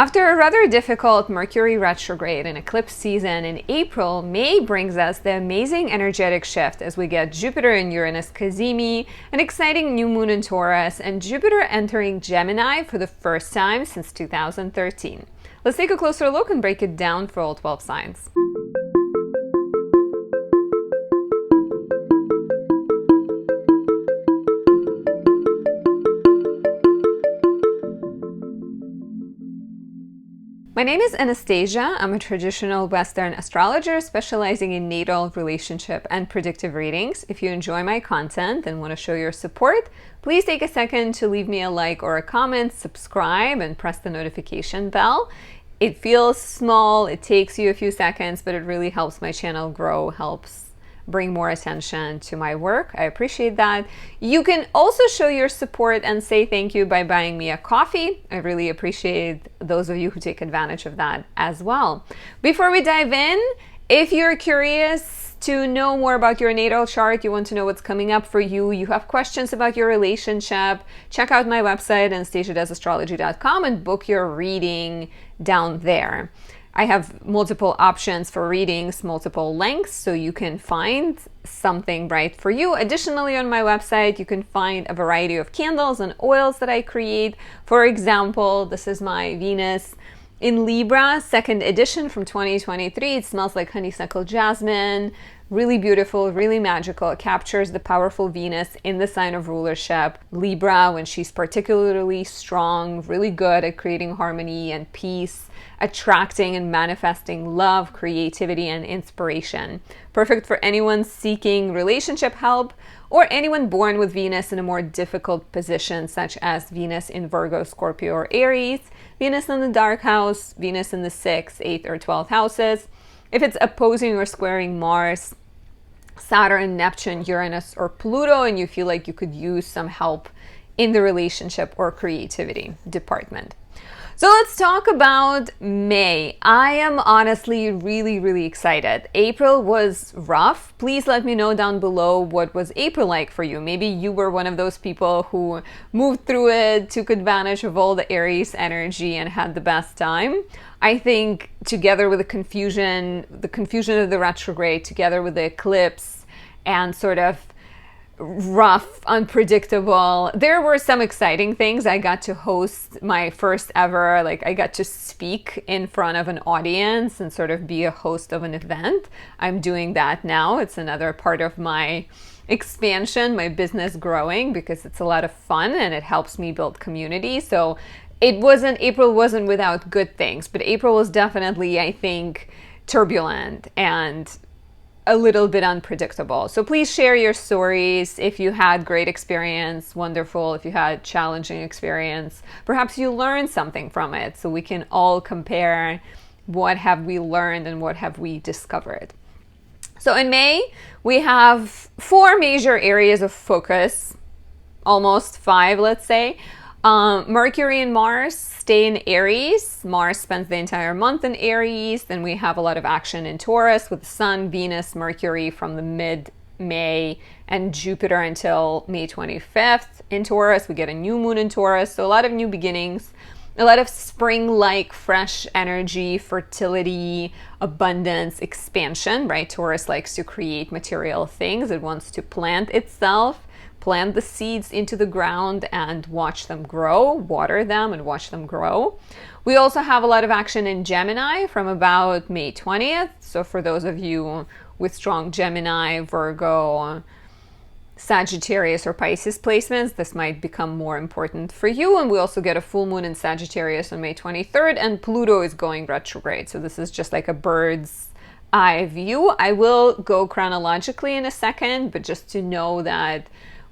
After a rather difficult Mercury retrograde and eclipse season in April, May brings us the amazing energetic shift as we get Jupiter and Uranus Cazimi, an exciting new moon in Taurus, and Jupiter entering Gemini for the first time since 2013. Let's take a closer look and break it down for all 12 signs. My name is Anastasia. I'm a traditional Western astrologer specializing in natal, relationship, and predictive readings. If you enjoy my content and want to show your support, please take a second to leave me a like or a comment, subscribe, and press the notification bell. It feels small, it takes you a few seconds, but it really helps my channel grow, helps bring more attention to my work. I appreciate that. You can also show your support and say thank you by buying me a coffee. I really appreciate those of you who take advantage of that as well. Before we dive in, if you're curious to know more about your natal chart, you want to know what's coming up for you, you have questions about your relationship, check out my website, anastasiadoesastrology.com, and book your reading down there. I have multiple options for readings, multiple lengths, so you can find something right for you. Additionally, on my website, you can find a variety of candles and oils that I create. For example, this is my Venus in Libra, second edition from 2023. It smells like honeysuckle jasmine. Really beautiful, really magical. It captures the powerful Venus in the sign of rulership. Libra, when she's particularly strong, really good at creating harmony and peace, attracting and manifesting love, creativity, and inspiration. Perfect for anyone seeking relationship help or anyone born with Venus in a more difficult position, such as Venus in Virgo, Scorpio, or Aries, Venus in the dark house, Venus in the 6th, 8th, or 12th houses. If it's opposing or squaring Mars, Saturn, Neptune, Uranus, or Pluto, and you feel like you could use some help in the relationship or creativity department. So let's talk about May. I am honestly really excited. April was rough. Please let me know down below what was April like for you. Maybe you were one of those people who moved through it, took advantage of all the Aries energy, and had the best time. I think together with the confusion of the retrograde, together with the eclipse, and sort of rough, unpredictable, there were some exciting things. I got to host my first ever, I got to speak in front of an audience and sort of be a host of an event. I'm doing that now. It's another part of my expansion, my business growing, because it's a lot of fun and it helps me build community. So April wasn't without good things, but April was definitely, I think, turbulent and a little bit unpredictable. So please share your stories. If you had great experience, wonderful. If you had challenging experience, perhaps you learned something from it, so we can all compare what have we learned and what have we discovered. So in May, we have 4 major areas of focus, almost 5, let's say. Mercury and Mars stay in Aries. Mars spends the entire month in Aries. Then we have a lot of action in Taurus with Sun, Venus, Mercury from the mid-May, and Jupiter until May 25th. In Taurus, we get a new moon in Taurus. So a lot of new beginnings, a lot of spring-like fresh energy, fertility, abundance, expansion, right? Taurus likes to create material things. It wants to plant itself, plant the seeds into the ground and watch them grow, water them and watch them grow. We also have a lot of action in Gemini from about May 20th. So for those of you with strong Gemini, Virgo, Sagittarius, or Pisces placements, this might become more important for you. And we also get a full moon in Sagittarius on May 23rd, and Pluto is going retrograde. So this is just like a bird's eye view. I will go chronologically in a second, but just to know that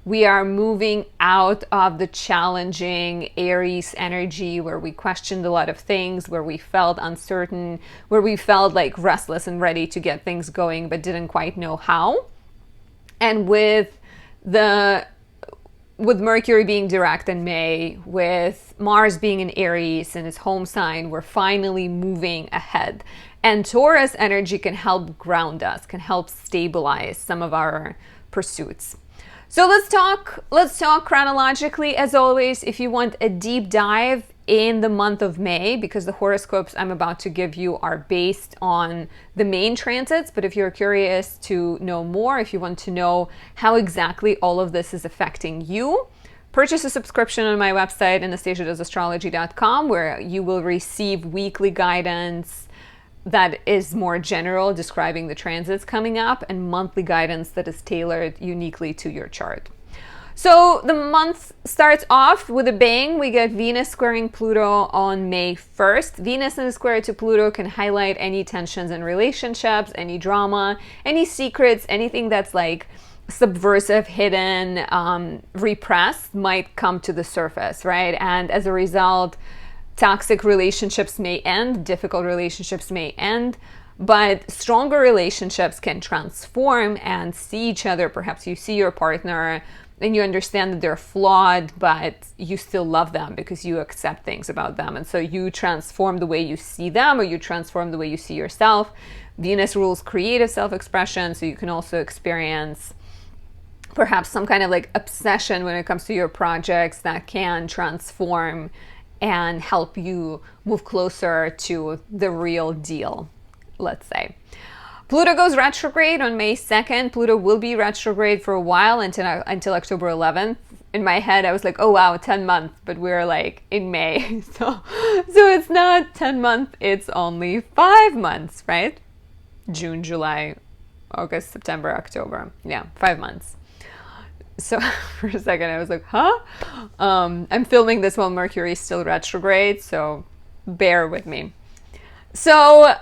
we are moving out of the challenging Aries energy where we questioned a lot of things, where we felt uncertain, where we felt like restless and ready to get things going but didn't quite know how. And with Mercury being direct in May, with Mars being in Aries in his home sign, we're finally moving ahead. And Taurus energy can help ground us, can help stabilize some of our pursuits. So let's talk chronologically. As always, if you want a deep dive in the month of May, because the horoscopes I'm about to give you are based on the main transits. But if you're curious to know more, if you want to know how exactly all of this is affecting you, purchase a subscription on my website, anastasiadoesastrology.com, where you will receive weekly guidance that is more general, describing the transits coming up, and monthly guidance that is tailored uniquely to your chart. So the month starts off with a bang. We get Venus squaring Pluto on May 1st. Venus in a square to Pluto can highlight any tensions in relationships, any drama, any secrets, anything that's like subversive, hidden, repressed might come to the surface, right? And as a result, toxic relationships may end, difficult relationships may end, but stronger relationships can transform and see each other. Perhaps you see your partner and you understand that they're flawed, but you still love them because you accept things about them. And so you transform the way you see them, or you transform the way you see yourself. Venus rules creative self-expression, so you can also experience perhaps some kind of like obsession when it comes to your projects that can transform and help you move closer to the real deal, let's say. Pluto goes retrograde on May 2nd. Pluto will be retrograde for a while until October 11th. In my head, I was like, oh wow, 10 months, but we're like in May. So it's not 10 months, it's only 5 months, right? June, July, August, September, October. Yeah, 5 months. So for a second, I was like, huh? I'm filming this while Mercury is still retrograde, so bear with me. So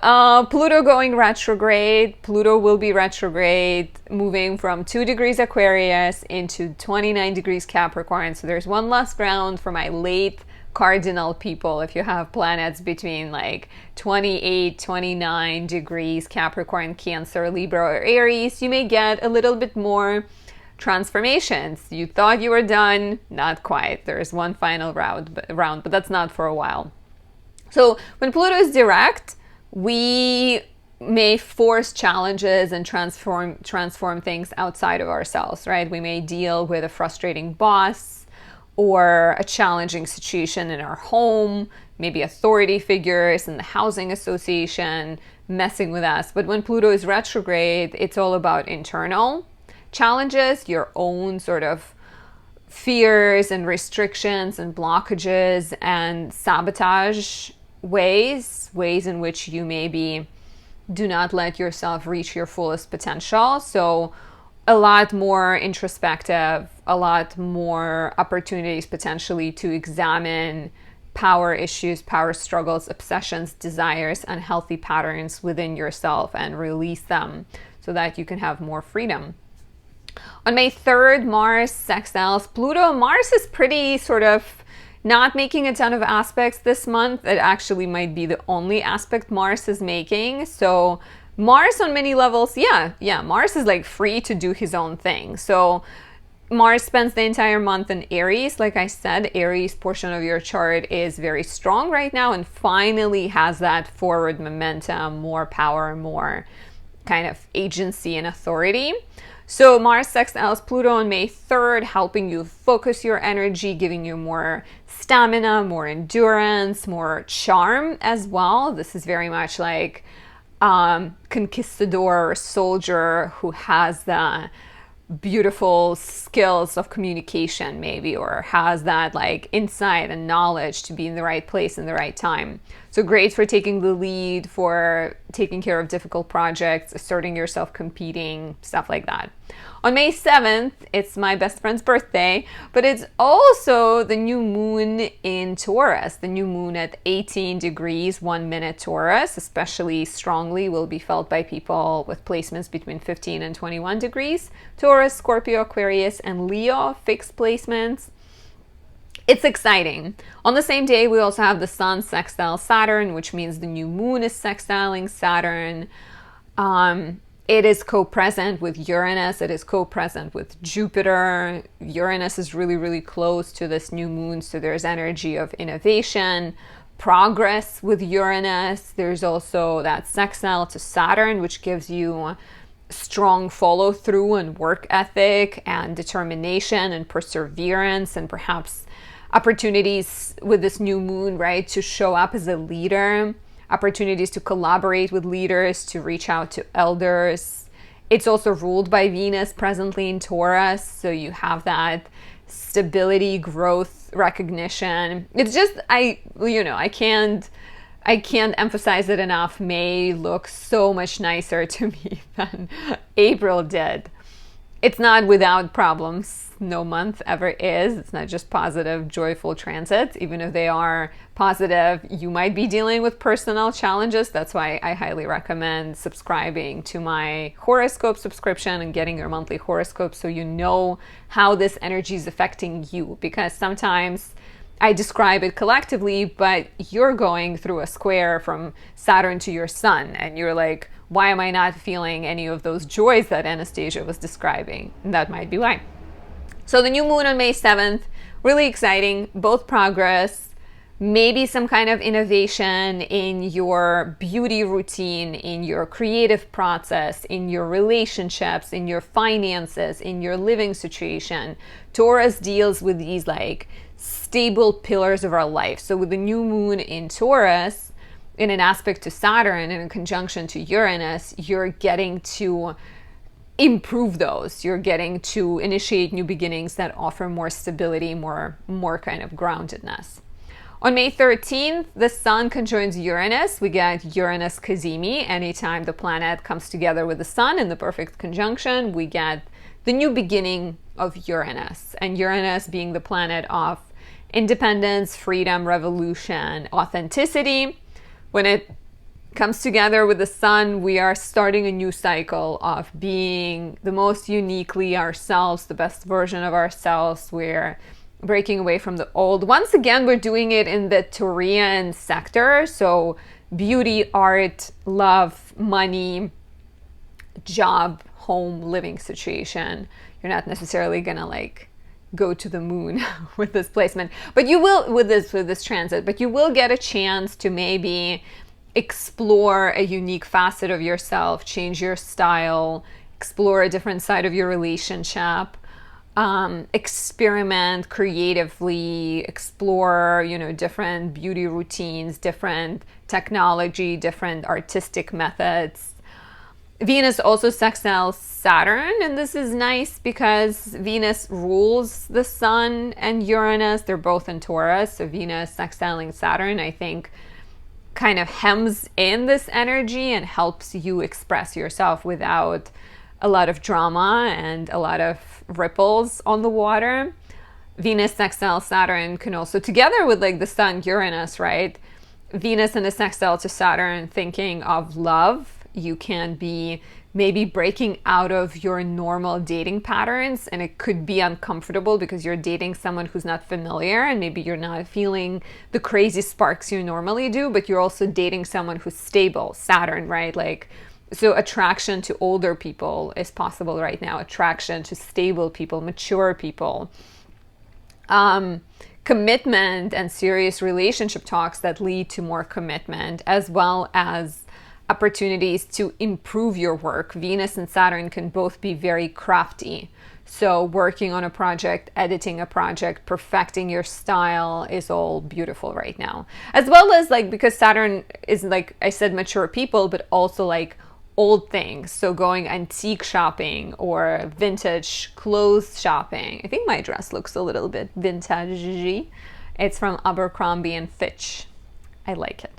Pluto going retrograde. Pluto will be retrograde, moving from 2 degrees Aquarius into 29 degrees Capricorn. So there's one last round for my late cardinal people. If you have planets between like 28, 29 degrees Capricorn, Cancer, Libra, or Aries, you may get a little bit more transformations. You thought you were done, not quite. There's one final round, but that's not for a while. So when Pluto is direct, we may force challenges and transform things outside of ourselves, right? We may deal with a frustrating boss or a challenging situation in our home, maybe authority figures in the housing association messing with us. But when Pluto is retrograde, it's all about internal challenges, your own sort of fears and restrictions and blockages and sabotage ways in which you maybe do not let yourself reach your fullest potential. So a lot more introspective, a lot more opportunities potentially to examine power issues, power struggles, obsessions, desires, unhealthy patterns within yourself and release them so that you can have more freedom. On May 3rd, Mars sextiles Pluto. Mars is pretty sort of not making a ton of aspects this month. It actually might be the only aspect Mars is making. So Mars on many levels, yeah, Mars is like free to do his own thing. So Mars spends the entire month in Aries. Like I said, Aries portion of your chart is very strong right now and finally has that forward momentum, more power, more kind of agency and authority. So Mars sextiles Pluto on May 3rd, helping you focus your energy, giving you more stamina, more endurance, more charm as well. This is very much like conquistador soldier who has the beautiful skills of communication maybe, or has that like insight and knowledge to be in the right place in the right time. So great for taking the lead, for taking care of difficult projects, asserting yourself, competing, stuff like that. On May 7th, it's my best friend's birthday, but it's also the new moon in Taurus. The new moon at 18 degrees, 1 minute Taurus, especially strongly, will be felt by people with placements between 15 and 21 degrees. Taurus, Scorpio, Aquarius, and Leo, fixed placements. It's exciting. On the same day, we also have the Sun sextile Saturn, which means the new moon is sextiling Saturn. It is co-present with Uranus. It is co-present with Jupiter. Uranus is really, really close to this new moon, so there's energy of innovation, progress with Uranus. There's also that sextile to Saturn, which gives you strong follow-through and work ethic and determination and perseverance and perhaps opportunities with this new moon, right, to show up as a leader, opportunities to collaborate with leaders, to reach out to elders. It's also ruled by Venus presently in Taurus, so you have that stability, growth, recognition. It's just, I can't emphasize it enough. May looks so much nicer to me than April did. It's not without problems. No month ever is. It's not just positive, joyful transits. Even if they are positive, you might be dealing with personal challenges. That's why I highly recommend subscribing to my horoscope subscription and getting your monthly horoscope so you know how this energy is affecting you. Because sometimes I describe it collectively, but you're going through a square from Saturn to your sun, and you're like, why am I not feeling any of those joys that Anastasia was describing? And that might be why. So the new moon on May 7th, really exciting, both progress, maybe some kind of innovation in your beauty routine, in your creative process, in your relationships, in your finances, in your living situation. Taurus deals with these like stable pillars of our life. So with the new moon in Taurus, in an aspect to Saturn and in conjunction to Uranus, you're getting to improve those. You're getting to initiate new beginnings that offer more stability, more kind of groundedness. On May 13th, the sun conjoins Uranus. We get Uranus Cazimi. Anytime the planet comes together with the sun in the perfect conjunction, we get the new beginning of Uranus. And Uranus being the planet of independence, freedom, revolution, authenticity. When it comes together with the sun, we are starting a new cycle of being the most uniquely ourselves, the best version of ourselves. We're breaking away from the old. Once again, we're doing it in the Taurian sector. So beauty, art, love, money, job, home, living situation. You're not necessarily gonna like go to the moon with this placement, but you will with this transit, but you will get a chance to maybe explore a unique facet of yourself, change your style, explore a different side of your relationship, experiment creatively, explore, different beauty routines, different technology, different artistic methods. Venus also sextiles Saturn, and this is nice because Venus rules the sun and Uranus. They're both in Taurus, so Venus sextiling Saturn, I think, kind of hems in this energy and helps you express yourself without a lot of drama and a lot of ripples on the water. Venus sextile Saturn can also, together with like the sun Uranus, right? Venus in a sextile to Saturn, thinking of love. You can be maybe breaking out of your normal dating patterns, and it could be uncomfortable because you're dating someone who's not familiar, and maybe you're not feeling the crazy sparks you normally do, but you're also dating someone who's stable. Saturn, right? Like, so attraction to older people is possible right now. Attraction to stable people, mature people. Commitment and serious relationship talks that lead to more commitment, as well as opportunities to improve your work. Venus and Saturn can both be very crafty. So working on a project, editing a project, perfecting your style is all beautiful right now. As well as like, because Saturn is, like I said, mature people, but also like old things. So going antique shopping or vintage clothes shopping. I think my dress looks a little bit vintage-y. It's from Abercrombie and Fitch. I like it.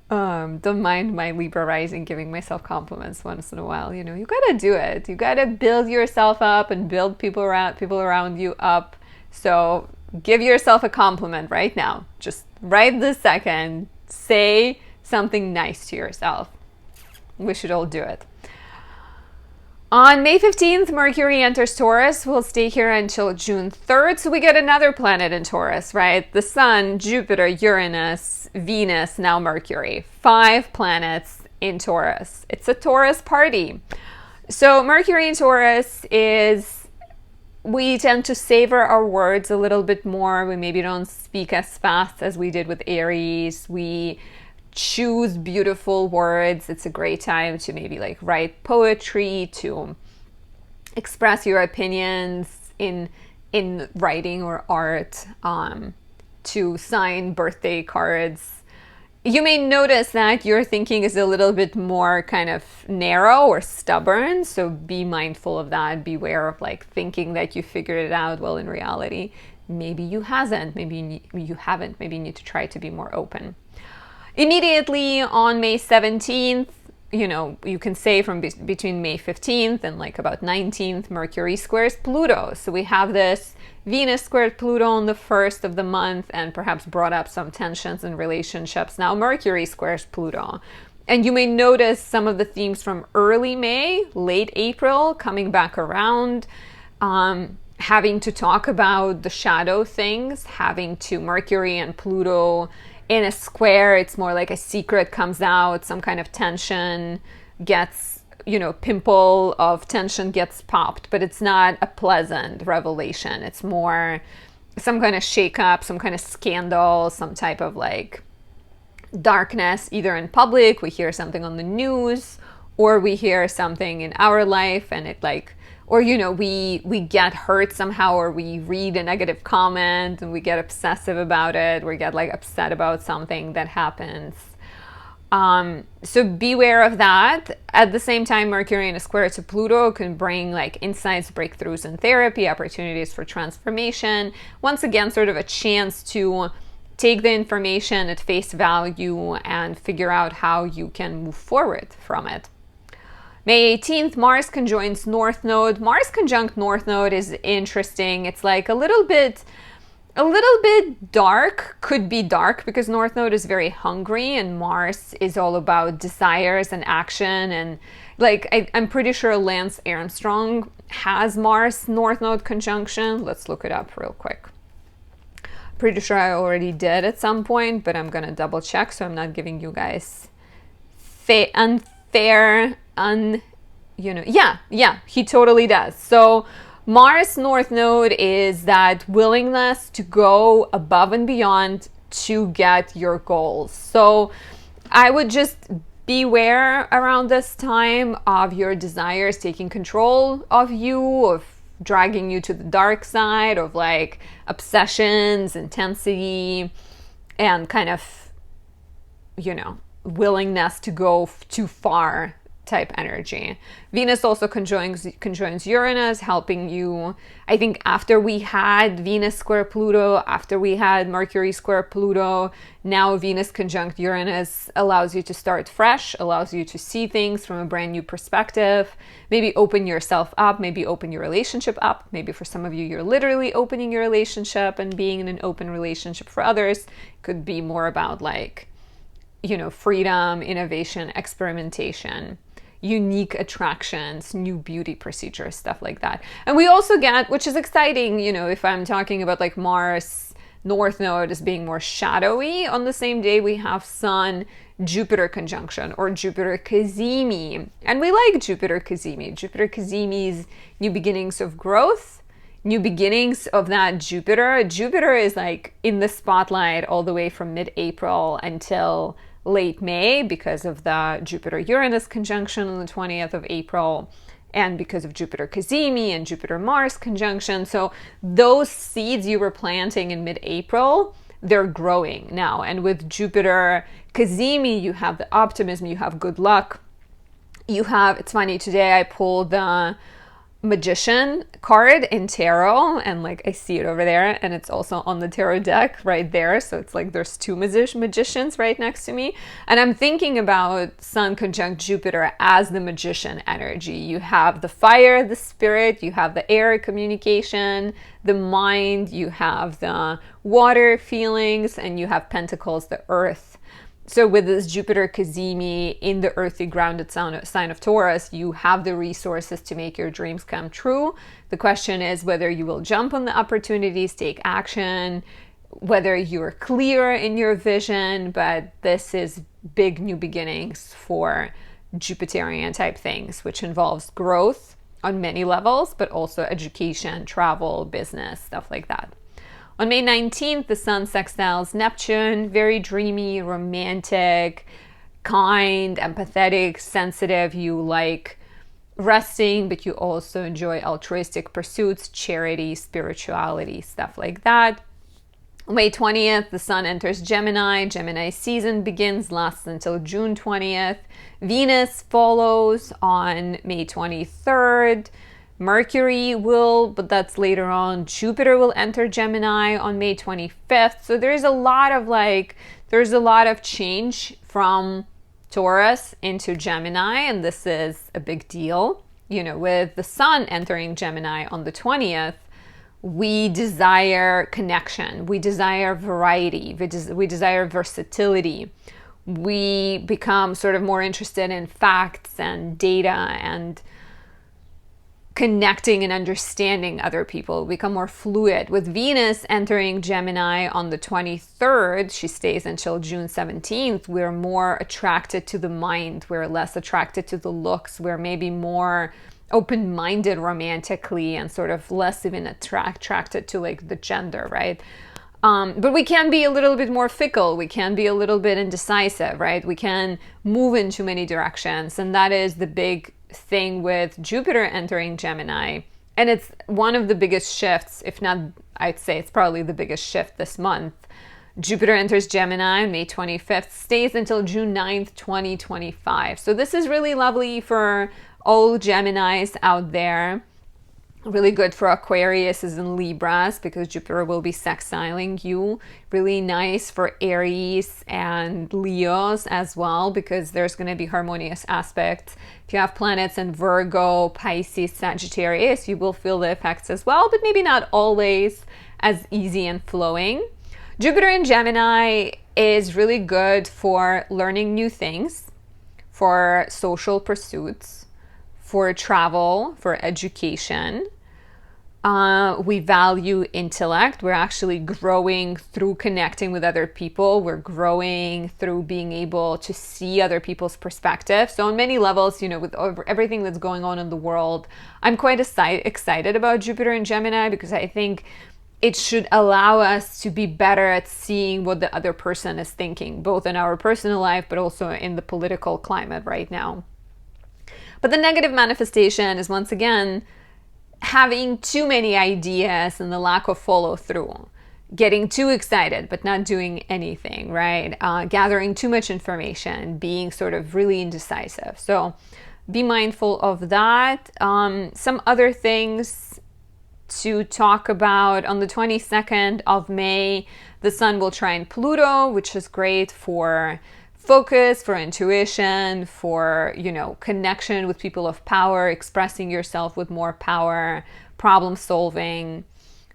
Don't mind my Libra rising giving myself compliments once in a while. You gotta do it. You gotta build yourself up and build people around you up. So give yourself a compliment right now. Just right this second, say something nice to yourself. We should all do it. On May 15th, Mercury enters Taurus. We'll stay here until June 3rd. So we get another planet in Taurus, right? The Sun, Jupiter, Uranus, Venus, now Mercury. 5 planets in Taurus. It's a Taurus party. So Mercury in Taurus is, we tend to savor our words a little bit more. We maybe don't speak as fast as we did with Aries. We choose beautiful words. It's a great time to maybe like write poetry, to express your opinions in in writing or art, to sign birthday cards. You may notice that your thinking is a little bit more kind of narrow or stubborn, so be mindful of that. Beware of like thinking that you figured it out. Well, in reality, maybe you haven't. Maybe you haven't. Maybe you need to try to be more open. Immediately on May 17th, you know, you can say from between May 15th and like about 19th, Mercury squares Pluto. So we have this Venus squared Pluto on the 1st of the month and perhaps brought up some tensions in relationships. Now Mercury squares Pluto. And you may notice some of the themes from early May, late April coming back around, having to talk about the shadow things, having to Mercury and Pluto in a square. It's more like a secret comes out, some kind of tension gets, you know, pimple of tension gets popped, but it's not a pleasant revelation. It's more some kind of shakeup, some kind of scandal, some type of like darkness, either in public, we hear something on the news, or we hear something in our life and it like, or, you know, we get hurt somehow, or we read a negative comment and we get obsessive about it, we get like upset about something that happens. So beware of that. At the same time, Mercury in a square to Pluto can bring like insights, breakthroughs in therapy, opportunities for transformation. Once again, sort of a chance to take the information at face value and figure out how you can move forward from it. May 18th, Mars conjoins North Node. Mars conjunct North Node is interesting. It's like a little bit dark, could be dark because North Node is very hungry and Mars is all about desires and action. And like, I'm pretty sure Lance Armstrong has Mars North Node conjunction. Let's look it up real quick. Pretty sure I already did at some point, but I'm gonna double check so I'm not giving you guys unfair, yeah, he totally does. So Mars North Node is that willingness to go above and beyond to get your goals. So I would just beware around this time of your desires taking control of you, of dragging you to the dark side, of like obsessions, intensity, and kind of, you know, willingness to go too far type energy. Venus also conjoins Uranus, helping you. I think after we had Venus square Pluto, after we had Mercury square Pluto, now Venus conjunct Uranus allows you to start fresh, allows you to see things from a brand new perspective, maybe open yourself up, maybe open your relationship up. Maybe for some of you, you're literally opening your relationship and being in an open relationship. For others, it could be more about like, you know, freedom, innovation, experimentation, unique attractions, new beauty procedures, stuff like that. And we also get, which is exciting, you know, if I'm talking about like Mars North Node as being more shadowy, on the same day we have Sun Jupiter conjunction or Jupiter Cazimi. And we like Jupiter Cazimi. Jupiter Cazimi's new beginnings of growth, new beginnings of that Jupiter. Jupiter is like in the spotlight all the way from mid-April until late May because of the Jupiter-Uranus conjunction on the 20th of April and because of Jupiter Cazimi and Jupiter-Mars conjunction. So those seeds you were planting in mid-April, they're growing now. And with Jupiter Cazimi, you have the optimism, you have good luck. You have, it's funny, today I pulled the Magician card in tarot and like I see it over there and it's also on the tarot deck right there, so it's like there's two magicians right next to me, and I'm thinking about Sun conjunct Jupiter as the magician energy. You have the fire, the spirit, you have the air, communication, the mind, you have the water, feelings, and you have pentacles, the earth. So with this Jupiter Cazimi in the earthy grounded sign of Taurus, you have the resources to make your dreams come true. The question is whether you will jump on the opportunities, take action, whether you're clear in your vision, but this is big new beginnings for Jupiterian type things, which involves growth on many levels, but also education, travel, business, stuff like that. On May 19th, the Sun sextiles Neptune, very dreamy, romantic, kind, empathetic, sensitive. You like resting, but you also enjoy altruistic pursuits, charity, spirituality, stuff like that. May 20th, the sun enters Gemini. Gemini season begins, lasts until June 20th. Venus follows on May 23rd. Mercury will, but that's later on. Jupiter will enter Gemini on May 25th. So there's a lot of change from Taurus into Gemini, and this is a big deal. You know, with the sun entering Gemini on the 20th, we desire connection, we desire variety, we desire versatility. We become sort of more interested in facts and data and connecting and understanding other people. We become more fluid. With Venus entering Gemini on the 23rd, she stays until June 17th, we're more attracted to the mind, we're less attracted to the looks, we're maybe more open-minded romantically and sort of less even attracted to like the gender, right? But we can be a little bit more fickle. We can be a little bit indecisive, right? We can move in too many directions. And that is the big thing with Jupiter entering Gemini. And it's one of the biggest shifts, if not, I'd say it's probably the biggest shift this month. Jupiter enters Gemini on May 25th, stays until June 9th, 2025. So this is really lovely for all Geminis out there. Really good for Aquarius and Libras because Jupiter will be sextiling you. Really nice for Aries and Leos as well because there's going to be harmonious aspects. If you have planets in Virgo, Pisces, Sagittarius, you will feel the effects as well, but maybe not always as easy and flowing. Jupiter in Gemini is really good for learning new things, for social pursuits, for travel, for education. We value intellect. We're actually growing through connecting with other people. We're growing through being able to see other people's perspective. So on many levels, you know, with everything that's going on in the world, I'm quite excited about Jupiter in Gemini because I think it should allow us to be better at seeing what the other person is thinking, both in our personal life, but also in the political climate right now. But the negative manifestation is, once again, having too many ideas and the lack of follow through, getting too excited but not doing anything, right? Gathering too much information, being sort of really indecisive. So be mindful of that. Some other things to talk about: on the 22nd of May, the sun will trine Pluto, which is great for focus, for intuition, for, you know, connection with people of power, expressing yourself with more power, problem solving.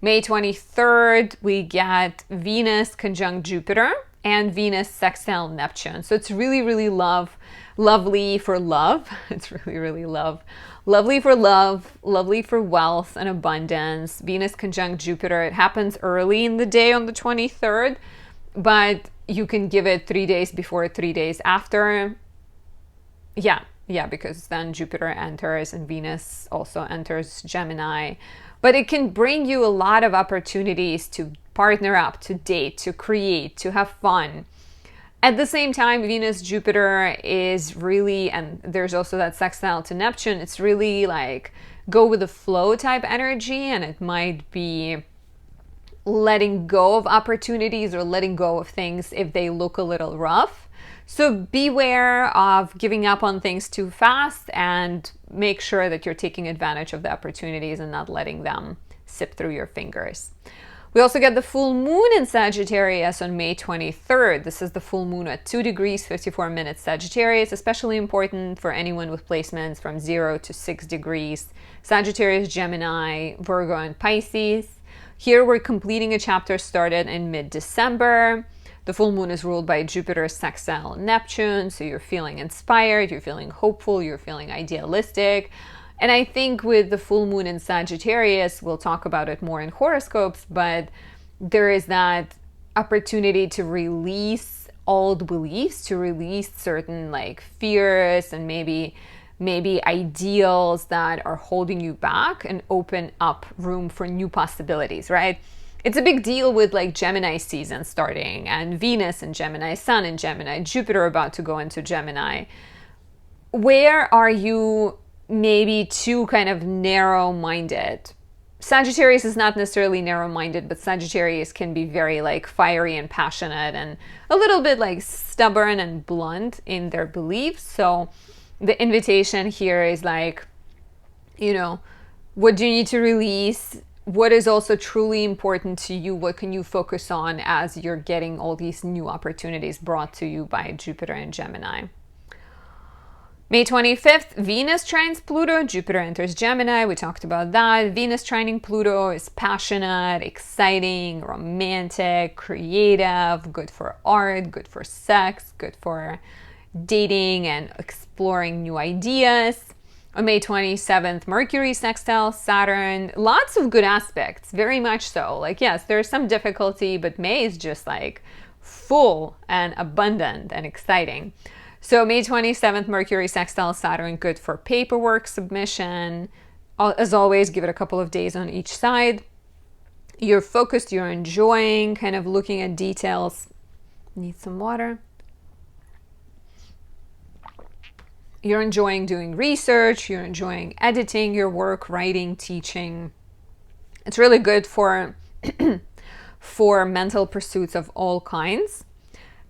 May 23rd, we get Venus conjunct Jupiter and Venus sextile Neptune. So it's really, really lovely for love. It's really lovely for love, lovely for wealth and abundance. Venus conjunct Jupiter, it happens early in the day on the 23rd, but you can give it 3 days before, 3 days after. Yeah, because then Jupiter enters and Venus also enters Gemini. But it can bring you a lot of opportunities to partner up, to date, to create, to have fun. At the same time, Venus, Jupiter is really, and there's also that sextile to Neptune, it's really like go with the flow type energy, and it might be letting go of opportunities or letting go of things if they look a little rough. So beware of giving up on things too fast and make sure that you're taking advantage of the opportunities and not letting them slip through your fingers. We also get the full moon in Sagittarius on May 23rd. This is the full moon at 2 degrees, 54 minutes Sagittarius, especially important for anyone with placements from 0 to 6 degrees. Sagittarius, Gemini, Virgo, and Pisces. Here we're completing a chapter started in mid-December. The full moon is ruled by Jupiter sextile Neptune, so you're feeling inspired, you're feeling hopeful, you're feeling idealistic. And I think with the full moon in Sagittarius, we'll talk about it more in horoscopes, but there is that opportunity to release old beliefs, to release certain like fears and maybe ideals that are holding you back and open up room for new possibilities, right? It's a big deal with like Gemini season starting and Venus in Gemini, Sun in Gemini, Jupiter about to go into Gemini. Where are you maybe too kind of narrow-minded. Sagittarius is not necessarily narrow-minded, but Sagittarius can be very like fiery and passionate and a little bit like stubborn and blunt in their beliefs. So the invitation here is like, you know, what do you need to release? What is also truly important to you? What can you focus on as you're getting all these new opportunities brought to you by Jupiter and Gemini? May 25th, Venus trines Pluto, Jupiter enters Gemini. We talked about that. Venus trining Pluto is passionate, exciting, romantic, creative, good for art, good for sex, good for dating and exploring new ideas. On May 27th, Mercury sextile Saturn. Lots of good aspects, very much so. Like, yes, there's some difficulty, but May is just like full and abundant and exciting. So May 27th, Mercury sextile Saturn, good for paperwork submission. As always, give it a couple of days on each side. You're focused, you're enjoying, kind of looking at details. Need some water. You're enjoying doing research, you're enjoying editing your work, writing, teaching. It's really good for, for mental pursuits of all kinds.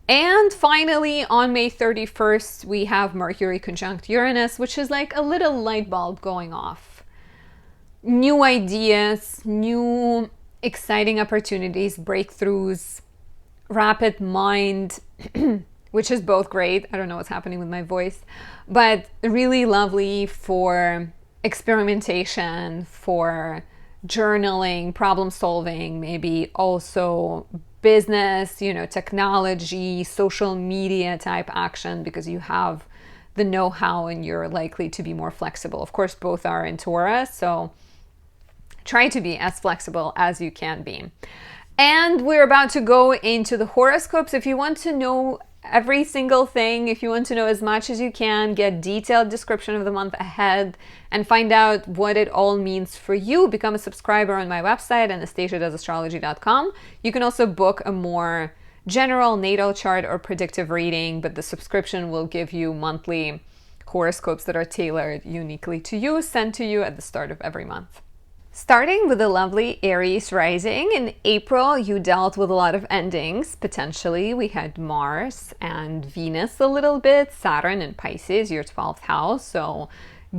And finally, on May 31st, we have Mercury conjunct Uranus, which is like a little light bulb going off. New ideas, new exciting opportunities, breakthroughs, rapid mind, which is both great. I don't know what's happening with my voice, but really lovely for experimentation, for journaling, problem solving, maybe also business, you know, technology, social media type action, because you have the know-how and you're likely to be more flexible. Of course, both are in Taurus, so try to be as flexible as you can be. And we're about to go into the horoscopes. If you want to know every single thing, if you want to know as much as you can, get detailed description of the month ahead and find out what it all means for you, become a subscriber on my website, anastasiadoesastrology.com. You can also book a more general natal chart or predictive reading, but the subscription will give you monthly horoscopes that are tailored uniquely to you, sent to you at the start of every month. Starting with the lovely Aries rising, in April you dealt with a lot of endings, potentially. We had Mars and Venus a little bit, Saturn and Pisces, your 12th house. So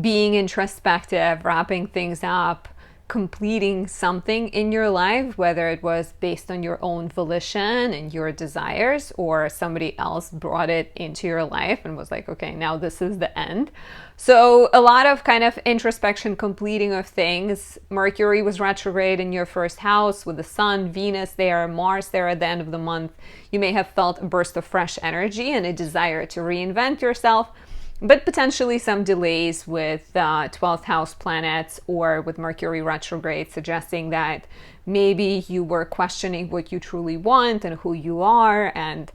being introspective, wrapping things up, completing something in your life, whether it was based on your own volition and your desires, or somebody else brought it into your life and was like, okay, now this is the end. So a lot of kind of introspection, completing of things. Mercury was retrograde in your first house with the Sun, Venus there, Mars there at the end of the month. You may have felt a burst of fresh energy and a desire to reinvent yourself, but potentially some delays with 12th house planets or with Mercury retrograde, suggesting that maybe you were questioning what you truly want and who you are, and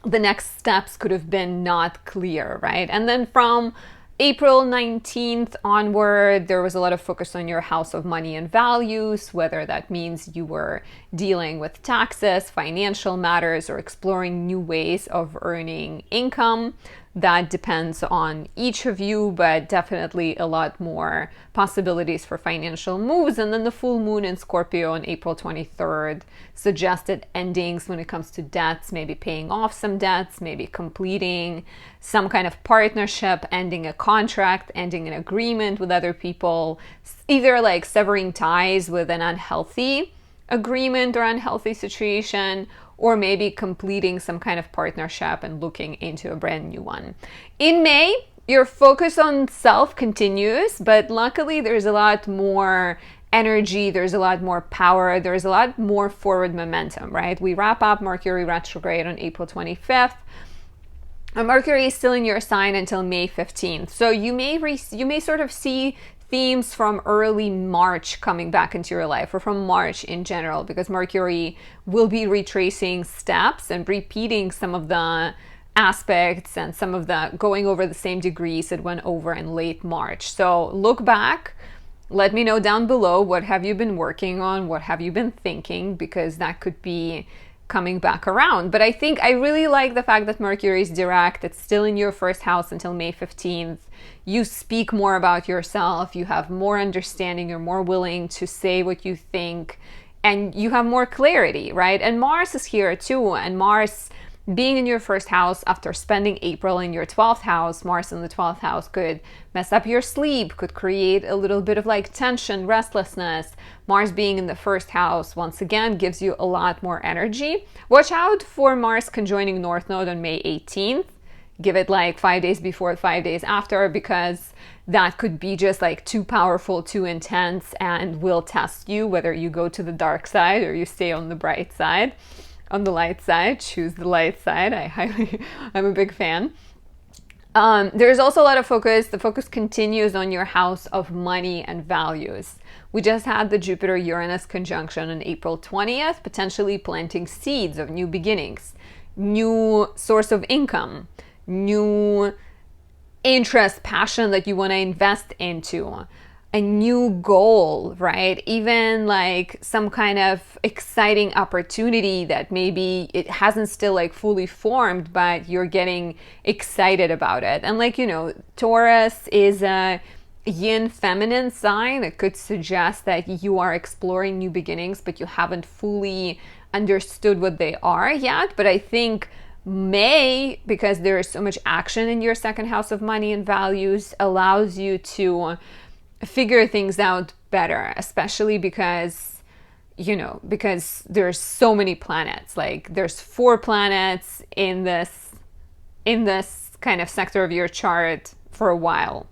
the next steps could have been not clear, right? And then from April 19th onward, there was a lot of focus on your house of money and values, whether that means you were dealing with taxes, financial matters, or exploring new ways of earning income. That depends on each of you, but definitely a lot more possibilities for financial moves. And then the full moon in Scorpio on April 23rd suggested endings when it comes to debts, maybe paying off some debts, maybe completing some kind of partnership, ending a contract, ending an agreement with other people, either like severing ties with an unhealthy agreement or unhealthy situation, or maybe completing some kind of partnership and looking into a brand new one. In May, your focus on self continues, but luckily there's a lot more energy, there's a lot more power, there's a lot more forward momentum, right? We wrap up Mercury retrograde on April 25th. Mercury is still in your sign until May 15th. So you may sort of see themes from early March coming back into your life, or from March in general, because Mercury will be retracing steps and repeating some of the aspects and some of the going over the same degrees it went over in late March. So look back, let me know down below, what have you been working on, what have you been thinking, because that could be coming back around. But I think I really like the fact that Mercury is direct. It's still in your first house until May 15th. You speak more about yourself. You have more understanding. You're more willing to say what you think. And you have more clarity, right? And Mars is here too. And Mars being in your first house after spending April in your 12th house, Mars in the 12th house could mess up your sleep, could create a little bit of like tension, restlessness. Mars being in the first house, once again, gives you a lot more energy. Watch out for Mars conjoining North Node on May 18th. Give it like 5 days before, 5 days after, because that could be just like too powerful, too intense, and will test you whether you go to the dark side or you stay on the bright side. On the light side, choose the light side. I'm a big fan. There's also a lot of focus. The focus continues on your house of money and values. We just had the Jupiter-Uranus conjunction on April 20th, potentially planting seeds of new beginnings, new source of income, new interest, passion that you want to invest into, a new goal, right? Even like some kind of exciting opportunity that maybe it hasn't still like fully formed, but you're getting excited about it. And like, you know, Taurus is a yin feminine sign. It could suggest that you are exploring new beginnings, but you haven't fully understood what they are yet. But I think May, because there is so much action in your second house of money and values, allows you to figure things out better, especially because, you know, because there's so many planets. Like there's 4 planets in this kind of sector of your chart for a while.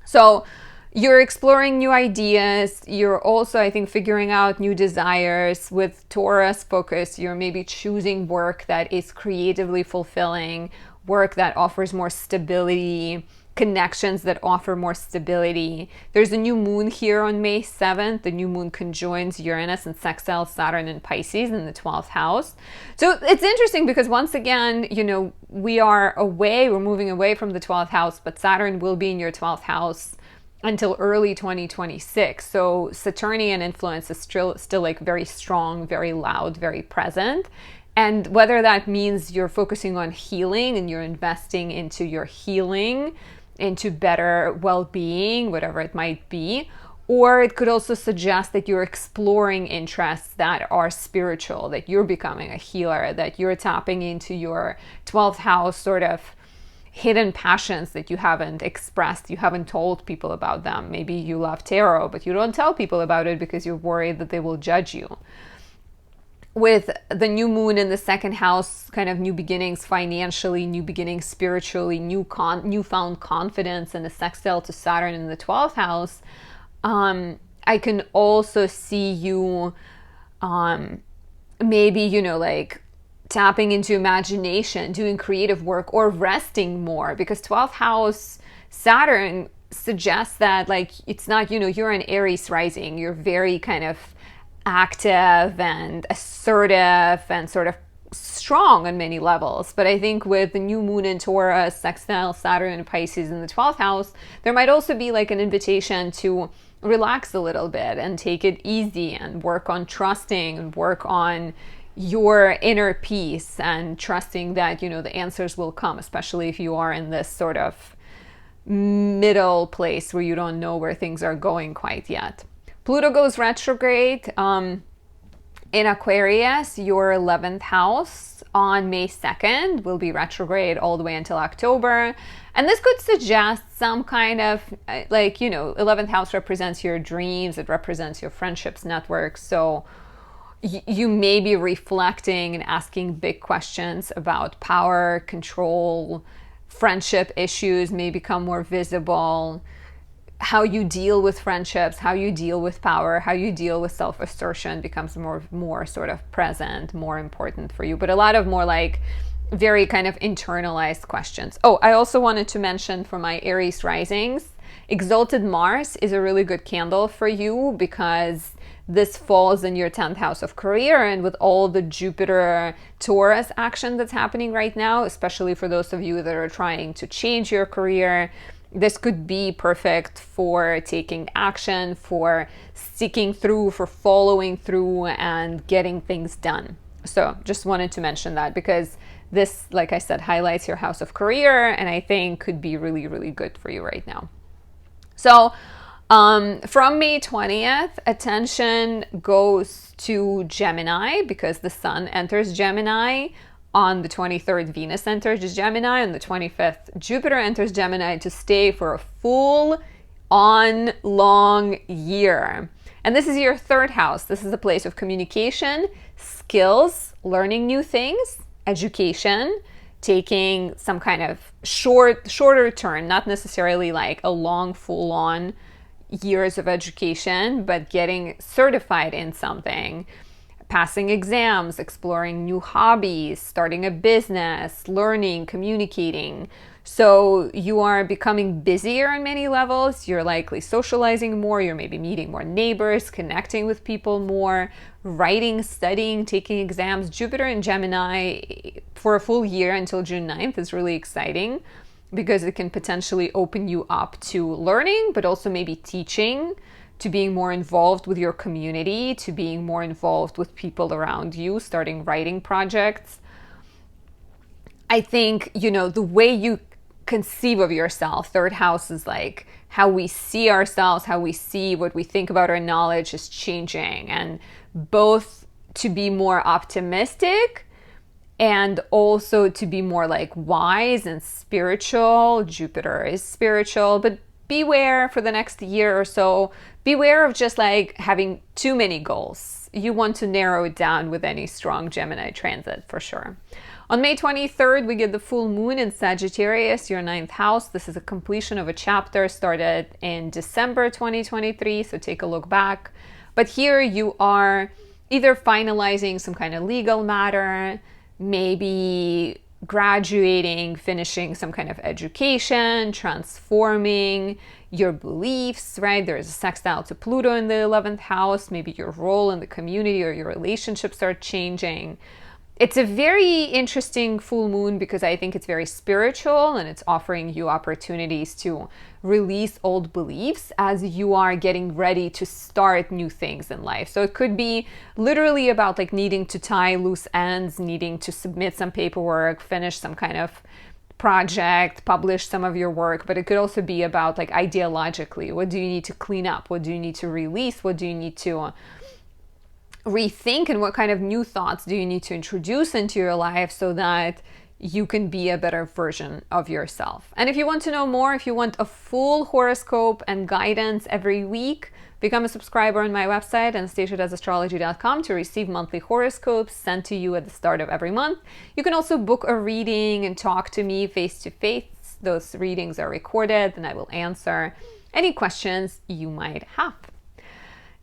So you're exploring new ideas. You're also, I think, figuring out new desires. With Taurus focus, you're maybe choosing work that is creatively fulfilling, work that offers more stability, connections that offer more stability. There's a new moon here on May 7th. The new moon conjoins Uranus and sextiles Saturn and Pisces in the 12th house. So it's interesting because once again, you know, we're moving away from the 12th house, but Saturn will be in your 12th house until early 2026. So Saturnian influence is still like very strong, very loud, very present. And whether that means you're focusing on healing and you're investing into your healing, into better well-being, whatever it might be, or it could also suggest that you're exploring interests that are spiritual, that you're becoming a healer, that you're tapping into your 12th house sort of hidden passions that you haven't expressed, you haven't told people about them. Maybe you love tarot, but you don't tell people about it because you're worried that they will judge you. With the new moon in the second house, kind of new beginnings financially, new beginnings spiritually, newfound confidence, and a sextile to Saturn in the 12th house, I can also see you maybe, you know, like tapping into imagination, doing creative work, or resting more, because 12th house Saturn suggests that like it's not, you know, you're an Aries rising, you're very kind of active and assertive and sort of strong on many levels. But I think with the new moon in Taurus, sextile Saturn and Pisces in the 12th house, there might also be like an invitation to relax a little bit and take it easy and work on trusting and work on your inner peace and trusting that, you know, the answers will come, especially if you are in this sort of middle place where you don't know where things are going quite yet. Pluto goes retrograde in Aquarius, your 11th house, on May 2nd. Will be retrograde all the way until October. And this could suggest some kind of, like, you know, 11th house represents your dreams. It represents your friendships, networks. So you may be reflecting and asking big questions about power, control, friendship issues may become more visible. How you deal with friendships, how you deal with power, how you deal with self-assertion becomes more sort of present, more important for you. But a lot of more like very kind of internalized questions. Oh, I also wanted to mention for my Aries risings, Exalted Mars is a really good candle for you because this falls in your 10th house of career, and with all the Jupiter Taurus action that's happening right now, especially for those of you that are trying to change your career, this could be perfect for taking action, for sticking through, for following through and getting things done. So just wanted to mention that because this, like I said, highlights your house of career, and I think could be really, really good for you right now. So from May 20th, attention goes to Gemini because the sun enters Gemini. On the 23rd, Venus enters Gemini. On the 25th, Jupiter enters Gemini to stay for a full on long year. And this is your third house. This is a place of communication, skills, learning new things, education, taking some kind of shorter turn, not necessarily like a long, full-on years of education, but getting certified in something, passing exams, exploring new hobbies, starting a business, learning, communicating. So you are becoming busier on many levels. You're likely socializing more. You're maybe meeting more neighbors, connecting with people more, writing, studying, taking exams. Jupiter in Gemini for a full year until June 9th is really exciting because it can potentially open you up to learning, but also maybe teaching, to being more involved with your community, to being more involved with people around you, starting writing projects. I think, the way you conceive of yourself, third house is like how we see ourselves, how we see what we think about our knowledge is changing, and both to be more optimistic and also to be more like wise and spiritual. Jupiter is spiritual, but beware for the next year or so. Beware of just like having too many goals. You want to narrow it down with any strong Gemini transit for sure. On May 23rd, we get the full moon in Sagittarius, your 9th house. This is a completion of a chapter started in December 2023, so take a look back. But here you are either finalizing some kind of legal matter, maybe graduating, finishing some kind of education, transforming your beliefs, right? There's a sextile to Pluto in the 11th house. Maybe your role in the community or your relationships are changing. It's a very interesting full moon because I think it's very spiritual and it's offering you opportunities to release old beliefs as you are getting ready to start new things in life. So it could be literally about like needing to tie loose ends, needing to submit some paperwork, finish some kind of project, publish some of your work, but it could also be about like ideologically, what do you need to clean up? What do you need to release? What do you need to rethink, and what kind of new thoughts do you need to introduce into your life so that you can be a better version of yourself? And if you want to know more, if you want a full horoscope and guidance every week, become a subscriber on my website, anastasiadoesastrology.com, to receive monthly horoscopes sent to you at the start of every month. You can also book a reading and talk to me face to face. Those readings are recorded and I will answer any questions you might have.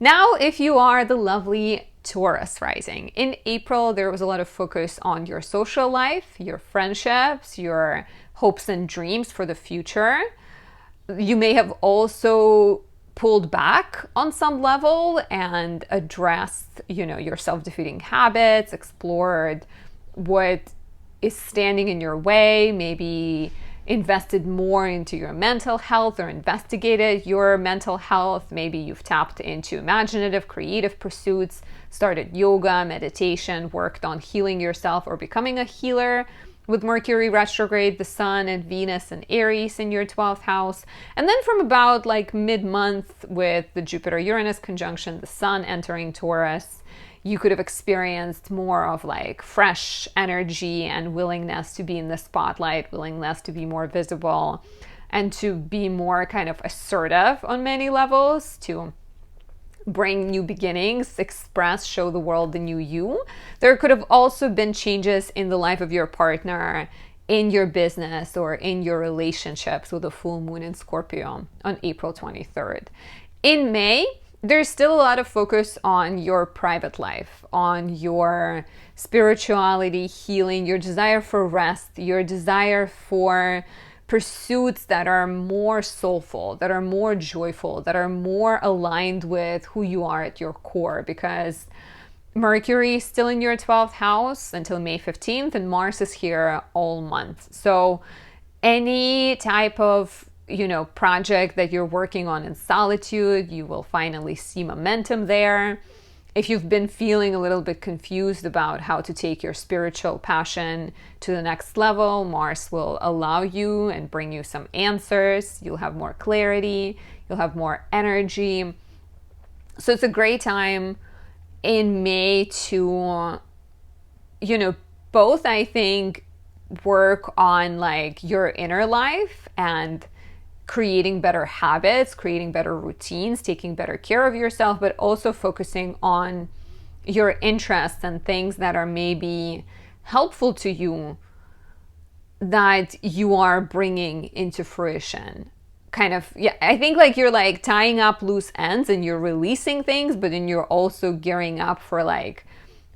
Now, if you are the lovely Taurus rising, in April, there was a lot of focus on your social life, your friendships, your hopes and dreams for the future. You may have also pulled back on some level and addressed, your self-defeating habits, explored what is standing in your way, maybe invested more into your mental health or investigated your mental health. Maybe you've tapped into imaginative, creative pursuits, started yoga, meditation, worked on healing yourself or becoming a healer. With Mercury retrograde, the Sun and Venus and Aries in your 12th house. And then from about like mid-month with the Jupiter-Uranus conjunction, the Sun entering Taurus, you could have experienced more of like fresh energy and willingness to be in the spotlight, willingness to be more visible and to be more kind of assertive on many levels, to bring new beginnings, express, show the world the new you. There could have also been changes in the life of your partner, in your business, or in your relationships with a full moon in Scorpio on April 23rd. In May, there's still a lot of focus on your private life, on your spirituality, healing, your desire for rest, your desire for pursuits that are more soulful, that are more joyful, that are more aligned with who you are at your core, because Mercury is still in your 12th house until May 15th and Mars is here all month. So any type of project that you're working on in solitude, you will finally see momentum there. if you've been feeling a little bit confused about how to take your spiritual passion to the next level, Mars will allow you and bring you some answers. You'll have more clarity, you'll have more energy. So it's a great time in May to, both, I think, work on like your inner life and creating better habits, creating better routines, taking better care of yourself, but also focusing on your interests and things that are maybe helpful to you that you are bringing into fruition. Kind of, yeah, I think like you're like tying up loose ends and you're releasing things, but then you're also gearing up for like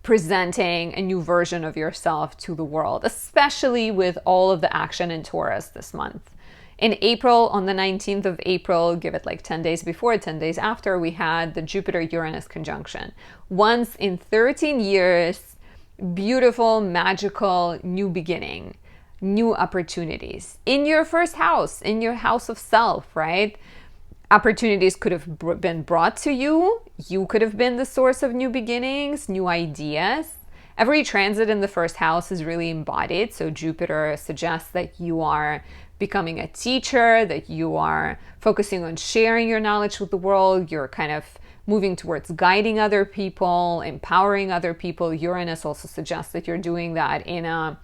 presenting a new version of yourself to the world, especially with all of the action in Taurus this month. In April, on the 19th of April, give it like 10 days before, 10 days after, we had the Jupiter-Uranus conjunction. Once in 13 years, beautiful, magical, new beginning, new opportunities. In your first house, in your house of self, right? Opportunities could have been brought to you. You could have been the source of new beginnings, new ideas. Every transit in the first house is really embodied. So Jupiter suggests that you are becoming a teacher, that you are focusing on sharing your knowledge with the world. You're kind of moving towards guiding other people, empowering other people. Uranus also suggests that you're doing that in a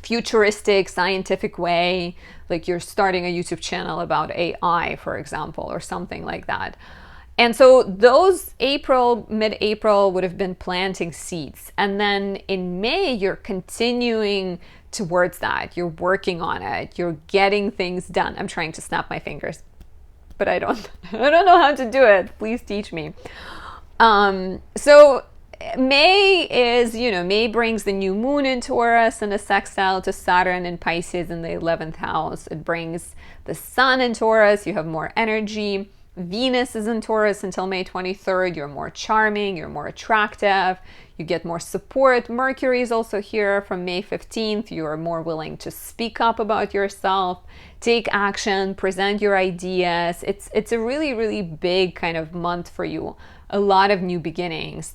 futuristic, scientific way, like you're starting a YouTube channel about AI, for example, or something like that. And so those mid-April would have been planting seeds. And then in May, you're continuing towards that. You're working on it. You're getting things done. I'm trying to snap my fingers, but I don't know how to do it. Please teach me. So May is, May brings the new moon in Taurus and a sextile to Saturn in Pisces in the 11th house. It brings the sun in Taurus. You have more energy. Venus is in Taurus until May 23rd. You're more charming, you're more attractive, you get more support. Mercury is also here from May 15th. You are more willing to speak up about yourself, take action, present your ideas. It's a really, really big kind of month for you. A lot of new beginnings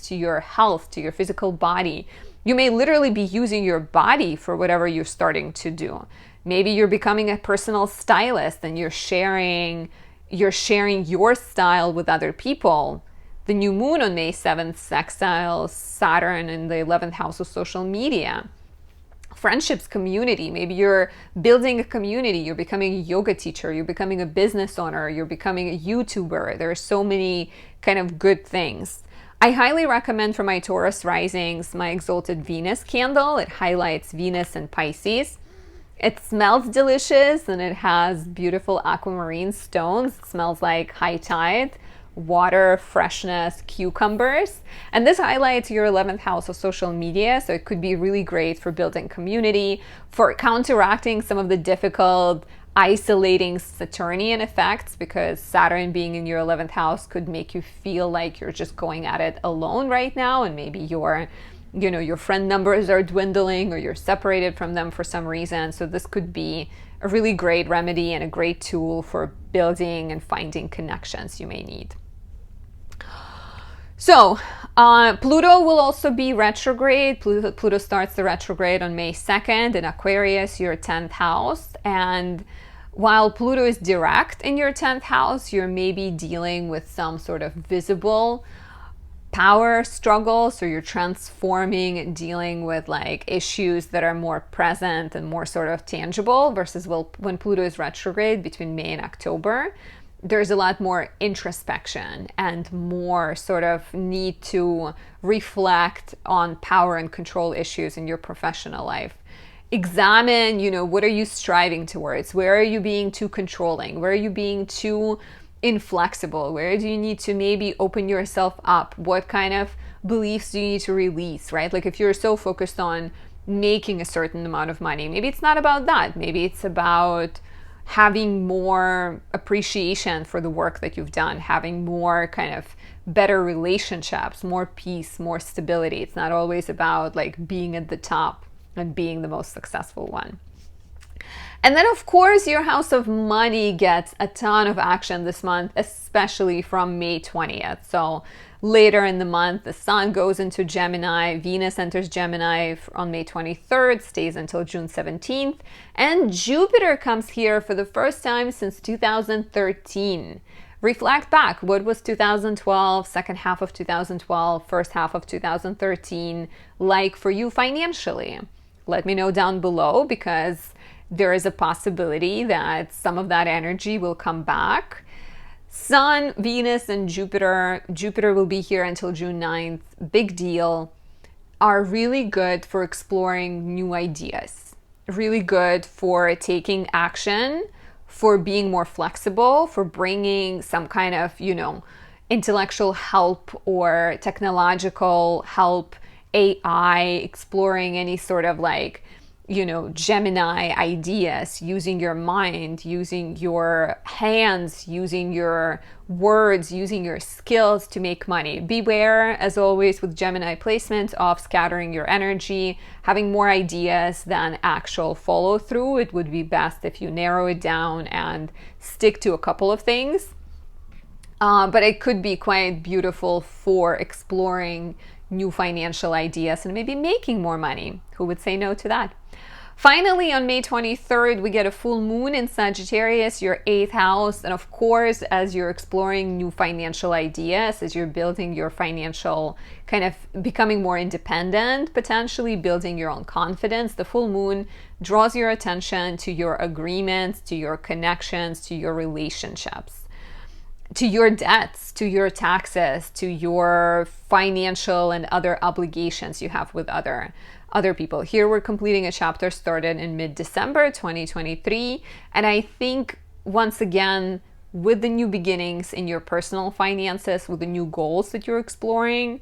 to your health, to your physical body. You may literally be using your body for whatever you're starting to do. Maybe you're becoming a personal stylist and you're sharing your style with other people. The new moon on May 7th sextiles Saturn in the 11th house of social media. Friendships, community. Maybe you're building a community. You're becoming a yoga teacher. You're becoming a business owner. You're becoming a YouTuber. There are so many kind of good things. I highly recommend for my Taurus risings my Exalted Venus candle. It highlights Venus and Pisces. It smells delicious and it has beautiful aquamarine stones. It smells like high tide, water, freshness, cucumbers. And this highlights your 11th house of social media. So it could be really great for building community, for counteracting some of the difficult, isolating Saturnian effects, because Saturn being in your 11th house could make you feel like you're just going at it alone right now. And maybe your friend numbers are dwindling or you're separated from them for some reason. So this could be a really great remedy and a great tool for building and finding connections you may need. So Pluto will also be retrograde. Pluto starts the retrograde on May 2nd in Aquarius, your 10th house. And while Pluto is direct in your 10th house, you're maybe dealing with some sort of visible power struggle. So you're transforming and dealing with like issues that are more present and more sort of tangible, versus when Pluto is retrograde between May and October, there's a lot more introspection and more sort of need to reflect on power and control issues in your professional life. Examine, what are you striving towards? Where are you being too controlling? Where are you being too inflexible? Where do you need to maybe open yourself up? What kind of beliefs do you need to release, right? Like if you're so focused on making a certain amount of money, maybe it's not about that. Maybe it's about having more appreciation for the work that you've done, having more kind of better relationships, more peace, more stability. It's not always about like being at the top and being the most successful one. And then, of course, your house of money gets a ton of action this month, especially from May 20th. So Later in the month, the Sun goes into Gemini, Venus enters Gemini on May 23rd, stays until June 17th, and Jupiter comes here for the first time since 2013. Reflect back. What was 2012, second half of 2012, first half of 2013 like for you financially? Let me know down below, because there is a possibility that some of that energy will come back. Sun, Venus, and Jupiter will be here until June 9th, big deal, are really good for exploring new ideas, really good for taking action, for being more flexible, for bringing some kind of, intellectual help or technological help, AI, exploring any sort of Gemini ideas, using your mind, using your hands, using your words, using your skills to make money. Beware, as always, with Gemini placement of scattering your energy, having more ideas than actual follow through. It would be best if you narrow it down and stick to a couple of things. But it could be quite beautiful for exploring new financial ideas and maybe making more money. Who would say no to that? Finally, on May 23rd, we get a full moon in Sagittarius, your 8th house. And of course, as you're exploring new financial ideas, as you're building your financial, kind of becoming more independent, potentially building your own confidence, the full moon draws your attention to your agreements, to your connections, to your relationships, to your debts, to your taxes, to your financial and other obligations you have with other people. Here we're completing a chapter started in mid-December 2023. And I think, once again, with the new beginnings in your personal finances, with the new goals that you're exploring,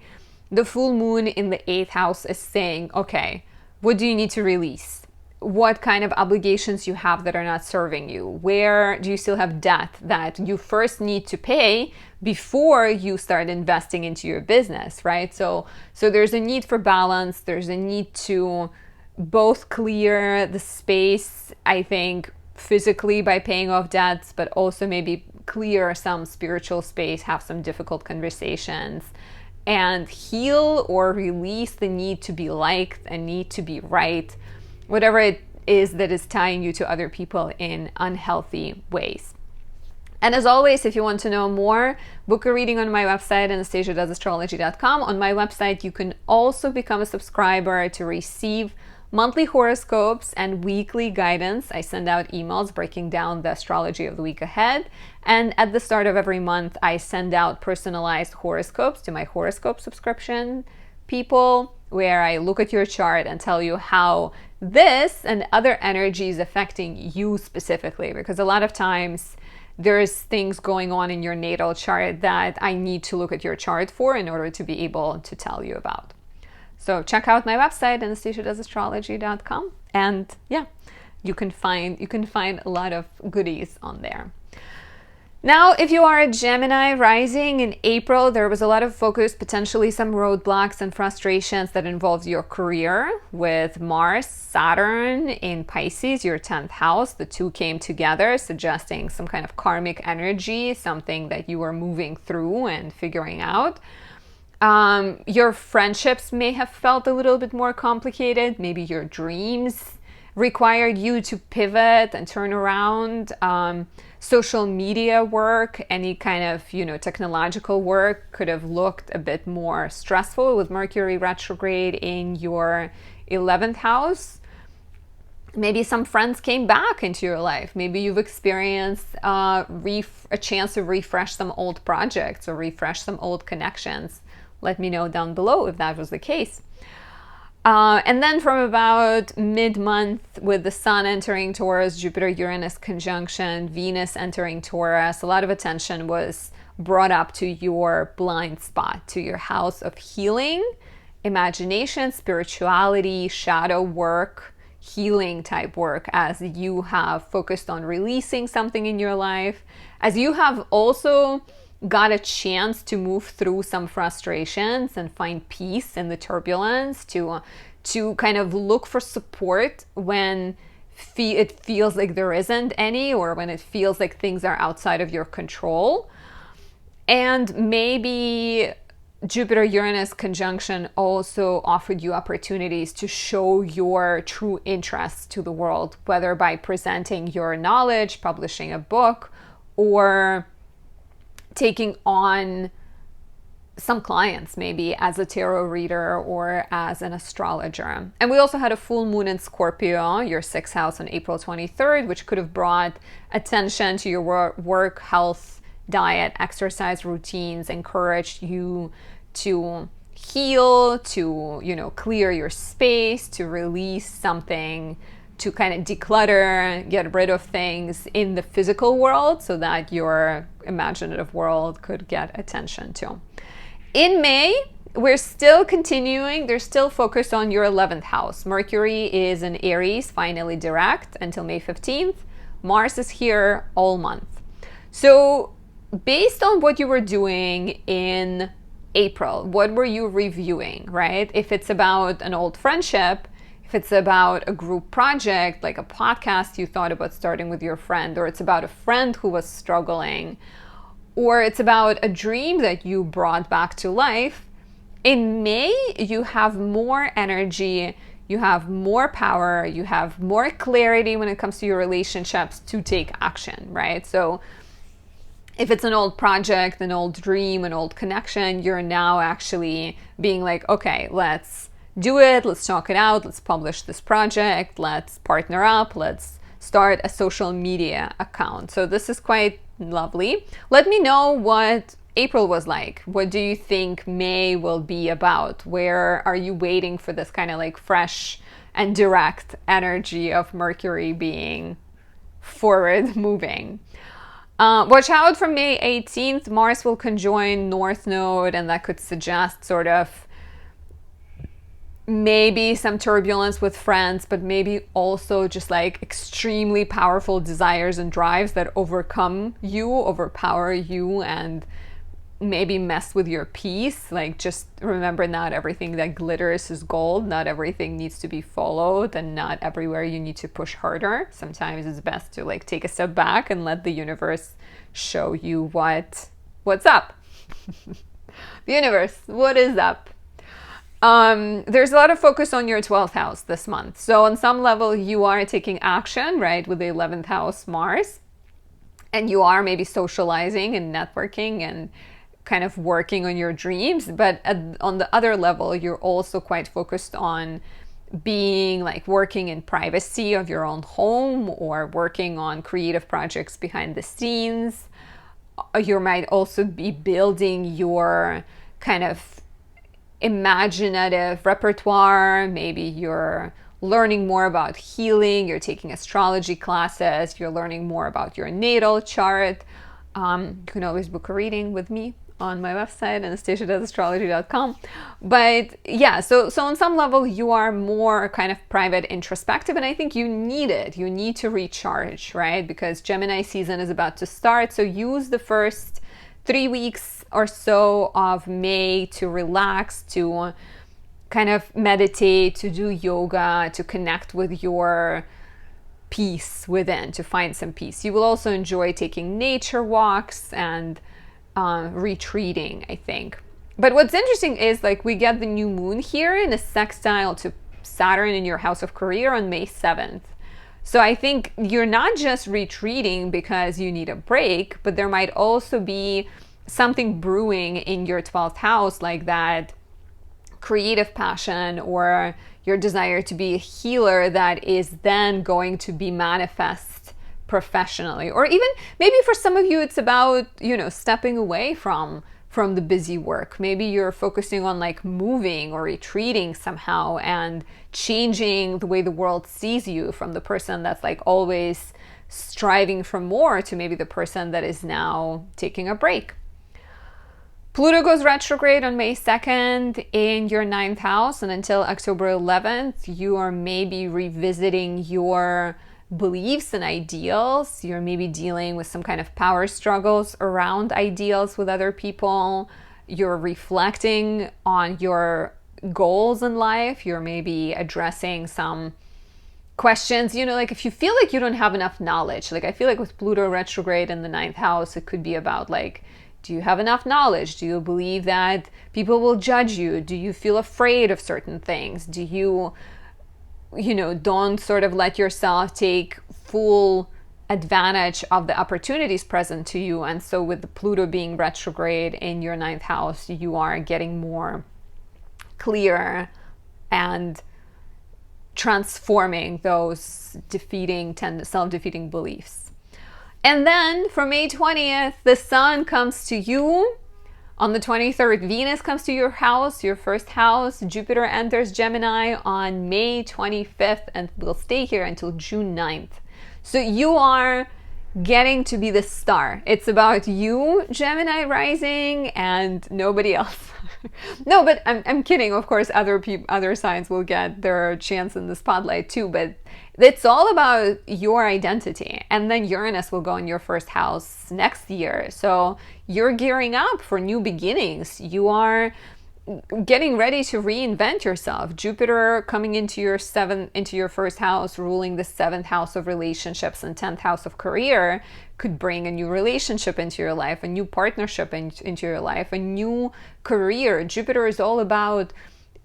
the full moon in the 8th house is saying, okay, what do you need to release? What kind of obligations you have that are not serving you? Where do you still have debt that you first need to pay before you start investing into your business, right? So there's a need for balance. There's a need to both clear the space, I think, physically by paying off debts, but also maybe clear some spiritual space, have some difficult conversations, and heal or release the need to be liked and need to be right, whatever it is that is tying you to other people in unhealthy ways. And as always, if you want to know more, book a reading on my website, anastasiadoesastrology.com. On my website, you can also become a subscriber to receive monthly horoscopes and weekly guidance. I send out emails breaking down the astrology of the week ahead. And at the start of every month, I send out personalized horoscopes to my horoscope subscription people, where I look at your chart and tell you how this and other energies affecting you specifically, because a lot of times there's things going on in your natal chart that I need to look at your chart for in order to be able to tell you about. So check out my website, anastasiadoesastrology.com, and yeah, you can find a lot of goodies on there. Now, if you are a Gemini rising in April, there was a lot of focus, potentially some roadblocks and frustrations that involved your career with Mars, Saturn in Pisces, your 10th house. The two came together, suggesting some kind of karmic energy, something that you were moving through and figuring out. Your friendships may have felt a little bit more complicated. Maybe your dreams required you to pivot and turn around. Social media work, any kind of, technological work could have looked a bit more stressful with Mercury retrograde in your 11th house. Maybe some friends came back into your life. Maybe you've experienced a chance to refresh some old projects or refresh some old connections. Let me know down below if that was the case. And then from about mid-month, with the Sun entering Taurus, Jupiter-Uranus conjunction, Venus entering Taurus, a lot of attention was brought up to your blind spot, to your house of healing, imagination, spirituality, shadow work, healing type work, as you have focused on releasing something in your life, as you have also got a chance to move through some frustrations and find peace in the turbulence, to kind of look for support when it feels like there isn't any, or when it feels like things are outside of your control. And maybe Jupiter-Uranus conjunction also offered you opportunities to show your true interests to the world, whether by presenting your knowledge, publishing a book, or taking on some clients, maybe as a tarot reader or as an astrologer. And we also had a full moon in Scorpio, your 6th house, on April 23rd, which could have brought attention to your work, health, diet, exercise routines, encouraged you to heal, to, clear your space, to release something, to kind of declutter, get rid of things in the physical world so that your imaginative world could get attention to. In May, we're still continuing. They're still focused on your 11th house. Mercury is in Aries, finally direct until May 15th. Mars is here all month. So based on what you were doing in April, what were you reviewing, right? If it's about an old friendship, if it's about a group project, like a podcast you thought about starting with your friend, or it's about a friend who was struggling, or it's about a dream that you brought back to life, in May, you have more energy, you have more power, you have more clarity when it comes to your relationships to take action, right? So if it's an old project, an old dream, an old connection, you're now actually being like, okay, let's do it, let's talk it out, let's publish this project, let's partner up, let's start a social media account. So this is quite lovely. Let me know what April was like. What do you think May will be about? Where are you waiting for this kind of like fresh and direct energy of Mercury being forward moving? Watch out for May 18th. Mars will conjoin North Node, and that could suggest sort of maybe some turbulence with friends, but maybe also just like extremely powerful desires and drives that overcome you, overpower you, and maybe mess with your peace. Like, just remember, not everything that glitters is gold. Not everything needs to be followed, and not everywhere you need to push harder. Sometimes it's best to like take a step back and let the universe show you what's up. The universe, what is up? There's a lot of focus on your 12th house this month. So on some level, you are taking action, right, with the 11th house Mars, and you are maybe socializing and networking and kind of working on your dreams. But on the other level, you're also quite focused on being like working in privacy of your own home, or working on creative projects behind the scenes. You might also be building your kind of imaginative repertoire. Maybe you're learning more about healing, you're taking astrology classes, you're learning more about your natal chart. You can always book a reading with me on my website, anastasia.astrology.com. But yeah, so on some level, you are more kind of private, introspective, and I think you need it. You need to recharge, right? Because Gemini season is about to start. So use the first 3 weeks or so of May to relax, to kind of meditate, to do yoga, to connect with your peace within, to find some peace. You will also enjoy taking nature walks and retreating, I think. But what's interesting is like we get the new moon here in a sextile to Saturn in your house of career on May 7th. So I think you're not just retreating because you need a break, but there might also be something brewing in your 12th house, like that creative passion or your desire to be a healer that is then going to be manifest professionally. Or even maybe for some of you, it's about, stepping away from the busy work. Maybe you're focusing on like moving or retreating somehow and changing the way the world sees you, from the person that's like always striving for more to maybe the person that is now taking a break. Pluto goes retrograde on May 2nd in your 9th house, and until October 11th, you are maybe revisiting your beliefs and ideals. You're maybe dealing with some kind of power struggles around ideals with other people. You're reflecting on your goals in life. You're maybe addressing some questions, like if you feel like you don't have enough knowledge, like I feel like with Pluto retrograde in the 9th house, it could be about like, Do you have enough knowledge? Do you believe that people will judge you? Do you feel afraid of certain things? Do you, don't sort of let yourself take full advantage of the opportunities present to you? And so with the Pluto being retrograde in your 9th house, you are getting more clear and transforming those self-defeating beliefs. And then for May 20th, the Sun comes to you. On the 23rd, Venus comes to your house, your first house. Jupiter enters Gemini on May 25th and will stay here until June 9th. So you are getting to be the star. It's about you, Gemini rising, and nobody else. No, but I'm kidding. Of course, other signs will get their chance in the spotlight too, but it's all about your identity. And then Uranus will go in your first house next year. So you're gearing up for new beginnings. You are getting ready to reinvent yourself. Jupiter coming into your first house, ruling the 7th house of relationships and 10th house of career, could bring a new relationship into your life, a new partnership into your life, a new career. Jupiter is all about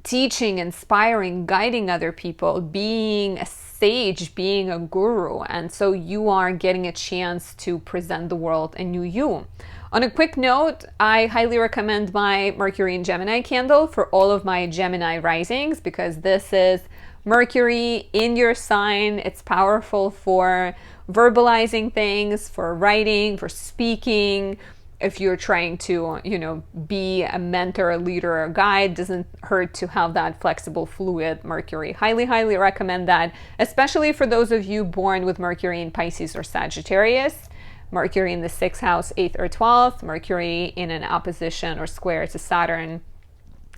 teaching, inspiring, guiding other people, being a sage, being a guru. And so you are getting a chance to present the world a new you. On a quick note, I highly recommend my Mercury and Gemini candle for all of my Gemini risings, because this is Mercury in your sign. It's powerful for verbalizing things, for writing, for speaking. If you're trying to, be a mentor, a leader, a guide, doesn't hurt to have that flexible, fluid Mercury. Highly, highly recommend that, especially for those of you born with Mercury in Pisces or Sagittarius. Mercury in the 6th house, 8th or 12th, Mercury in an opposition or square to Saturn.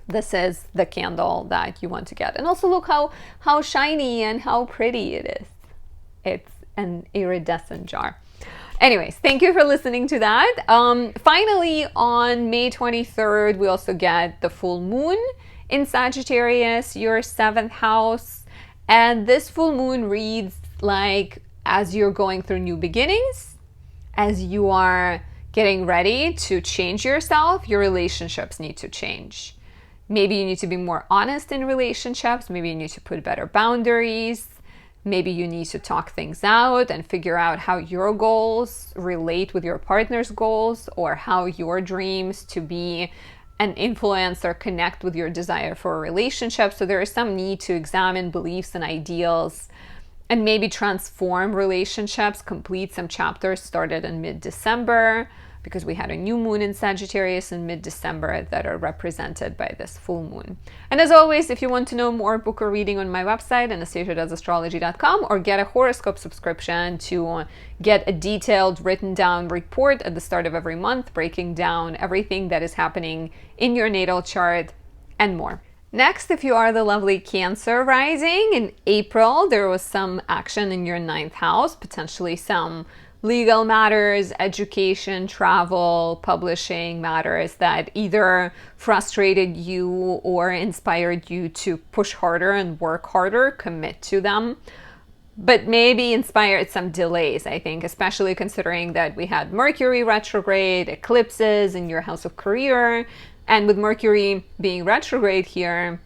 This is the candle that you want to get. And also look how shiny and how pretty it is. It's an iridescent jar. Anyways, thank you for listening to that. Finally, on May 23rd, we also get the full moon in Sagittarius, your 7th house. And this full moon reads like as you're going through new beginnings, as you are getting ready to change yourself, your relationships need to change. Maybe you need to be more honest in relationships. Maybe you need to put better boundaries. Maybe you need to talk things out and figure out how your goals relate with your partner's goals, or how your dreams to be an influencer connect with your desire for a relationship. So there is some need to examine beliefs and ideals and maybe transform relationships, complete some chapters started in mid-December, because we had a new moon in Sagittarius in mid-December that are represented by this full moon. And as always, if you want to know more, book a reading on my website, anastasiadoesastrology.com, or get a horoscope subscription to get a detailed written down report at the start of every month, breaking down everything that is happening in your natal chart and more. Next, if you are the lovely Cancer rising, in April, there was some action in your 9th house, potentially some legal matters, education, travel, publishing matters that either frustrated you or inspired you to push harder and work harder, commit to them, but maybe inspired some delays, I think, especially considering that we had Mercury retrograde, eclipses in your house of career. And with Mercury being retrograde here,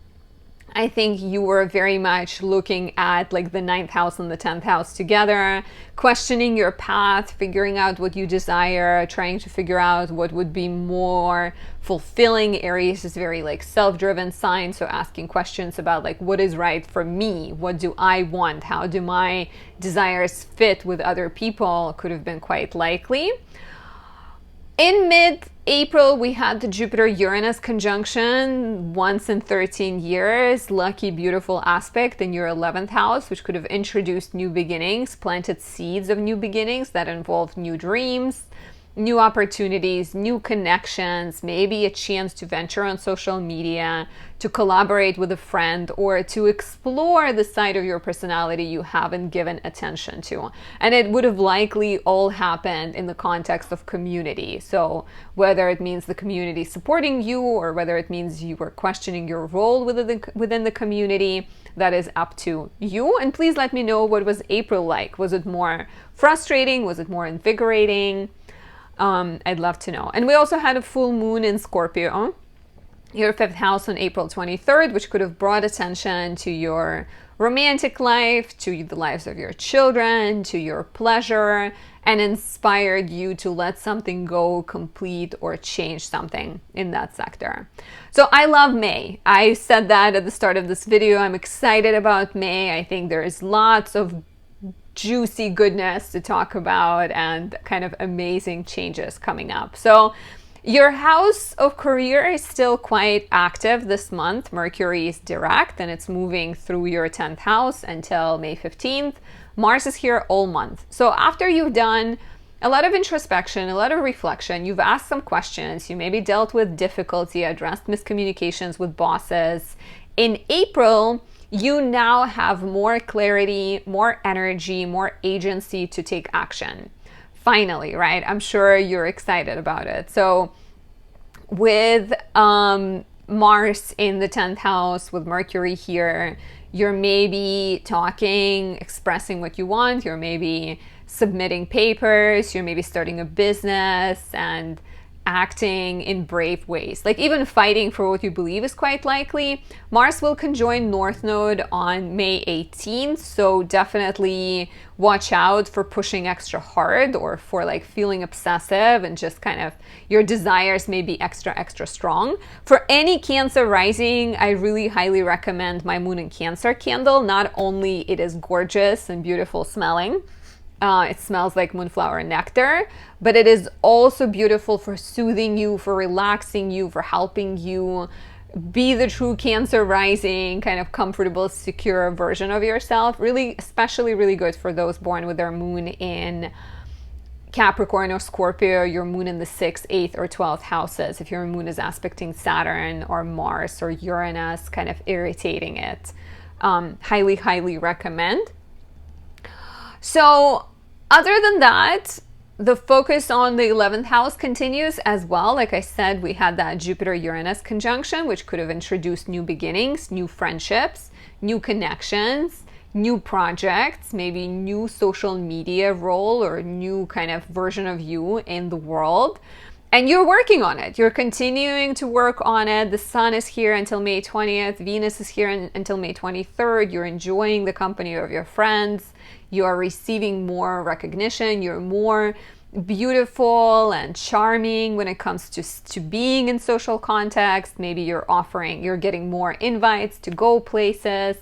I think you were very much looking at like the 9th house and the 10th house together, questioning your path, figuring out what you desire, trying to figure out what would be more fulfilling. Aries is very like self-driven sign, so asking questions about like what is right for me, what do I want, how do my desires fit with other people, could have been quite likely. In mid-April, we had the Jupiter-Uranus conjunction once in 13 years, lucky, beautiful aspect in your 11th house, which could have introduced new beginnings, planted seeds of new beginnings that involved new dreams, new opportunities, new connections, maybe a chance to venture on social media, to collaborate with a friend, or to explore the side of your personality you haven't given attention to. And it would have likely all happened in the context of community. So whether it means the community supporting you, or whether it means you were questioning your role within the community, that is up to you. And please let me know, what was April like? Was it more frustrating? Was it more invigorating? I'd love to know. And we also had a full moon in Scorpio, your 5th house, on April 23rd, which could have brought attention to your romantic life, to the lives of your children, to your pleasure, and inspired you to let something go, complete, or change something in that sector. So I love May. I said that at the start of this video. I'm excited about May. I think there's lots of juicy goodness to talk about and kind of amazing changes coming up. So your house of career is still quite active this month. Mercury is direct and it's moving through your 10th house until May 15th. Mars is here all month. So after you've done a lot of introspection, a lot of reflection, you've asked some questions, you maybe dealt with difficulty, addressed miscommunications with bosses, in April, you now have more clarity, more energy, more agency to take action. Finally, right? I'm sure you're excited about it. So with Mars in the 10th house, with Mercury here, you're maybe talking, expressing what you want, you're maybe submitting papers, you're maybe starting a business and acting in brave ways. Like even fighting for what you believe is quite likely. Mars will conjoin North Node on May 18th, so definitely watch out for pushing extra hard or for like feeling obsessive and just kind of your desires may be extra strong. For any Cancer rising, I really highly recommend my Moon in Cancer candle. Not only it is gorgeous and beautiful smelling, it smells like moonflower nectar, but it is also beautiful for soothing you, for relaxing you, for helping you be the true Cancer rising, kind of comfortable, secure version of yourself. Really, especially really good for those born with their moon in Capricorn or Scorpio, your moon in the 6th, 8th, or 12th houses. If your moon is aspecting Saturn or Mars or Uranus, kind of irritating it. Highly recommend. So other than that, the focus on the 11th house continues as well. Like I said, we had that Jupiter-Uranus conjunction, which could have introduced new beginnings, new friendships, new connections, new projects, maybe new social media role or new kind of version of you in the world. And you're working on it. You're continuing to work on it. The sun is here until May 20th. Venus is here until May 23rd. You're enjoying the company of your friends. You are receiving more recognition. You're more beautiful and charming when it comes to being in social context. Maybe you're getting more invites to go places.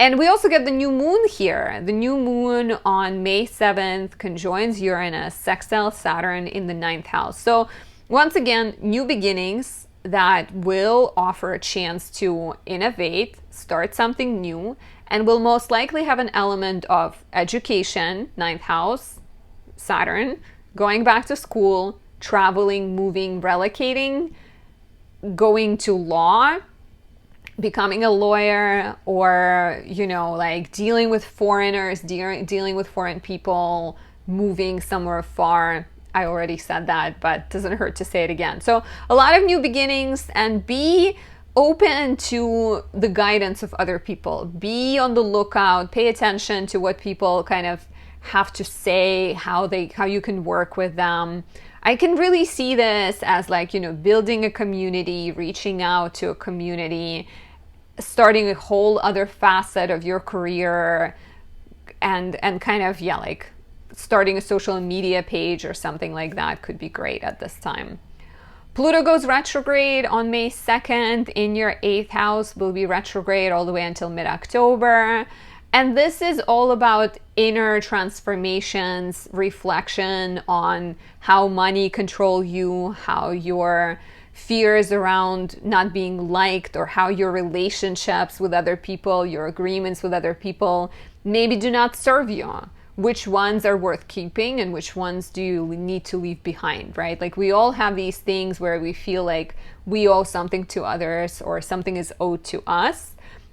And we also get the new moon here. The new moon on May 7th conjoins Uranus, sextiles Saturn in the 9th house. So once again, new beginnings that will offer a chance to innovate, start something new, and will most likely have an element of education, 9th house, Saturn, going back to school, traveling, moving, relocating, going to law, becoming a lawyer, or, you know, like dealing with foreigners, dealing with foreign people, moving somewhere far. I already said that, but it doesn't hurt to say it again. So a lot of new beginnings, and be open to the guidance of other people. Be on the lookout, pay attention to what people kind of have to say, how you can work with them. I can really see this as like, you know, building a community, reaching out to a community, starting a whole other facet of your career, and kind of, yeah, like starting a social media page or something like that could be great at this time. Pluto goes retrograde on May 2nd in your 8th house, will be retrograde all the way until mid-October. And this is all about inner transformations, reflection on how money control you, how your fears around not being liked, or how your relationships with other people, your agreements with other people maybe do not serve you. Which ones are worth keeping and which ones do you need to leave behind, right? Like we all have these things where we feel like we owe something to others or something is owed to us.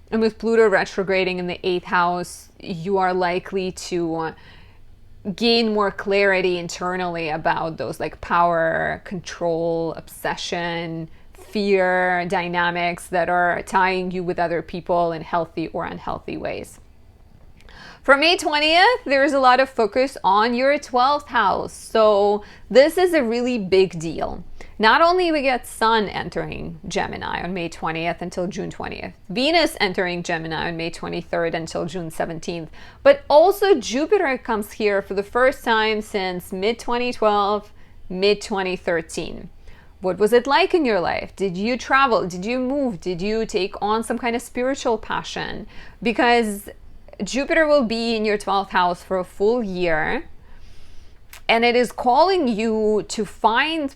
And with Pluto retrograding in the 8th house, you are likely to gain more clarity internally about those like power, control, obsession, fear dynamics that are tying you with other people in healthy or unhealthy ways. For May 20th, there's a lot of focus on your 12th house. So this is a really big deal. Not only we get Sun entering Gemini on May 20th until June 20th, Venus entering Gemini on May 23rd until June 17th, but also Jupiter comes here for the first time since mid-2012, mid-2013. What was it like in your life? Did you travel? Did you move? Did you take on some kind of spiritual passion? Because Jupiter will be in your 12th house for a full year, and it is calling you to find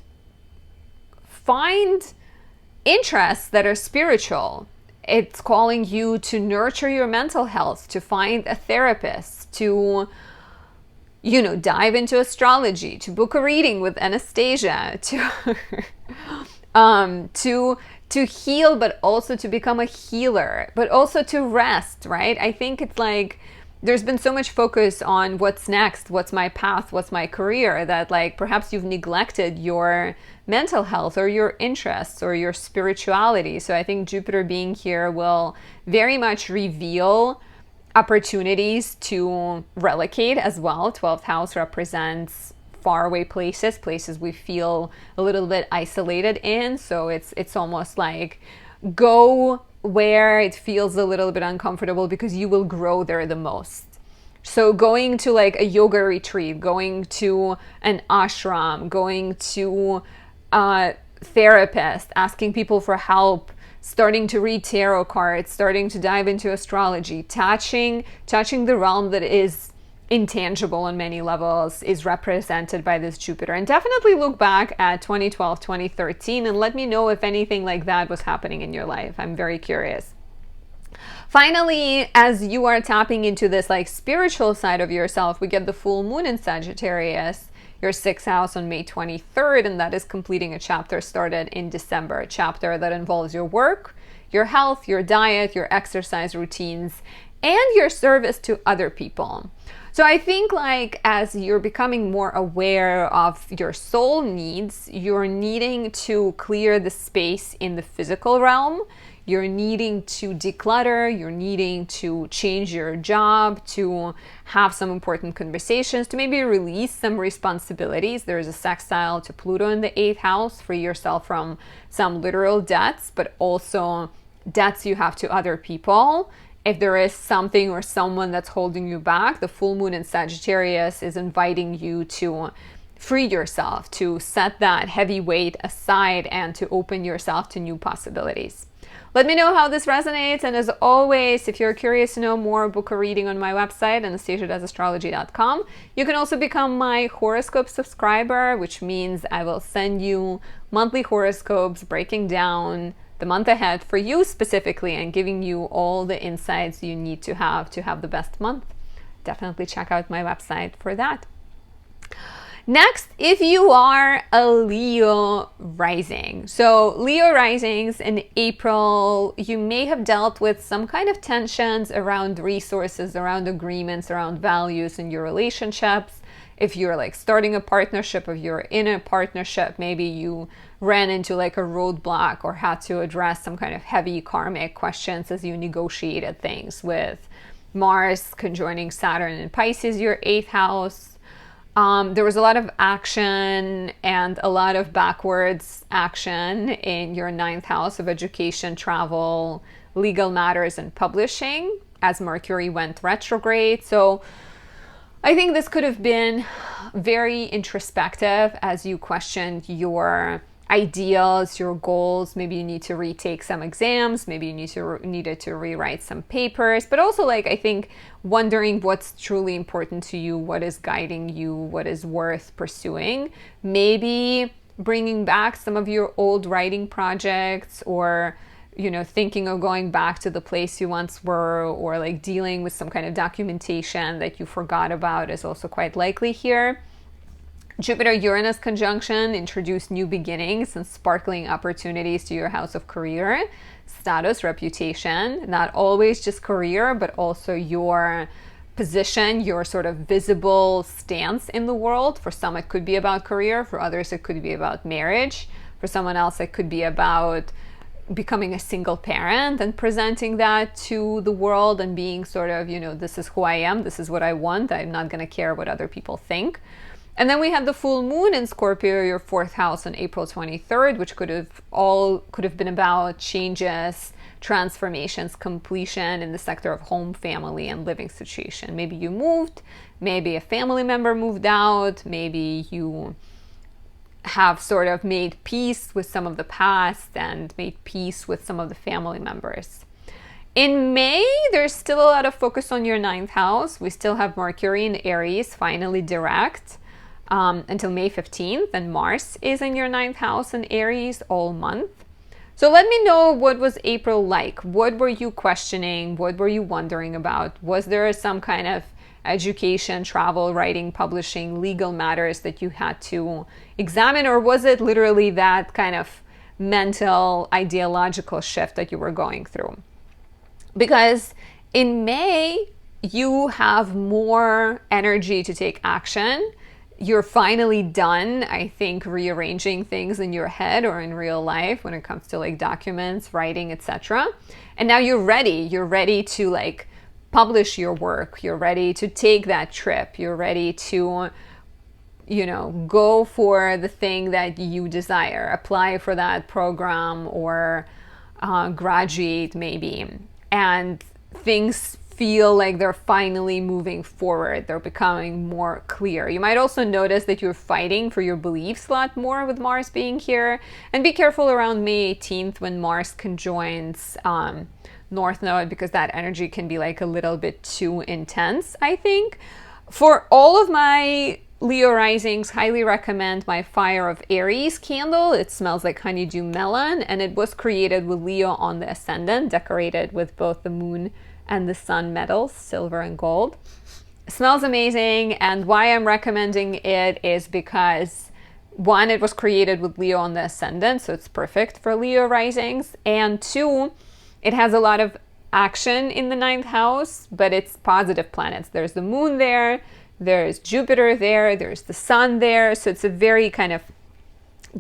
interests that are spiritual. It's calling you to nurture your mental health, to find a therapist, to dive into astrology, to book a reading with Anastasia, to heal, but also to become a healer, but also to rest, right? I think it's like there's been so much focus on what's next, what's my path, what's my career, that like perhaps you've neglected your mental health or your interests or your spirituality. So I think Jupiter being here will very much reveal opportunities to relocate as well. 12th house represents faraway places we feel a little bit isolated in. So it's almost like go where it feels a little bit uncomfortable because you will grow there the most. So going to like a yoga retreat, going to an ashram, going to a therapist, asking people for help, starting to read tarot cards, starting to dive into astrology, touching the realm that is intangible on many levels is represented by this Jupiter. And definitely look back at 2012, 2013 and let me know if anything like that was happening in your life. I'm very curious. Finally, as you are tapping into this like spiritual side of yourself, we get the full moon in Sagittarius, your 6th house on May 23rd, and that is completing a chapter started in December, a chapter that involves your work, your health, your diet, your exercise routines, and your service to other people. So I think like as you're becoming more aware of your soul needs, you're needing to clear the space in the physical realm. You're needing to declutter, you're needing to change your job, to have some important conversations, to maybe release some responsibilities. There's a sextile to Pluto in the 8th house. Free yourself from some literal debts, but also debts you have to other people. If there is something or someone that's holding you back, the full moon in Sagittarius is inviting you to free yourself, to set that heavy weight aside and to open yourself to new possibilities. Let me know how this resonates, and as always, if you're curious to know more, book a reading on my website, anastasiadoesastrology.com. You can also become my horoscope subscriber, which means I will send you monthly horoscopes breaking down the month ahead for you specifically and giving you all the insights you need to have the best month. Definitely check out my website for that. Next, if you are a Leo rising. So Leo risings in April, you may have dealt with some kind of tensions around resources, around agreements, around values in your relationships. If you're like starting a partnership, if you're in a partnership, maybe you ran into like a roadblock or had to address some kind of heavy karmic questions as you negotiated things with Mars conjoining Saturn in Pisces, your 8th house. There was a lot of action and a lot of backwards action in your 9th house of education, travel, legal matters, and publishing as Mercury went retrograde. So I think this could have been very introspective as you questioned your ideals, your goals. Maybe you need to retake some exams, maybe you needed to rewrite some papers, but also like I think wondering what's truly important to you, what is guiding you, what is worth pursuing. Maybe bringing back some of your old writing projects, or thinking of going back to the place you once were, or like dealing with some kind of documentation that you forgot about is also quite likely here. Jupiter-Uranus conjunction introduced new beginnings and sparkling opportunities to your house of career, status, reputation, not always just career, but also your position, your sort of visible stance in the world. For some, it could be about career. For others, it could be about marriage. For someone else, it could be about becoming a single parent and presenting that to the world and being sort of, this is who I am, this is what I want, I'm not going to care what other people think. And then we had the full moon in Scorpio, your 4th house, on April 23rd, which could have been about changes, transformations, completion in the sector of home, family, and living situation. Maybe you moved, maybe a family member moved out, maybe you have sort of made peace with some of the past and made peace with some of the family members. In May, there's still a lot of focus on your 9th house. We still have Mercury in Aries, finally direct, until May 15th, and Mars is in your 9th house in Aries all month. So let me know, what was April like? What were you questioning? What were you wondering about? Was there some kind of education, travel, writing, publishing, legal matters that you had to examine? Or was it literally that kind of mental, ideological shift that you were going through? Because in May, you have more energy to take action. You're finally done, I think, rearranging things in your head or in real life when it comes to like documents, writing, etc. And now you're ready. You're ready to like publish your work. You're ready to take that trip. You're ready to, go for the thing that you desire. Apply for that program or graduate maybe. And things feel like they're finally moving forward. They're becoming more clear. You might also notice that you're fighting for your beliefs a lot more with Mars being here. And be careful around May 18th when Mars conjoins North Node, because that energy can be like a little bit too intense, I think. For all of my Leo risings, highly recommend my Fire of Aries candle. It smells like honeydew melon, and it was created with Leo on the ascendant, decorated with both the moon and the sun metals, silver and gold. It smells amazing, and why I'm recommending it is because, one, it was created with Leo on the ascendant, so it's perfect for Leo risings, and two, it has a lot of action in the 9th house, but it's positive planets. There's the moon there, there's Jupiter there, there's the sun there, so it's a very kind of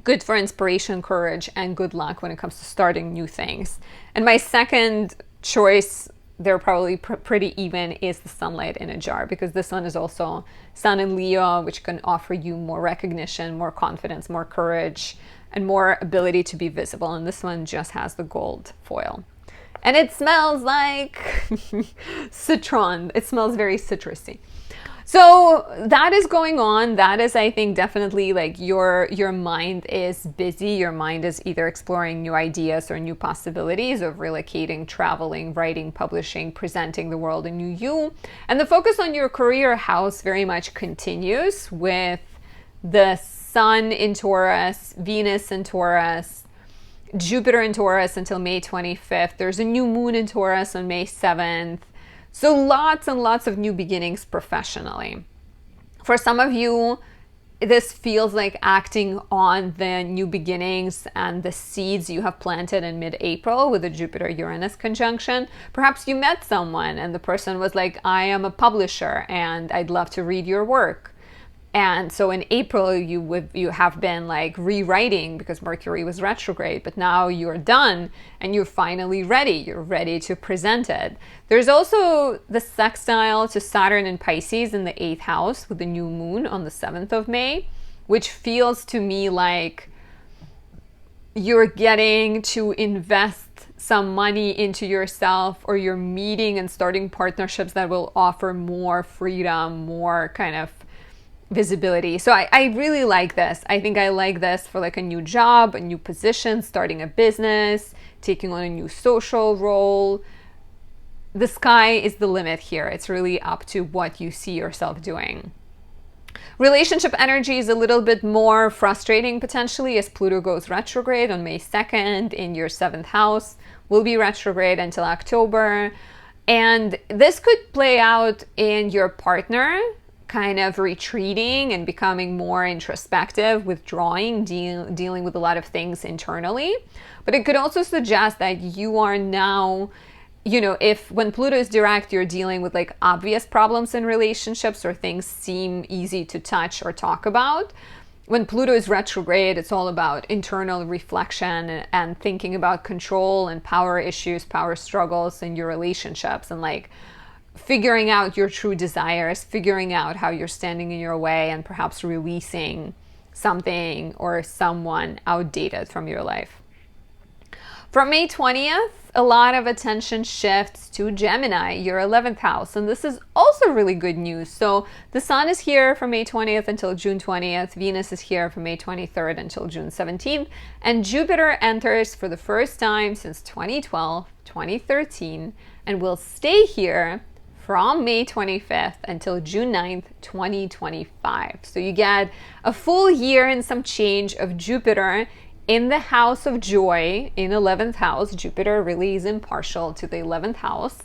good for inspiration, courage, and good luck when it comes to starting new things. And my second choice, they're probably pretty even, is the sunlight in a jar, because the sun is also sun in Leo, which can offer you more recognition, more confidence, more courage, and more ability to be visible. And this one just has the gold foil. And it smells like citron. It smells very citrusy. So that is going on. That is, I think, definitely like your mind is busy. Your mind is either exploring new ideas or new possibilities of relocating, traveling, writing, publishing, presenting the world a new you. And the focus on your career house very much continues with the Sun in Taurus, Venus in Taurus, Jupiter in Taurus until May 25th. There's a new moon in Taurus on May 7th. So lots and lots of new beginnings professionally. For some of you, this feels like acting on the new beginnings and the seeds you have planted in mid-April with the Jupiter-Uranus conjunction. Perhaps you met someone and the person was like, I am a publisher and I'd love to read your work. And so in April, you have been like rewriting because Mercury was retrograde, but now you're done and you're finally ready. You're ready to present it. There's also the sextile to Saturn in Pisces in the 8th house with the new moon on the 7th of May, which feels to me like you're getting to invest some money into yourself, or you're meeting and starting partnerships that will offer more freedom, more kind of visibility. So I really like this. I think I like this for like a new job, a new position, starting a business, taking on a new social role. The sky is the limit here. It's really up to what you see yourself doing. Relationship energy is a little bit more frustrating potentially as Pluto goes retrograde on May 2nd in your 7th house. Will be retrograde until October. And this could play out in your partner kind of retreating and becoming more introspective, withdrawing, dealing with a lot of things internally. But it could also suggest that you are now, if when Pluto is direct, you're dealing with like obvious problems in relationships or things seem easy to touch or talk about. when Pluto is retrograde, it's all about internal reflection and thinking about control and power issues, power struggles in your relationships, and like figuring out your true desires, figuring out how you're standing in your way, and perhaps releasing something or someone outdated from your life. From May 20th, a lot of attention shifts to Gemini, your 11th house. And this is also really good news. So the Sun is here from May 20th until June 20th. Venus is here from May 23rd until June 17th. And Jupiter enters for the first time since 2012, 2013, and will stay here from May 25th until June 9th, 2025. So you get a full year and some change of Jupiter in the house of joy, in 11th house. Jupiter really is impartial to the 11th house.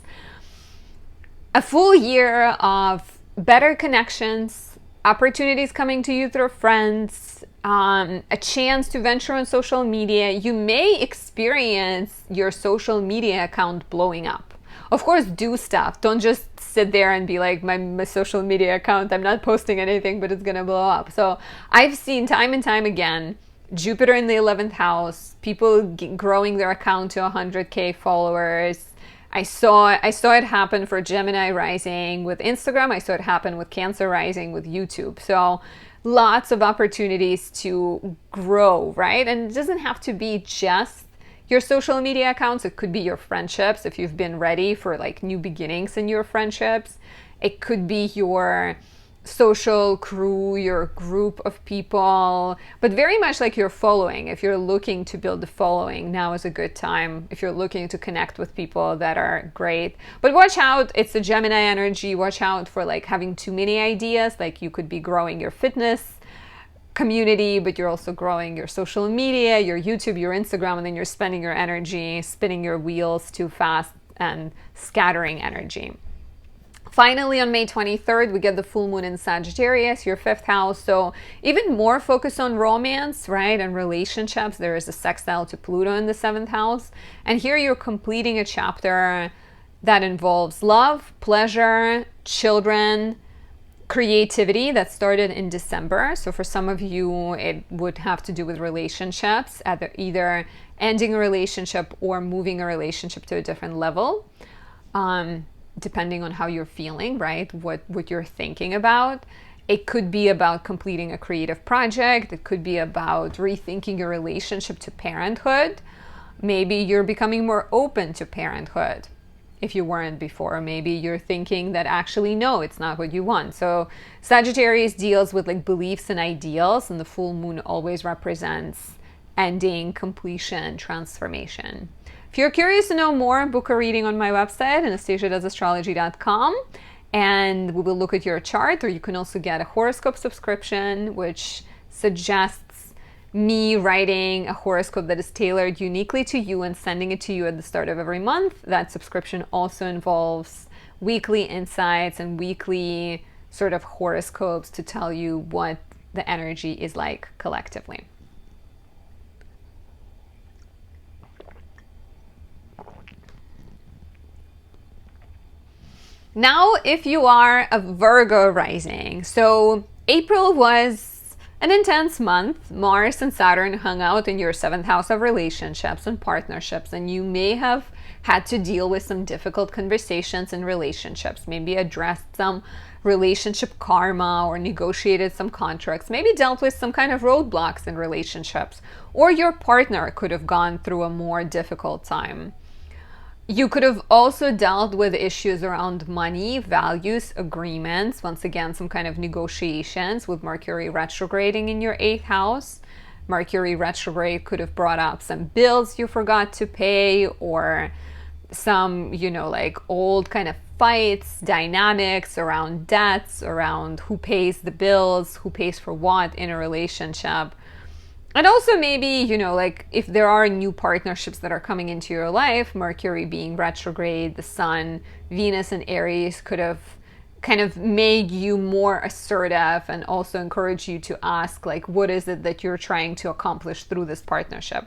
A full year of better connections, opportunities coming to you through friends, a chance to venture on social media. You may experience your social media account blowing up. Of course, do stuff. Don't just sit there and be like, my social media account, I'm not posting anything, but it's going to blow up. So I've seen time and time again, Jupiter in the 11th house, people growing their account to 100K followers. I saw it happen for Gemini rising with Instagram. I saw it happen with Cancer rising with YouTube. So lots of opportunities to grow, right? And it doesn't have to be just your social media accounts. It could be your friendships if you've been ready for like new beginnings in your friendships. It could be your social crew, your group of people, but very much like your following. If you're looking to build a following, now is a good time. If you're looking to connect with people that are great, but watch out, it's the Gemini energy. Watch out for like having too many ideas. Like you could be growing your fitness community, but you're also growing your social media, your YouTube, your Instagram, and then you're spending your energy, spinning your wheels too fast and scattering energy. Finally, on May 23rd, we get the full moon in Sagittarius, your 5th house. So even more focus on romance, right? And relationships. There is a sextile to Pluto in the 7th house. And here you're completing a chapter that involves love, pleasure, children, creativity that started in December. So for some of you, it would have to do with relationships, either ending a relationship or moving a relationship to a different level. Depending on how you're feeling, right? What you're thinking about. It could be about completing a creative project. It could be about rethinking your relationship to parenthood. Maybe you're becoming more open to parenthood if you weren't before. Maybe you're thinking that actually, no, it's not what you want. So Sagittarius deals with like beliefs and ideals, and the full moon always represents ending, completion, transformation. If you're curious to know more, book a reading on my website, anastasiadoesastrology.com, and we will look at your chart, or you can also get a horoscope subscription, which suggests me writing a horoscope that is tailored uniquely to you and sending it to you at the start of every month. That subscription also involves weekly insights and weekly sort of horoscopes to tell you what the energy is like collectively. Now, if you are a Virgo rising, so April was an intense month. Mars and Saturn hung out in your 7th house of relationships and partnerships, and you may have had to deal with some difficult conversations in relationships, maybe addressed some relationship karma or negotiated some contracts, maybe dealt with some kind of roadblocks in relationships, or your partner could have gone through a more difficult time. You could have also dealt with issues around money, values, agreements, once again, some kind of negotiations with Mercury retrograding in your 8th house. Mercury retrograde could have brought up some bills you forgot to pay, or some, like old kind of fights, dynamics around debts, around who pays the bills, who pays for what in a relationship. And also maybe, like if there are new partnerships that are coming into your life, Mercury being retrograde, the Sun, Venus and Aries could have kind of made you more assertive and also encourage you to ask, like, what is it that you're trying to accomplish through this partnership?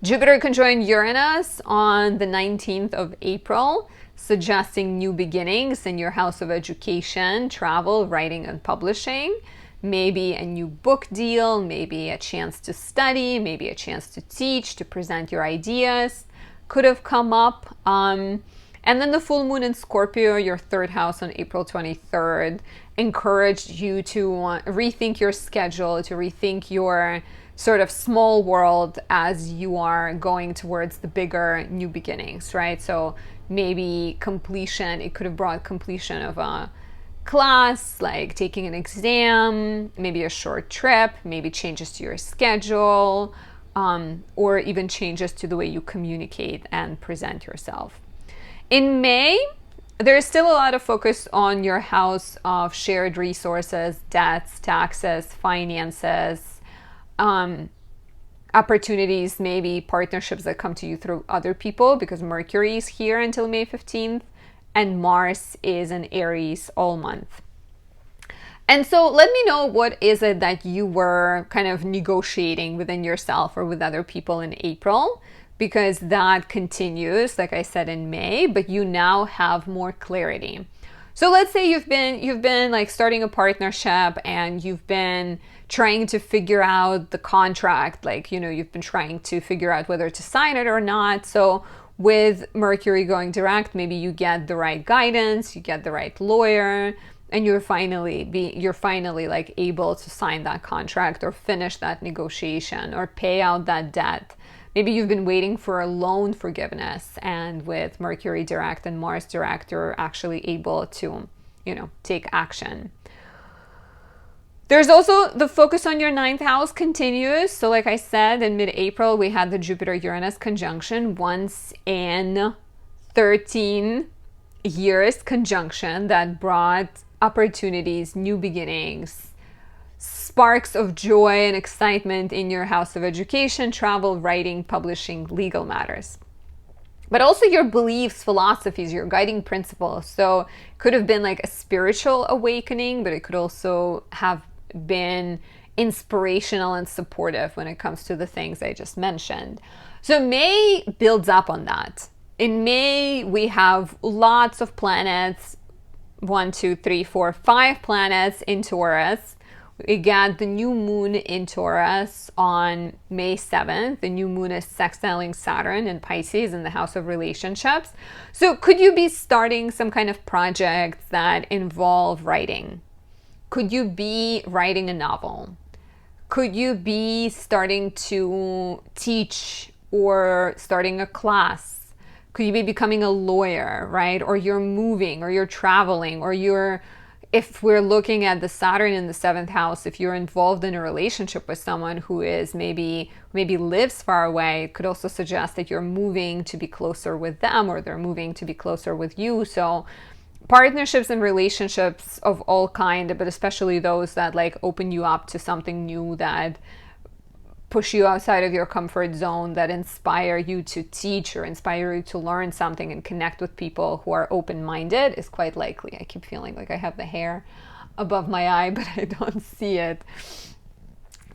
Jupiter conjoined Uranus on the 19th of April, suggesting new beginnings in your house of education, travel, writing, and publishing. maybe a new book deal, maybe a chance to study, maybe a chance to teach, to present your ideas could have come up. And then the full moon in Scorpio, your third house on April 23rd, encouraged you to rethink your schedule, to rethink your sort of small world as you are going towards the bigger new beginnings, right? So maybe completion, it could have brought completion of a class, like taking an exam, maybe a short trip, maybe changes to your schedule, or even changes to the way you communicate and present yourself. In May, there's still a lot of focus on your house of shared resources, debts, taxes, finances, opportunities, maybe partnerships that come to you through other people, because Mercury is here until May 15th and Mars is in Aries all month. And so let me know, what is it that you were kind of negotiating within yourself or with other people in April, because that continues, like I said, in May, but you now have more clarity. So let's say you've been like starting a partnership and you've been trying to figure out the contract, like, you know, you've been trying to figure out whether to sign it or not. So with Mercury going direct, maybe you get the right guidance, you get the right lawyer, and you're finally like able to sign that contract or finish that negotiation or pay out that debt. Maybe you've been waiting for a loan forgiveness, and with Mercury direct and Mars direct, you're actually able to, you know, take action. There's also the focus on your ninth house continues. So like I said, in mid-April, we had the Jupiter-Uranus conjunction, once in 13 years conjunction that brought opportunities, new beginnings, sparks of joy and excitement in your house of education, travel, writing, publishing, legal matters. But also your beliefs, philosophies, your guiding principles. So it could have been like a spiritual awakening, but it could also have been inspirational and supportive when it comes to the things I just mentioned. So May builds up on that. In May, we have lots of planets, 1, 2, 3, 4, 5 planets in Taurus. We got the new moon in Taurus on May 7th. The new moon is sextiling Saturn in Pisces in the house of relationships. So could you be starting some kind of projects that involve writing? Could you be writing a novel? Could you be starting to teach or starting a class? Could you be becoming a lawyer, right? Or you're moving, or you're traveling, or you're, if we're looking at the Saturn in the 7th house, if you're involved in a relationship with someone who is maybe lives far away, it could also suggest that you're moving to be closer with them, or they're moving to be closer with you. So partnerships and relationships of all kind, but especially those that like open you up to something new, that push you outside of your comfort zone, that inspire you to teach or inspire you to learn something and connect with people who are open-minded, is quite likely. I keep feeling like I have the hair above my eye, but I don't see it.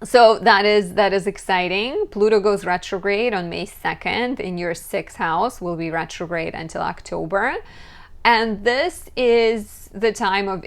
So that is exciting. Pluto goes retrograde on May 2nd in your 6th house, will be retrograde until October. And this is the time of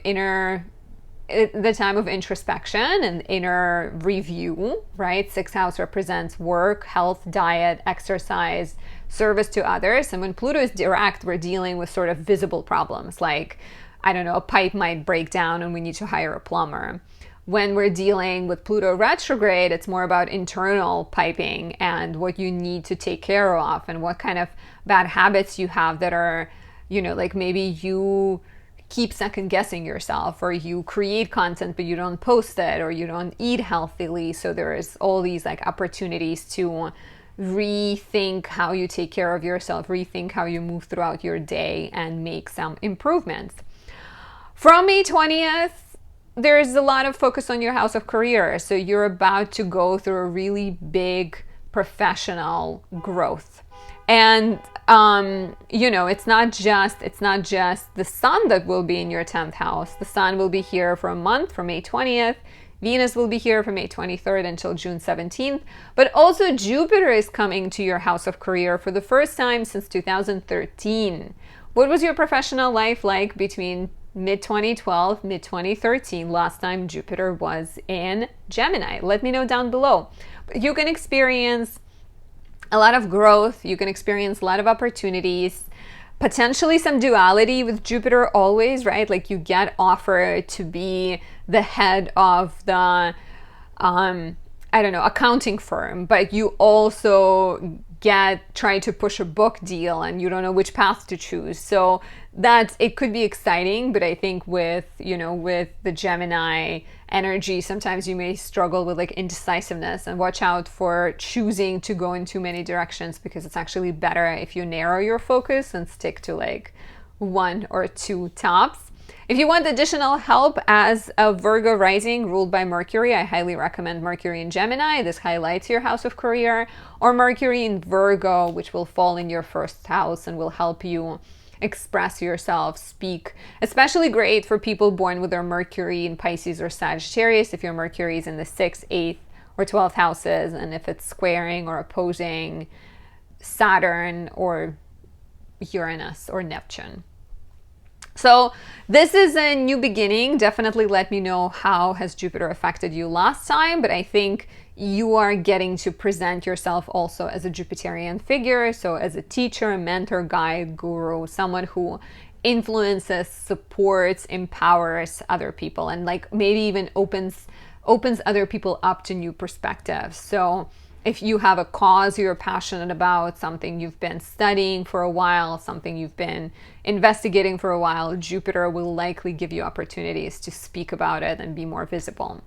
introspection and inner review, right? 6th house represents work, health, diet, exercise, service to others. And when Pluto is direct, we're dealing with sort of visible problems, like, I don't know, a pipe might break down and we need to hire a plumber. When we're dealing with Pluto retrograde, it's more about internal piping and what you need to take care of, and what kind of bad habits you have that are, you know, like maybe you keep second guessing yourself, or you create content but you don't post it, or you don't eat healthily. So there's all these like opportunities to rethink how you take care of yourself, rethink how you move throughout your day, and make some improvements. From May 20th, there's a lot of focus on your house of career. So you're about to go through a really big professional growth. And you know, it's not just the sun that will be in your 10th house. The sun will be here for a month from May 20th. Venus will be here from May 23rd until June 17th. But also Jupiter is coming to your house of career for the first time since 2013. What was your professional life like between mid-2012, mid-2013, last time Jupiter was in Gemini? Let me know down below. You can experience a lot of growth. You can experience a lot of opportunities, potentially some duality with Jupiter always, right? Like you get offered to be the head of the, I don't know, accounting firm, but you also try to push a book deal and you don't know which path to choose. So it could be exciting, but I think with the Gemini energy, sometimes you may struggle with like indecisiveness, and watch out for choosing to go in too many directions, because it's actually better if you narrow your focus and stick to like one or two tops. If you want additional help as a Virgo rising ruled by Mercury, I highly recommend Mercury in Gemini. This highlights your house of career, or Mercury in Virgo, which will fall in your first house and will help you express yourself, speak. Especially great for people born with their Mercury in Pisces or Sagittarius, if your Mercury is in the 6th, 8th, or 12th houses, and if it's squaring or opposing Saturn or Uranus or Neptune. So this is a new beginning. Definitely let me know how has Jupiter affected you last time, but I think you are getting to present yourself also as a Jupiterian figure, so as a teacher, mentor, guide, guru, someone who influences, supports, empowers other people, and like maybe even opens other people up to new perspectives. So if you have a cause you're passionate about, something you've been studying for a while, something you've been investigating for a while, Jupiter will likely give you opportunities to speak about it and be more visible.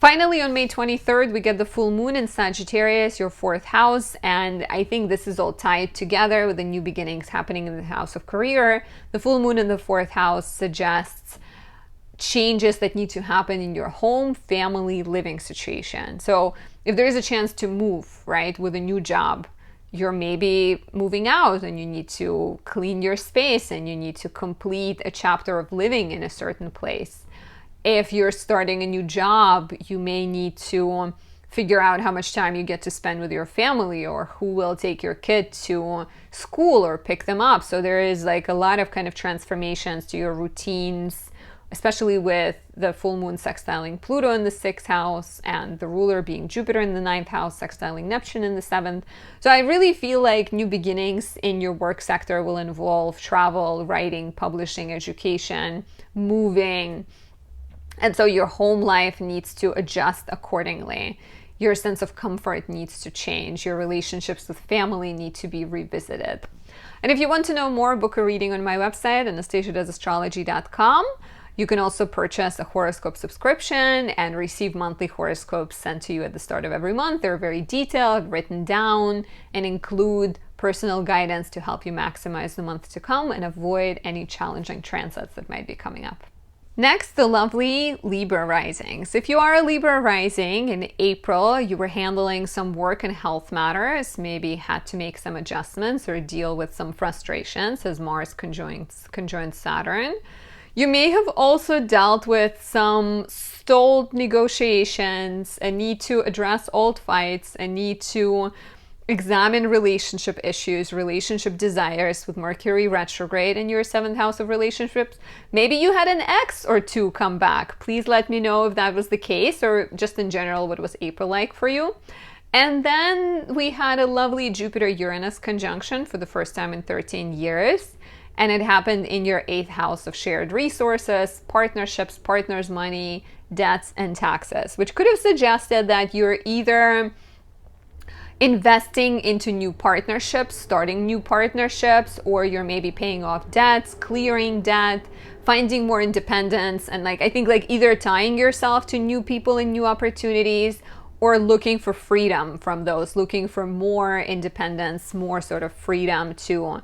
Finally, on May 23rd, we get the full moon in Sagittarius, your 4th house, and I think this is all tied together with the new beginnings happening in the house of career. The full moon in the 4th house suggests changes that need to happen in your home, family, living situation. So if there is a chance to move, right, with a new job, you're maybe moving out and you need to clean your space and you need to complete a chapter of living in a certain place. If you're starting a new job, you may need to figure out how much time you get to spend with your family, or who will take your kid to school or pick them up. So there is like a lot of kind of transformations to your routines, especially with the full moon sextiling Pluto in the 6th house and the ruler being Jupiter in the 9th house, sextiling Neptune in the 7th. So I really feel like new beginnings in your work sector will involve travel, writing, publishing, education, moving. And so your home life needs to adjust accordingly. Your sense of comfort needs to change. Your relationships with family need to be revisited. And if you want to know more, book a reading on my website, anastasiadoesastrology.com. You can also purchase a horoscope subscription and receive monthly horoscopes sent to you at the start of every month. They're very detailed, written down, and include personal guidance to help you maximize the month to come and avoid any challenging transits that might be coming up. Next, the lovely Libra rising. So if you are a Libra rising in April, you were handling some work and health matters, maybe had to make some adjustments or deal with some frustrations as Mars conjoins Saturn. You may have also dealt with some stalled negotiations, a need to address old fights, a need to examine relationship issues, relationship desires with Mercury retrograde in your 7th house of relationships. Maybe you had an ex or two come back. Please let me know if that was the case, or just in general, what was April like for you. And then we had a lovely Jupiter-Uranus conjunction for the first time in 13 years. And it happened in your 8th house of shared resources, partnerships, partners' money, debts, and taxes, which could have suggested that you're either investing into new partnerships, starting new partnerships, or you're maybe paying off debts, clearing debt, finding more independence, and I think either tying yourself to new people and new opportunities, or looking for freedom from those, looking for more independence, more sort of freedom to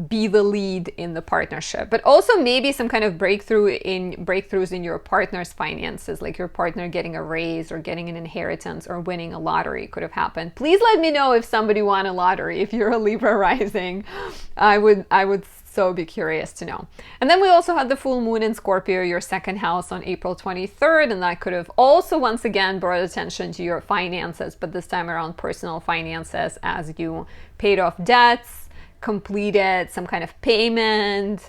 be the lead in the partnership. But also maybe some kind of breakthroughs in your partner's finances, like your partner getting a raise or getting an inheritance or winning a lottery could have happened. Please let me know if somebody won a lottery, if you're a Libra rising. I would so be curious to know. And then we also had the full moon in Scorpio, your 2nd house, on April 23rd, and that could have also once again brought attention to your finances, but this time around personal finances, as you paid off debts, completed some kind of payment,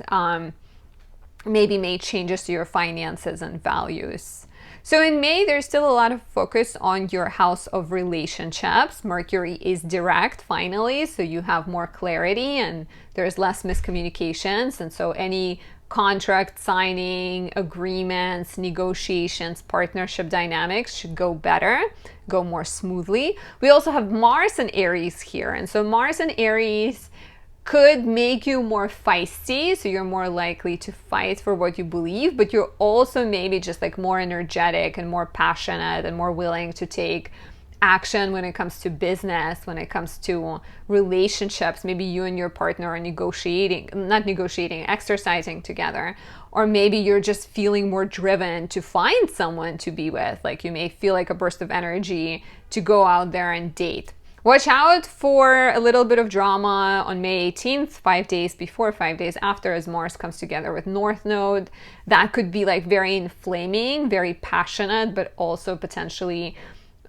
maybe made changes to your finances and values. So in May, there's still a lot of focus on your house of relationships. Mercury is direct finally, so you have more clarity and there's less miscommunications. And so any contract signing, agreements, negotiations, partnership dynamics should go better, go more smoothly. We also have Mars and Aries here. And so Mars and Aries could make you more feisty, so you're more likely to fight for what you believe, but you're also maybe just like more energetic and more passionate and more willing to take action when it comes to business, when it comes to relationships. Maybe you and your partner are exercising together, or maybe you're just feeling more driven to find someone to be with. Like you may feel like a burst of energy to go out there and date. Watch out for a little bit of drama on May 18th, 5 days before, 5 days after, as Mars comes together with North Node. That could be like very inflaming, very passionate, but also potentially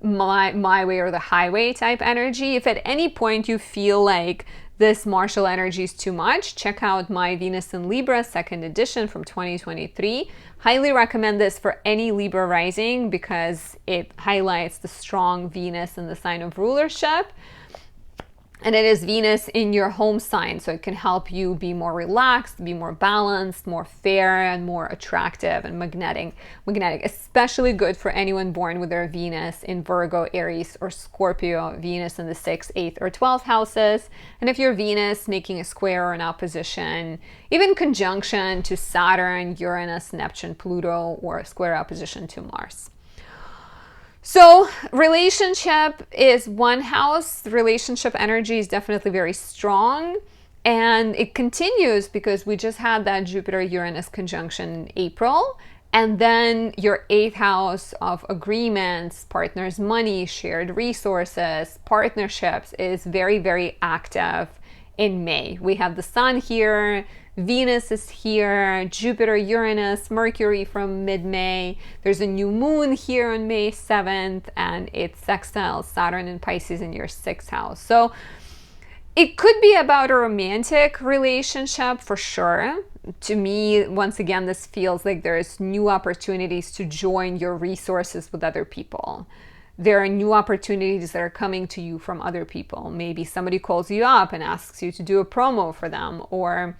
my way or the highway type energy. If at any point you feel like this martial energy is too much, check out my Venus in Libra second edition from 2023. Highly recommend this for any Libra rising because it highlights the strong Venus in the sign of rulership. And it is Venus in your home sign, so it can help you be more relaxed, be more balanced, more fair, and more attractive and magnetic. Especially good for anyone born with their Venus in Virgo, Aries, or Scorpio, Venus in the 6th, 8th, or 12th houses. And if your Venus making a square or an opposition, even conjunction to Saturn, Uranus, Neptune, Pluto, or a square opposition to Mars. So relationship is one house. The relationship energy is definitely very strong, and it continues because we just had that Jupiter-Uranus conjunction in April, and then your 8th house of agreements, partners, money, shared resources, partnerships is very, very active in May. We have the Sun here, Venus is here, Jupiter, Uranus, Mercury from mid-May. There's a new moon here on May 7th, and it sextiles Saturn and Pisces in your 6th house. So it could be about a romantic relationship for sure. To me, once again, this feels like there's new opportunities to join your resources with other people. There are new opportunities that are coming to you from other people. Maybe somebody calls you up and asks you to do a promo for them, or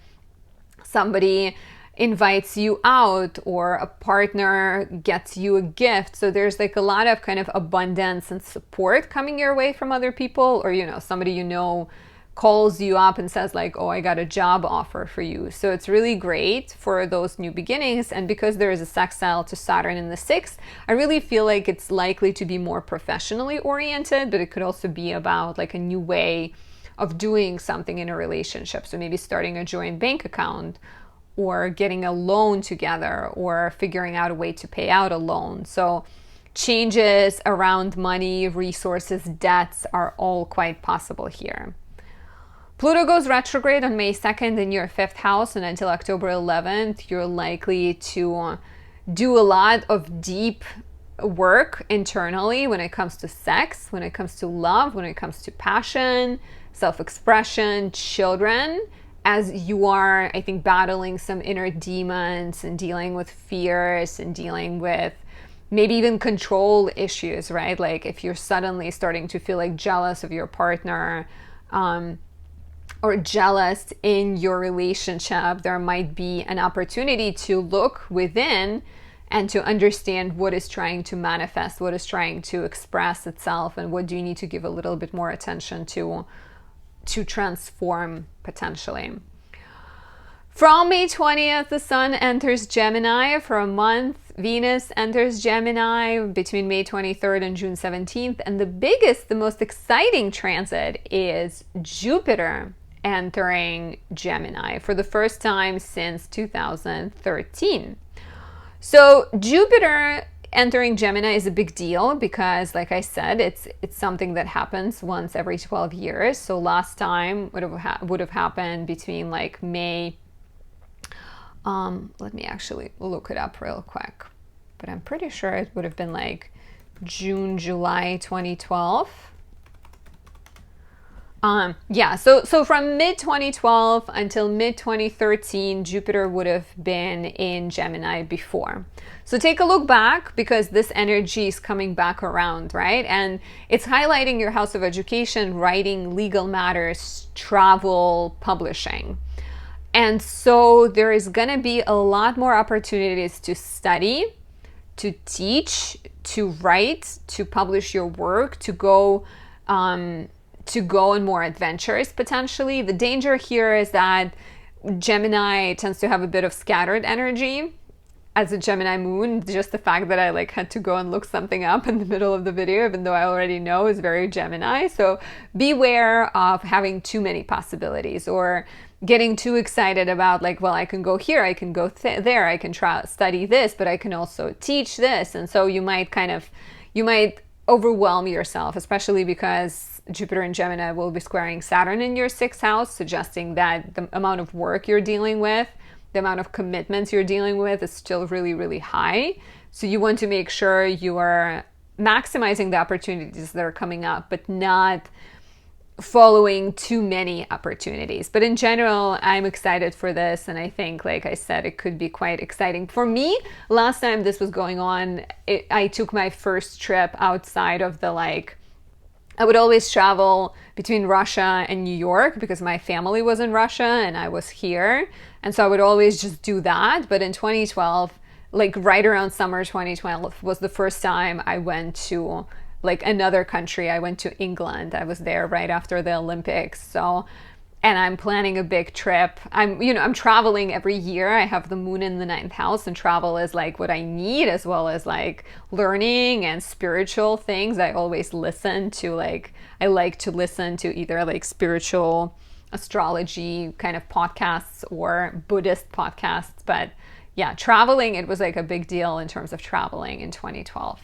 somebody invites you out, or a partner gets you a gift. So there's like a lot of kind of abundance and support coming your way from other people, or, you know, somebody you know calls you up and says like, oh, I got a job offer for you. So it's really great for those new beginnings. And because there is a sextile to Saturn in the 6th, I really feel like it's likely to be more professionally oriented, but it could also be about like a new way of doing something in a relationship. So maybe starting a joint bank account, or getting a loan together, or figuring out a way to pay out a loan. So changes around money, resources, debts are all quite possible here. Pluto goes retrograde on May 2nd in your 5th house, and until October 11th, you're likely to do a lot of deep work internally when it comes to sex, when it comes to love, when it comes to passion, self-expression, children, as you are, I think, battling some inner demons and dealing with fears and dealing with maybe even control issues, right? Like if you're suddenly starting to feel like jealous of your partner, or jealous in your relationship, there might be an opportunity to look within and to understand what is trying to manifest, what is trying to express itself, and what do you need to give a little bit more attention to transform potentially. From May 20th, the Sun enters Gemini for a month. Venus enters Gemini between May 23rd and June 17th. And the most exciting transit is Jupiter entering Gemini for the first time since 2013. So Jupiter entering Gemini is a big deal because, like I said, it's something that happens once every 12 years. So last time would have happened between like May. Let me actually look it up real quick, but I'm pretty sure it would have been like June, July 2012. Yeah, so from mid 2012 until mid 2013, Jupiter would have been in Gemini before. So take a look back, because this energy is coming back around, right? And it's highlighting your house of education, writing, legal matters, travel, publishing. And so there is going to be a lot more opportunities to study, to teach, to write, to publish your work, to go on more adventures potentially. The danger here is that Gemini tends to have a bit of scattered energy as a Gemini moon. Just the fact that I had to go and look something up in the middle of the video, even though I already know, is very Gemini. So beware of having too many possibilities, or getting too excited about well, I can go here, I can go there, I can study this, but I can also teach this. And so you might overwhelm yourself, especially because Jupiter in Gemini will be squaring Saturn in your 6th house, suggesting that the amount of work you're dealing with, the amount of commitments you're dealing with, is still really, really high. So you want to make sure you are maximizing the opportunities that are coming up, but not following too many opportunities. But in general, I'm excited for this, and I think, like I said, it could be quite exciting. For me, last time this was going on, I took my first trip outside of I would always travel between Russia and New York because my family was in Russia and I was here. And so I would always just do that. But in 2012, right around summer 2012, was the first time I went to another country. I went to England. I was there right after the Olympics. So, and I'm planning a big trip. I'm traveling every year. I have the moon in the 9th house, and travel is what I need, as well as learning and spiritual things. I always listen to I like to listen to either spiritual astrology kind of podcasts or Buddhist podcasts. But yeah, traveling, it was a big deal in terms of traveling in 2012.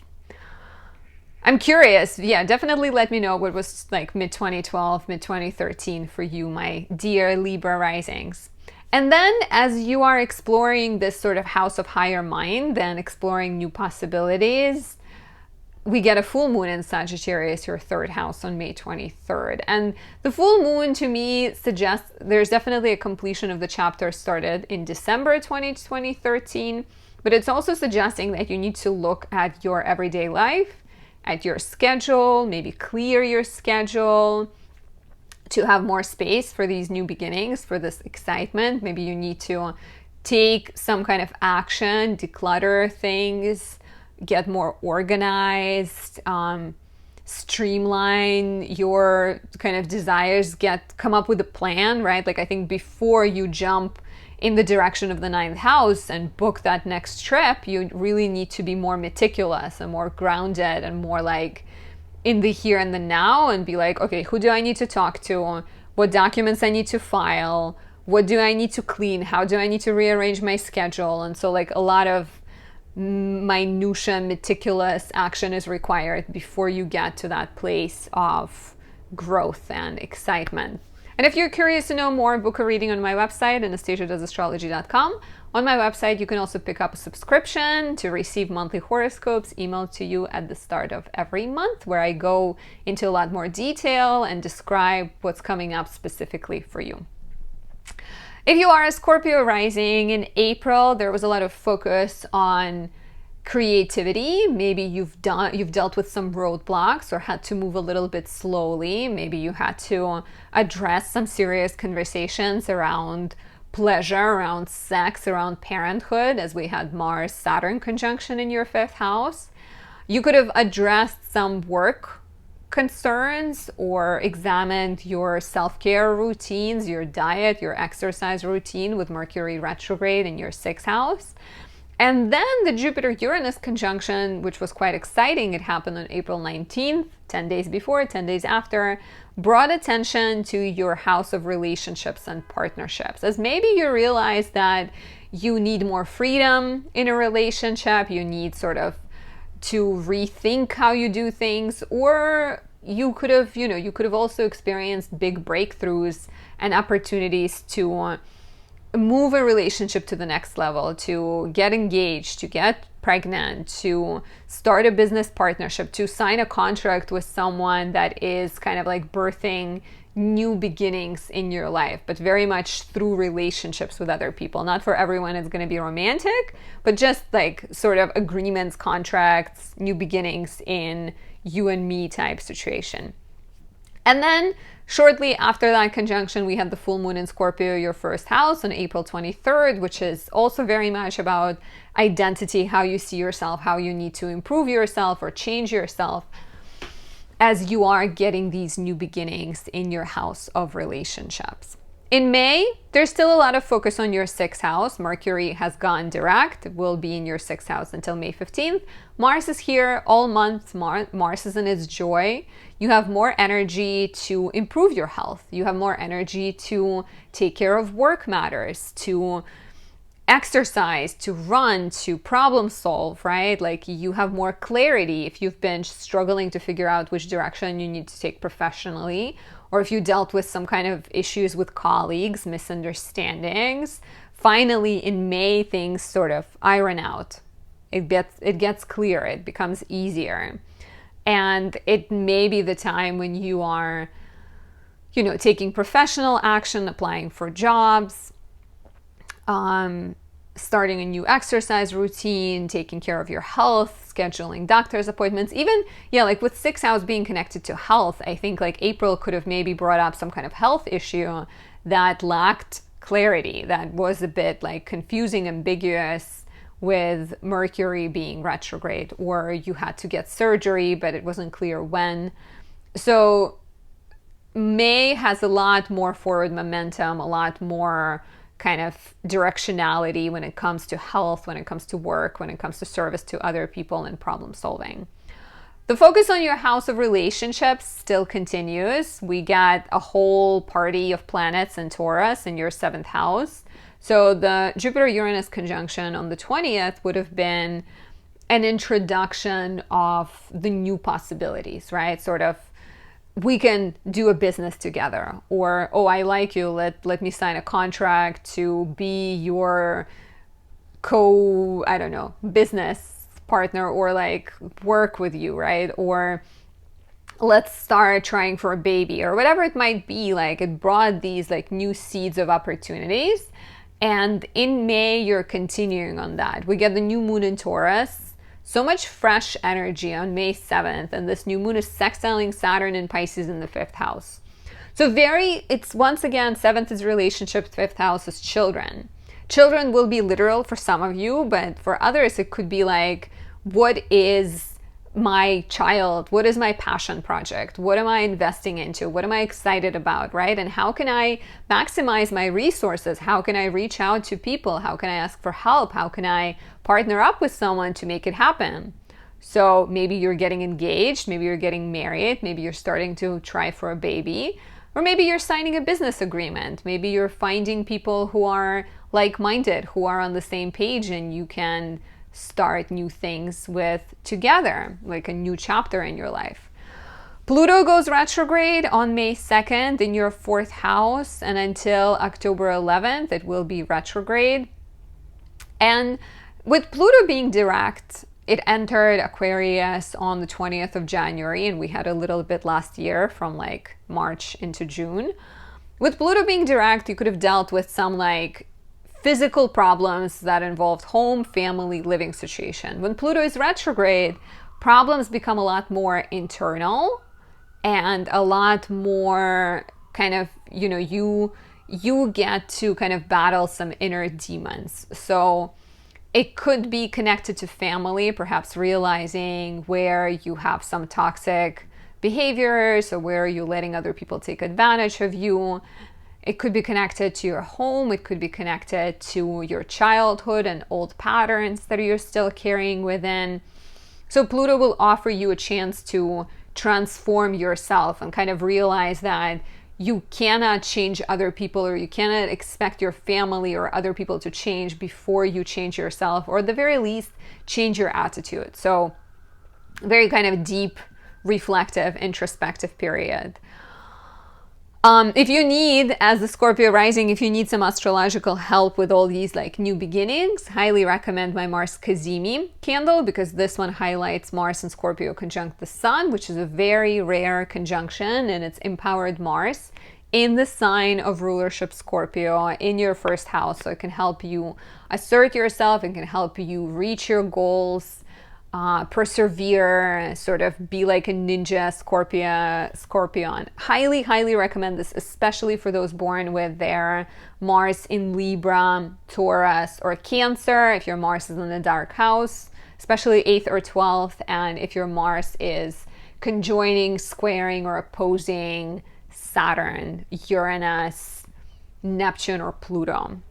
I'm curious. Yeah, definitely let me know what was mid 2012, mid 2013 for you, my dear Libra risings. And then as you are exploring this sort of house of higher mind and exploring new possibilities, we get a full moon in Sagittarius, your 3rd house, on May 23rd. And the full moon to me suggests there's definitely a completion of the chapter started in December 2013, but it's also suggesting that you need to look at your everyday life, at your schedule, maybe clear your schedule to have more space for these new beginnings, for this excitement. Maybe you need to take some kind of action, declutter things, get more organized, streamline your kind of desires, come up with a plan, right? I think before you jump in the direction of the 9th house and book that next trip, you really need to be more meticulous and more grounded and more in the here and the now, and be okay, who do I need to talk to? What documents I need to file? What do I need to clean? How do I need to rearrange my schedule? And so a lot of minutia, meticulous action is required before you get to that place of growth and excitement. And if you're curious to know more, book a reading on my website, anastasiadoesastrology.com. On my website, you can also pick up a subscription to receive monthly horoscopes emailed to you at the start of every month, where I go into a lot more detail and describe what's coming up specifically for you. If you are a Scorpio rising, in April, there was a lot of focus on creativity. Maybe you've dealt with some roadblocks or had to move a little bit slowly. Maybe you had to address some serious conversations around pleasure, around sex, around parenthood, as we had Mars-Saturn conjunction in your 5th house. You could have addressed some work concerns or examined your self-care routines, your diet, your exercise routine with Mercury retrograde in your 6th house. And then the Jupiter-Uranus conjunction, which was quite exciting, it happened on April 19th, 10 days before, 10 days after, brought attention to your house of relationships and partnerships. As maybe you realize that you need more freedom in a relationship, you need sort of to rethink how you do things, or you could have also experienced big breakthroughs and opportunities to move a relationship to the next level, to get engaged, to get pregnant, to start a business partnership, to sign a contract with someone that is kind of birthing new beginnings in your life, but very much through relationships with other people. Not for everyone it's going to be romantic, but just like sort of agreements, contracts, new beginnings in you and me type situation. And then shortly after that conjunction, we had the full moon in Scorpio, your first house, on April 23rd, which is also very much about identity, how you see yourself, how you need to improve yourself or change yourself as you are getting these new beginnings in your house of relationships. In May, there's still a lot of focus on your 6th house. Mercury has gone direct, will be in your 6th house until May 15th. Mars is here all month. Mars is in its joy. You have more energy to improve your health. You have more energy to take care of work matters, to exercise, to run, to problem solve, right? Like you have more clarity if you've been struggling to figure out which direction you need to take professionally, or if you dealt with some kind of issues with colleagues, misunderstandings. Finally, in May, things sort of iron out. It gets clear, it becomes easier. And it may be the time when you are, taking professional action, applying for jobs, starting a new exercise routine, taking care of your health, scheduling doctor's appointments, even, like with 6th house being connected to health, I think like April could have maybe brought up some kind of health issue that lacked clarity, that was a bit like confusing, ambiguous, with Mercury being retrograde, or you had to get surgery, but it wasn't clear when. So May has a lot more forward momentum, a lot more kind of directionality when it comes to health, when it comes to work, when it comes to service to other people and problem solving. The focus on your house of relationships still continues. We get a whole party of planets in Taurus in your 7th house. So the Jupiter-Uranus conjunction on the 20th would have been an introduction of the new possibilities, right? Sort of, we can do a business together, or, oh, I like you, let me sign a contract to be your business partner, or like work with you, right? Or let's start trying for a baby, or whatever it might be. Like it brought these like new seeds of opportunities. And in May, you're continuing on that. We get the new moon in Taurus. So much fresh energy on May 7th. And this new moon is sextiling Saturn in Pisces in the 5th house. So it's once again, 7th is relationships, 5th house is children. Children will be literal for some of you, but for others, it could be like, what is my child? What is my passion project? What am I investing into? What am I excited about, right? And how can I maximize my resources? How can I reach out to people? How can I ask for help? How can I partner up with someone to make it happen? So maybe you're getting engaged, maybe you're getting married, maybe you're starting to try for a baby, or maybe you're signing a business agreement. Maybe you're finding people who are like-minded, who are on the same page, and you can start new things with together, like a new chapter in your life. Pluto goes retrograde on May 2nd in your 4th house, and until October 11th, it will be retrograde. And with Pluto being direct, it entered Aquarius on the 20th of January, and we had a little bit last year from like March into June. With Pluto being direct, you could have dealt with some like physical problems that involved home, family, living situation. When Pluto is retrograde, problems become a lot more internal and a lot more kind of, you get to kind of battle some inner demons. So it could be connected to family, perhaps realizing where you have some toxic behaviors or where you're letting other people take advantage of you. It could be connected to your home. It could be connected to your childhood and old patterns that you're still carrying within. So Pluto will offer you a chance to transform yourself and kind of realize that you cannot change other people, or you cannot expect your family or other people to change before you change yourself, or at the very least, change your attitude. So very kind of deep, reflective, introspective period. If you need, as the Scorpio rising, if you need some astrological help with all these like new beginnings, highly recommend my Mars Cazimi candle, because this one highlights Mars and Scorpio conjunct the Sun, which is a very rare conjunction, and it's empowered Mars in the sign of rulership Scorpio in your first house. So it can help you assert yourself, it can help you reach your goals, persevere, sort of be like a ninja scorpion. Highly recommend this, especially for those born with their Mars in Libra, Taurus, or Cancer. If your Mars is in the dark house, especially 8th or 12th, and if your Mars is conjoining, squaring, or opposing Saturn, Uranus, Neptune, or Pluto.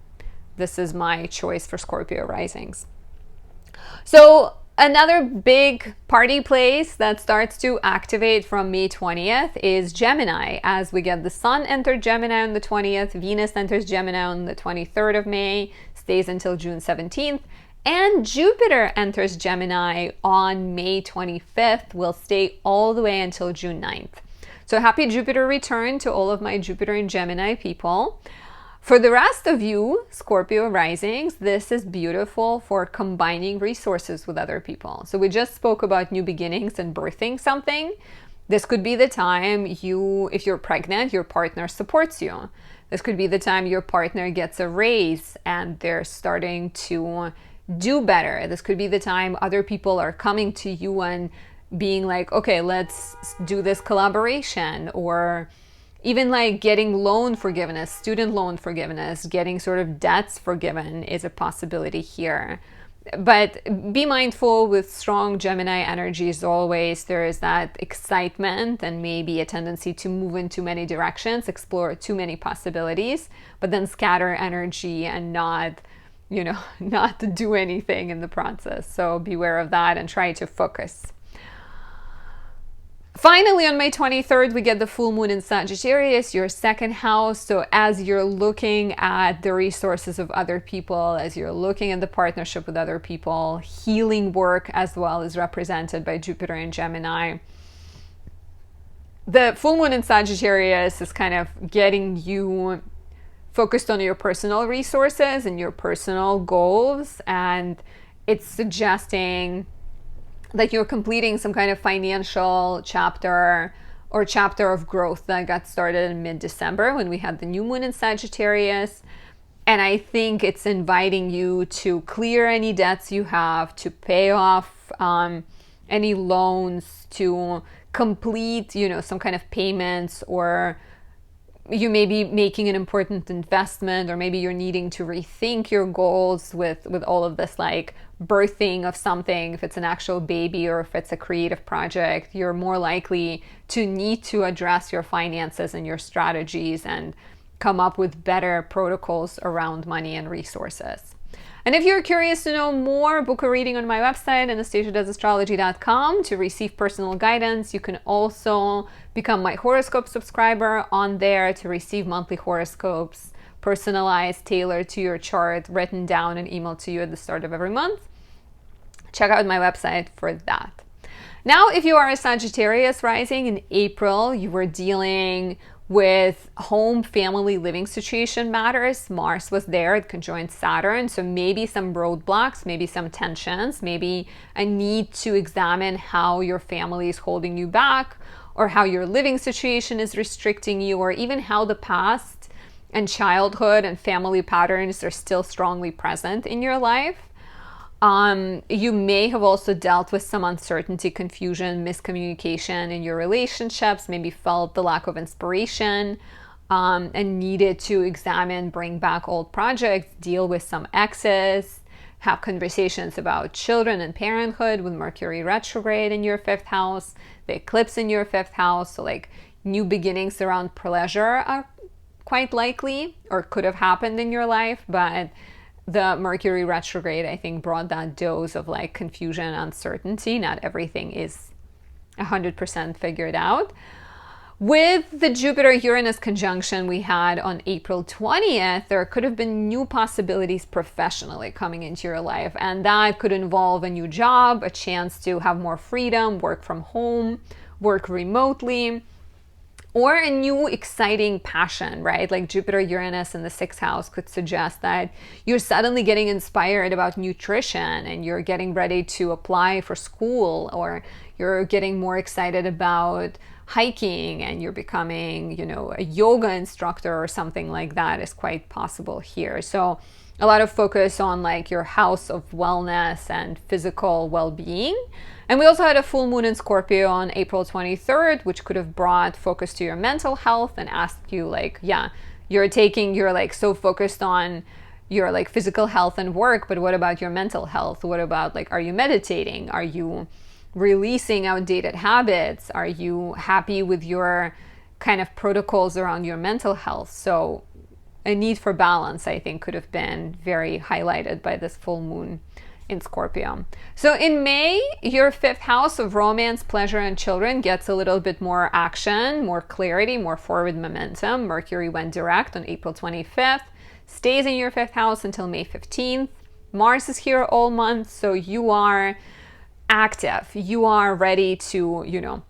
This is my choice for Scorpio risings. So another big party place that starts to activate from May 20th is Gemini. As we get the Sun enter Gemini on the 20th, Venus enters Gemini on the 23rd of May, stays until June 17th, and Jupiter enters Gemini on May 25th, will stay all the way until June 9th. So happy Jupiter return to all of my Jupiter and Gemini people. For the rest of you, Scorpio risings, this is beautiful for combining resources with other people. So we just spoke about new beginnings and birthing something. This could be the time if you're pregnant, your partner supports you. This could be the time your partner gets a raise and they're starting to do better. This could be the time other people are coming to you and being like, okay, let's do this collaboration, or even like getting loan forgiveness, student loan forgiveness, getting sort of debts forgiven is a possibility here. But be mindful with strong Gemini energies always. There is that excitement and maybe a tendency to move in too many directions, explore too many possibilities, but then scatter energy and not do anything in the process. So beware of that and try to focus. Finally, on May 23rd, we get the full moon in Sagittarius, your second house. So as you're looking at the resources of other people, as you're looking at the partnership with other people, healing work as well is represented by Jupiter and Gemini. The full moon in Sagittarius is kind of getting you focused on your personal resources and your personal goals, and it's suggesting that you're completing some kind of financial chapter or chapter of growth that got started in mid-December when we had the new moon in Sagittarius. And I think it's inviting you to clear any debts you have, to pay off any loans, to complete, some kind of payments, or you may be making an important investment, or maybe you're needing to rethink your goals with all of this like birthing of something. If it's an actual baby or if it's a creative project, you're more likely to need to address your finances and your strategies and come up with better protocols around money and resources. And if you're curious to know more, book a reading on my website, anastasiadoesastrology.com, to receive personal guidance. You can also become my horoscope subscriber on there to receive monthly horoscopes, personalized, tailored to your chart, written down and emailed to you at the start of every month. Check out my website for that. Now, if you are a Sagittarius rising in April, you were dealing with home, family, living situation matters. Mars was there, it conjoined Saturn, so maybe some roadblocks, maybe some tensions, maybe a need to examine how your family is holding you back, or how your living situation is restricting you, or even how the past and childhood and family patterns are still strongly present in your life. You may have also dealt with some uncertainty, confusion, miscommunication in your relationships, maybe felt the lack of inspiration, and needed to examine, bring back old projects, deal with some exes, have conversations about children and parenthood with Mercury Retrograde in your 5th house, the eclipse in your 5th house. So like new beginnings around pleasure are quite likely or could have happened in your life, but the Mercury retrograde, I think, brought that dose of like confusion, uncertainty. Not everything is 100% figured out. With the Jupiter-Uranus conjunction we had on April 20th, there could have been new possibilities professionally coming into your life. And that could involve a new job, a chance to have more freedom, work from home, work remotely, or a new exciting passion, right? Like Jupiter, Uranus in the 6th house could suggest that you're suddenly getting inspired about nutrition and you're getting ready to apply for school, or you're getting more excited about hiking and you're becoming, a yoga instructor or something like that is quite possible here. So a lot of focus on like your house of wellness and physical well-being. And we also had a full moon in Scorpio on April 23rd, which could have brought focus to your mental health and asked you like, you're like so focused on your like physical health and work, but what about your mental health? What about like, are you meditating? Are you releasing outdated habits? Are you happy with your kind of protocols around your mental health? So a need for balance, I think, could have been very highlighted by this full moon in Scorpio. So in May, your 5th house of romance, pleasure, and children gets a little bit more action, more clarity, more forward momentum. Mercury went direct on April 25th, stays in your 5th house until May 15th. Mars is here all month, so you are active. You are ready to,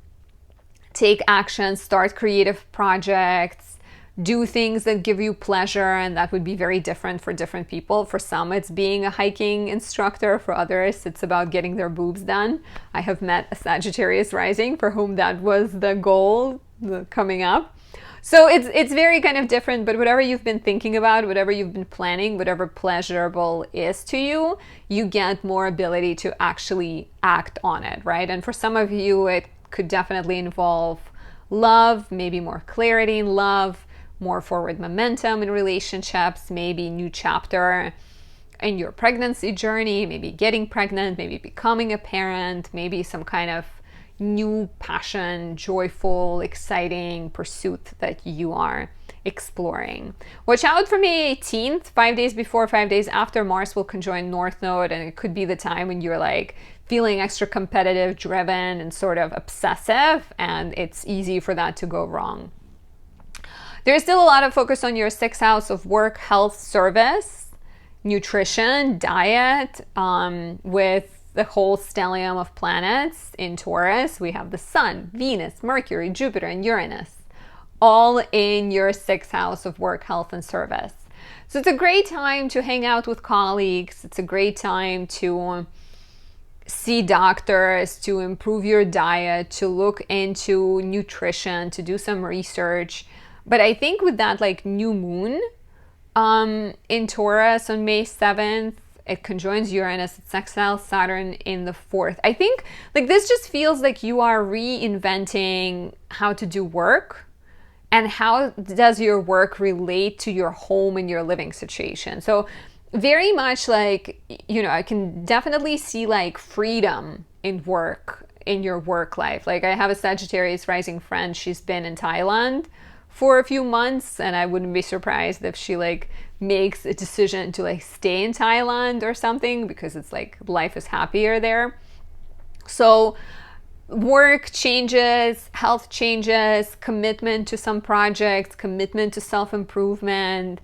take action, start creative projects, do things that give you pleasure, and that would be very different for different people. For some, it's being a hiking instructor. For others, it's about getting their boobs done. I have met a Sagittarius rising for whom that was the goal coming up. So it's very kind of different, but whatever you've been thinking about, whatever you've been planning, whatever pleasurable is to you, you get more ability to actually act on it, right? And for some of you, it could definitely involve love, maybe more clarity in love, more forward momentum in relationships, maybe new chapter in your pregnancy journey, maybe getting pregnant, maybe becoming a parent, maybe some kind of new passion, joyful, exciting pursuit that you are exploring. Watch out for May 18th, 5 days before, 5 days after. Mars will conjoin North Node, and it could be the time when you're like feeling extra competitive, driven, and sort of obsessive, and it's easy for that to go wrong. There's still a lot of focus on your 6th house of work, health, service, nutrition, diet, with the whole stellium of planets in Taurus. We have the Sun, Venus, Mercury, Jupiter, and Uranus, all in your 6th house of work, health, and service. So it's a great time to hang out with colleagues. It's a great time to see doctors, to improve your diet, to look into nutrition, to do some research. But I think with that like new moon in Taurus on May 7th, it conjoins Uranus, it sextiles Saturn in the 4th. I think like this just feels like you are reinventing how to do work and how does your work relate to your home and your living situation. So very much like, I can definitely see like freedom in work, in your work life. Like I have a Sagittarius rising friend, she's been in Thailand for a few months, and I wouldn't be surprised if she like makes a decision to like stay in Thailand or something, because it's like life is happier there. So work changes, health changes, commitment to some projects, commitment to self-improvement,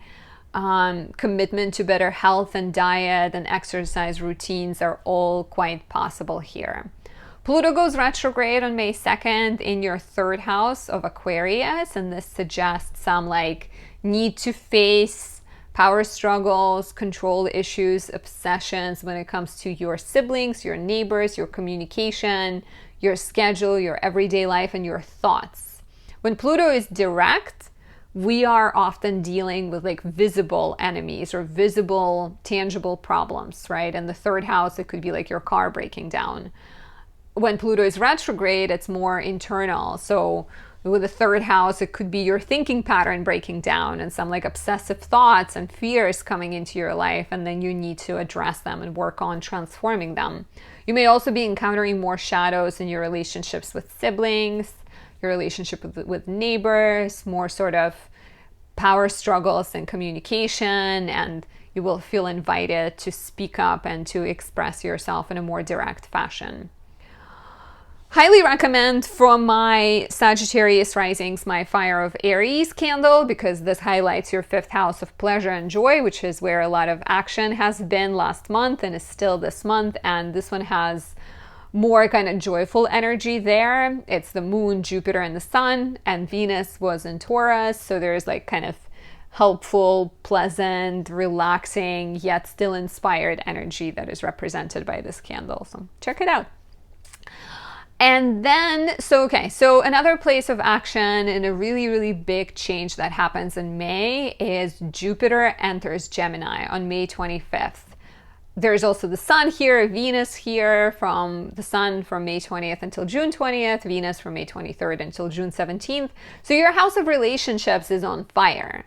commitment to better health and diet and exercise routines are all quite possible here. Pluto goes retrograde on May 2nd in your 3rd house of Aquarius, and this suggests some like need to face power struggles, control issues, obsessions when it comes to your siblings, your neighbors, your communication, your schedule, your everyday life, and your thoughts. When Pluto is direct, we are often dealing with like visible enemies or visible, tangible problems, right? In the 3rd house, it could be like your car breaking down. When Pluto is retrograde, it's more internal. So with the 3rd house, it could be your thinking pattern breaking down and some like obsessive thoughts and fears coming into your life, and then you need to address them and work on transforming them. You may also be encountering more shadows in your relationships with siblings, your relationship with neighbors, more sort of power struggles and communication, and you will feel invited to speak up and to express yourself in a more direct fashion. Highly recommend from my Sagittarius risings my Fire of Aries candle, because this highlights your 5th house of pleasure and joy, which is where a lot of action has been last month and is still this month. And this one has more kind of joyful energy there. It's the moon, Jupiter, and the sun, and Venus was in Taurus. So there's like kind of helpful, pleasant, relaxing, yet still inspired energy that is represented by this candle. So check it out. And then, so another place of action and a really, really big change that happens in May is Jupiter enters Gemini on May 25th. There's also the sun here, Venus here, from the sun from May 20th until June 20th, Venus from May 23rd until June 17th. So your house of relationships is on fire.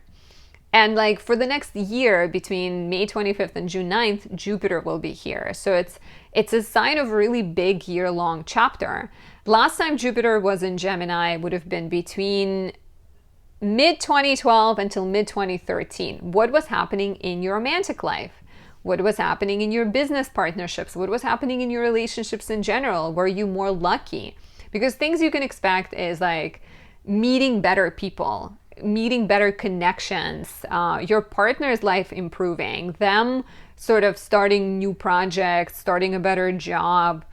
And like for the next year, between May 25th and June 9th, Jupiter will be here. So it's a sign of a really big year-long chapter. Last time Jupiter was in Gemini would have been between mid-2012 until mid-2013. What was happening in your romantic life? What was happening in your business partnerships? What was happening in your relationships in general? Were you more lucky? Because things you can expect is like meeting better people, meeting better connections, your partner's life improving, them sort of starting new projects, starting a better job,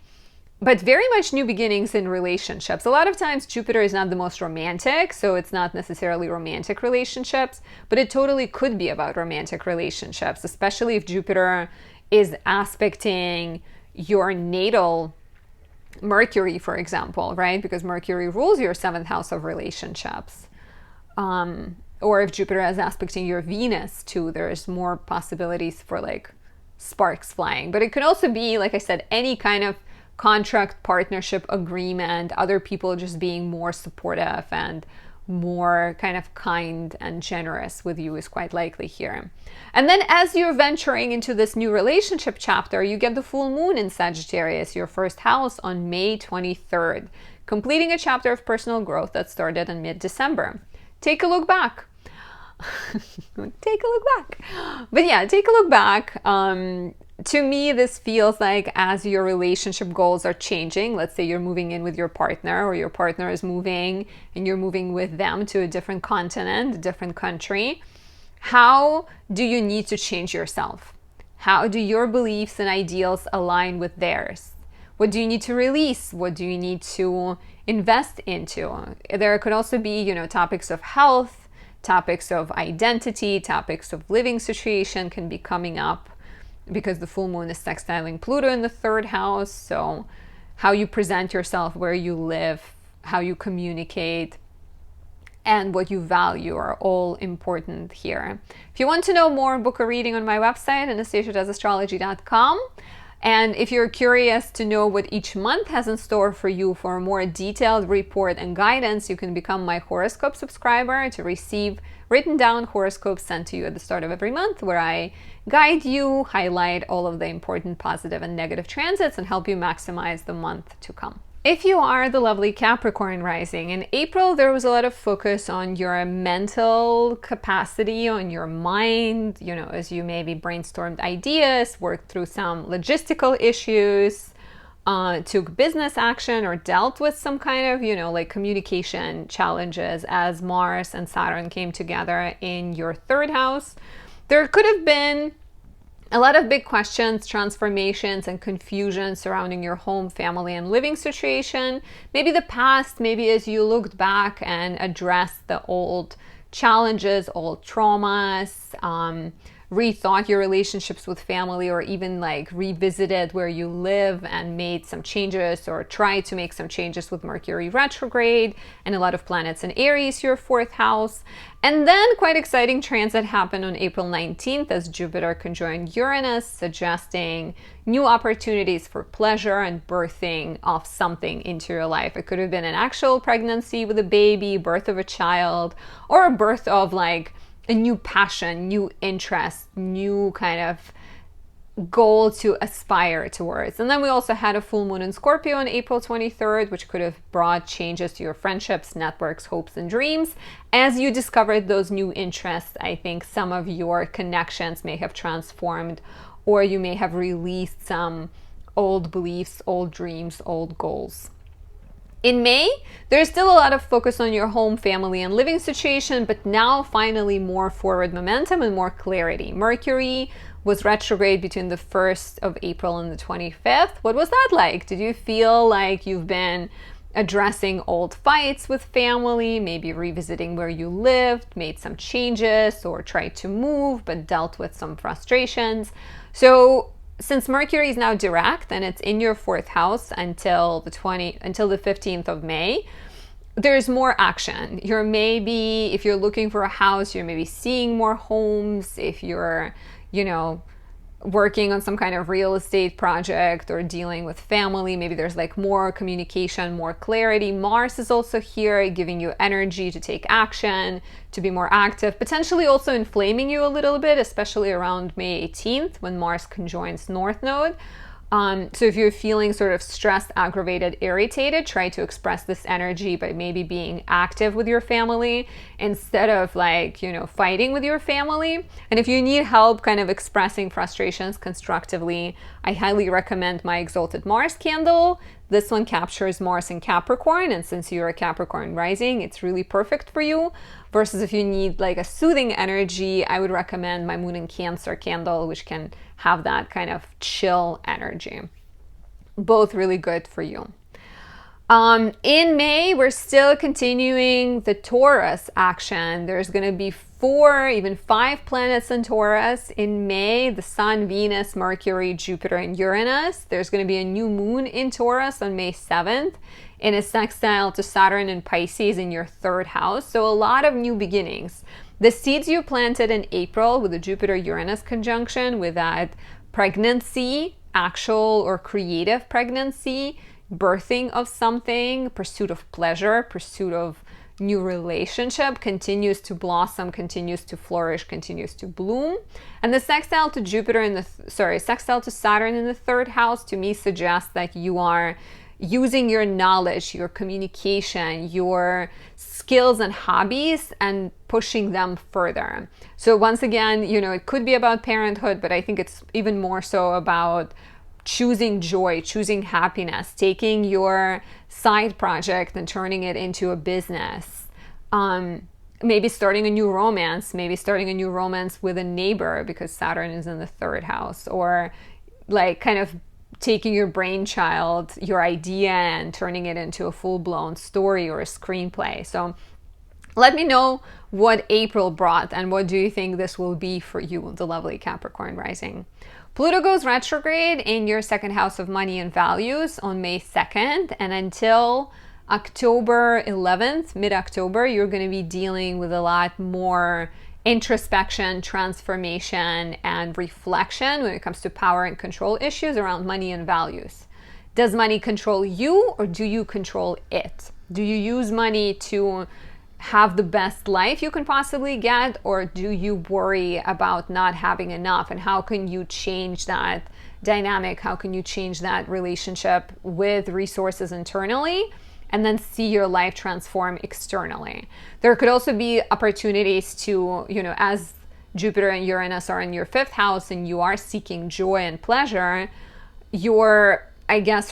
but very much new beginnings in relationships. A lot of times Jupiter is not the most romantic, so it's not necessarily romantic relationships, but it totally could be about romantic relationships, especially if Jupiter is aspecting your natal Mercury, for example, right? Because Mercury rules your 7th house of relationships. Or if Jupiter is aspecting your Venus too, there's more possibilities for like sparks flying. But it could also be, like I said, any kind of contract, partnership, agreement, other people just being more supportive and more kind of kind and generous with you is quite likely here. And then as you're venturing into this new relationship chapter, you get the full moon in Sagittarius, your first house, on May 23rd, completing a chapter of personal growth that started in mid-December. Take a look back. Take a look back. But yeah, take a look back. To me, this feels like as your relationship goals are changing, let's say you're moving in with your partner, or your partner is moving and you're moving with them to a different continent, a different country, how do you need to change yourself? How do your beliefs and ideals align with theirs? What do you need to release? What do you need to invest into? There could also be, topics of health, topics of identity, topics of living situation can be coming up, because the full moon is sextiling Pluto in the 3rd house. So how you present yourself, where you live, how you communicate, and what you value are all important here. If you want to know more, book a reading on my website, anastasiadoesastrology.com. And if you're curious to know what each month has in store for you for a more detailed report and guidance, you can become my horoscope subscriber to receive written down horoscopes sent to you at the start of every month, where I guide you, highlight all of the important positive and negative transits, and help you maximize the month to come. If you are the lovely Capricorn rising, in April there was a lot of focus on your mental capacity, on your mind, as you maybe brainstormed ideas, worked through some logistical issues, took business action, or dealt with some kind of, like communication challenges as Mars and Saturn came together in your 3rd house. There could have been a lot of big questions, transformations, and confusion surrounding your home, family, and living situation. Maybe the past, maybe as you looked back and addressed the old challenges, old traumas, rethought your relationships with family, or even like revisited where you live and made some changes, or tried to make some changes with Mercury retrograde and a lot of planets in Aries, your 4th house. And then quite exciting transit happened on April 19th as Jupiter conjoined Uranus, suggesting new opportunities for pleasure and birthing of something into your life. It could have been an actual pregnancy with a baby, birth of a child, or a birth of like a new passion, new interest, new kind of goal to aspire towards. And then we also had a full moon in Scorpio on April 23rd, which could have brought changes to your friendships, networks, hopes, and dreams. As you discovered those new interests, I think some of your connections may have transformed, or you may have released some old beliefs, old dreams, old goals. In May, there's still a lot of focus on your home, family, and living situation, but now finally more forward momentum and more clarity. Mercury was retrograde between the 1st of April and the 25th. What was that like? Did you feel like you've been addressing old fights with family, maybe revisiting where you lived, made some changes, or tried to move but dealt with some frustrations? So since Mercury is now direct and it's in your 4th house until the 15th of May, there's more action. You're maybe, if you're looking for a house, you're maybe seeing more homes. If you're, working on some kind of real estate project or dealing with family, maybe there's like more communication, more clarity. Mars is also here giving you energy to take action, to be more active, potentially also inflaming you a little bit, especially around May 18th when Mars conjoins North Node. So if you're feeling sort of stressed, aggravated, irritated, try to express this energy by maybe being active with your family instead of fighting with your family. And if you need help kind of expressing frustrations constructively, I highly recommend my Exalted Mars candle. This one captures Mars in Capricorn, and since you're a Capricorn rising, it's really perfect for you. Versus if you need like a soothing energy, I would recommend my Moon in Cancer candle, which can have that kind of chill energy. Both really good for you. In May, we're still continuing the Taurus action. There's going to be 4, even 5 planets in Taurus in May: the Sun, Venus, Mercury, Jupiter, and Uranus. There's going to be a new moon in Taurus on May 7th in a sextile to Saturn and Pisces in your 3rd house. So a lot of new beginnings. The seeds you planted in April with the Jupiter-Uranus conjunction, with that pregnancy, actual or creative pregnancy, birthing of something, pursuit of pleasure, pursuit of new relationship, continues to blossom, continues to flourish, continues to bloom. And the sextile to sextile to Saturn in the 3rd house to me suggests that you are using your knowledge, your communication, your skills and hobbies and pushing them further. So once again, it could be about parenthood, but I think it's even more so about choosing joy, choosing happiness, taking your side project and turning it into a business. Maybe starting a new romance, with a neighbor because Saturn is in the 3rd house, or like kind of taking your brainchild, your idea, and turning it into a full-blown story or a screenplay. So let me know what April brought and what do you think this will be for you, the lovely Capricorn rising. Pluto goes retrograde in your 2nd house of money and values on May 2nd, and until October 11th, mid-October, you're going to be dealing with a lot more introspection, transformation, and reflection when it comes to power and control issues around money and values. Does money control you, or do you control it? Do you use money to have the best life you can possibly get, or do you worry about not having enough? And how can you change that dynamic? How can you change that relationship with resources internally and then see your life transform externally? There could also be opportunities to, as Jupiter and Uranus are in your 5th house and you are seeking joy and pleasure, your,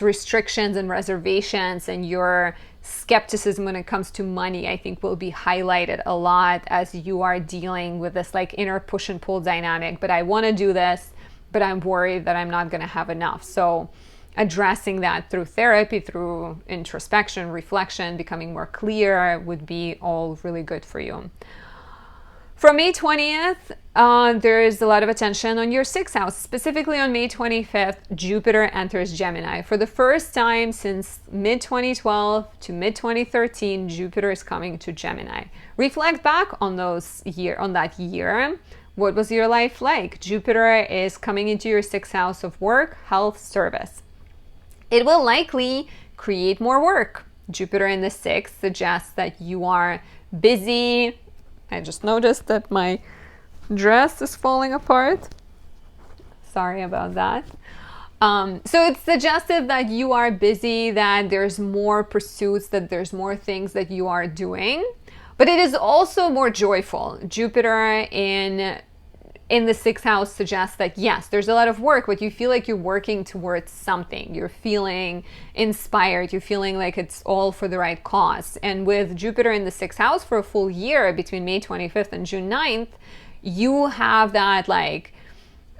restrictions and reservations and your skepticism when it comes to money, I think, will be highlighted a lot as you are dealing with this like inner push and pull dynamic. But I want to do this, but I'm worried that I'm not going to have enough. So addressing that through therapy, through introspection, reflection, becoming more clear would be all really good for you. From May 20th, there is a lot of attention on your 6th house. Specifically on May 25th, Jupiter enters Gemini. For the first time since mid-2012 to mid-2013, Jupiter is coming to Gemini. Reflect back on that year. What was your life like? Jupiter is coming into your 6th house of work, health, service. It will likely create more work. Jupiter in the 6th suggests that you are busy. I just noticed that my dress is falling apart. Sorry about that. So it's suggestive that you are busy, that there's more pursuits, that there's more things that you are doing. But it is also more joyful. Jupiter in the 6th house suggests that yes, there's a lot of work, but you feel like you're working towards something. You're feeling inspired. You're feeling like it's all for the right cause. And with Jupiter in the 6th house for a full year between May 25th and June 9th, you have that like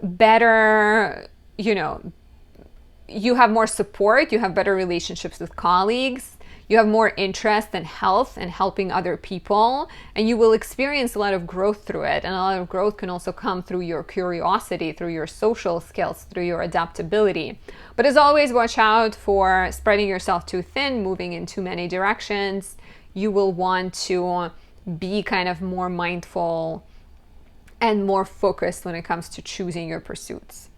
better, you have more support, you have better relationships with colleagues, you have more interest in health and helping other people, and you will experience a lot of growth through it. And a lot of growth can also come through your curiosity, through your social skills, through your adaptability. But as always, watch out for spreading yourself too thin, moving in too many directions. You will want to be kind of more mindful and more focused when it comes to choosing your pursuits.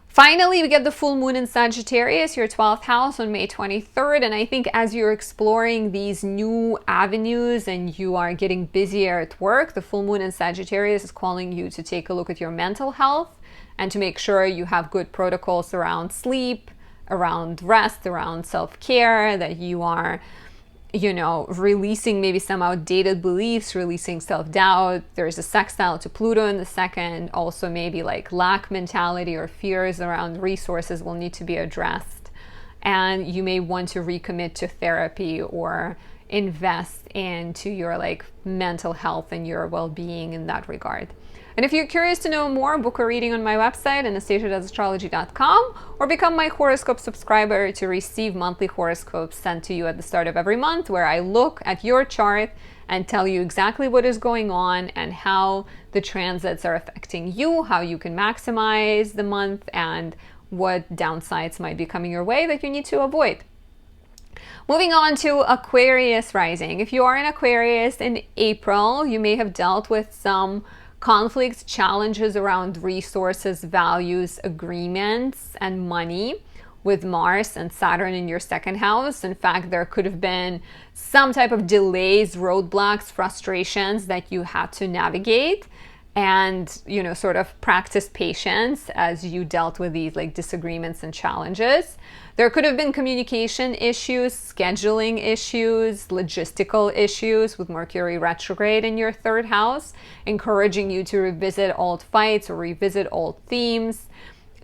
Finally, we get the full moon in Sagittarius, your 12th house, on May 23rd. And I think as you're exploring these new avenues and you are getting busier at work, the full moon in Sagittarius is calling you to take a look at your mental health and to make sure you have good protocols around sleep, around rest, around self-care, that you are releasing maybe some outdated beliefs, releasing self-doubt. There's a sextile to Pluto in the second. Also maybe like lack mentality or fears around resources will need to be addressed. And you may want to recommit to therapy or invest into your mental health and your well-being in that regard. And if you're curious to know more, book a reading on my website, anastasiadoesastrology.com, or become my horoscope subscriber to receive monthly horoscopes sent to you at the start of every month, where I look at your chart and tell you exactly what is going on and how the transits are affecting you, how you can maximize the month, and what downsides might be coming your way that you need to avoid. Moving on to Aquarius rising. If you are in Aquarius in April, you may have dealt with some conflicts, challenges around resources, values, agreements, and money with Mars and Saturn in your second house. In fact, there could have been some type of delays, roadblocks, frustrations that you had to navigate and, sort of practice patience as you dealt with these disagreements and challenges. There could have been communication issues, scheduling issues, logistical issues with Mercury Retrograde in your third house, encouraging you to revisit old fights or revisit old themes,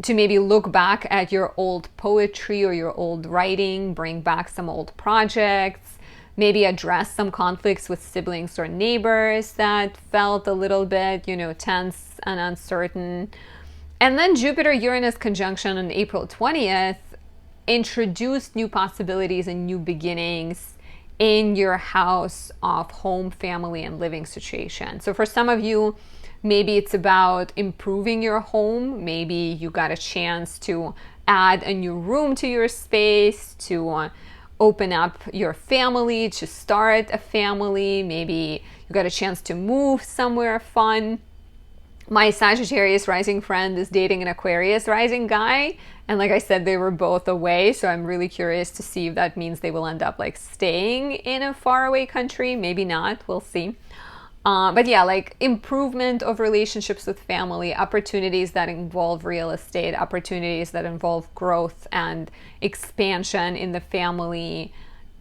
to maybe look back at your old poetry or your old writing, bring back some old projects, maybe address some conflicts with siblings or neighbors that felt a little bit, tense and uncertain. And then Jupiter-Uranus conjunction on April 20th introduced new possibilities and new beginnings in your house of home, family, and living situation. So for some of you, maybe it's about improving your home. Maybe you got a chance to add a new room to your space, to open up your family, to start a family. Maybe you got a chance to move somewhere fun. My Sagittarius rising friend is dating an Aquarius rising guy. And like I said, they were both away. So I'm really curious to see if that means they will end up staying in a faraway country. Maybe not. We'll see. But yeah, improvement of relationships with family, opportunities that involve real estate, opportunities that involve growth and expansion in the family,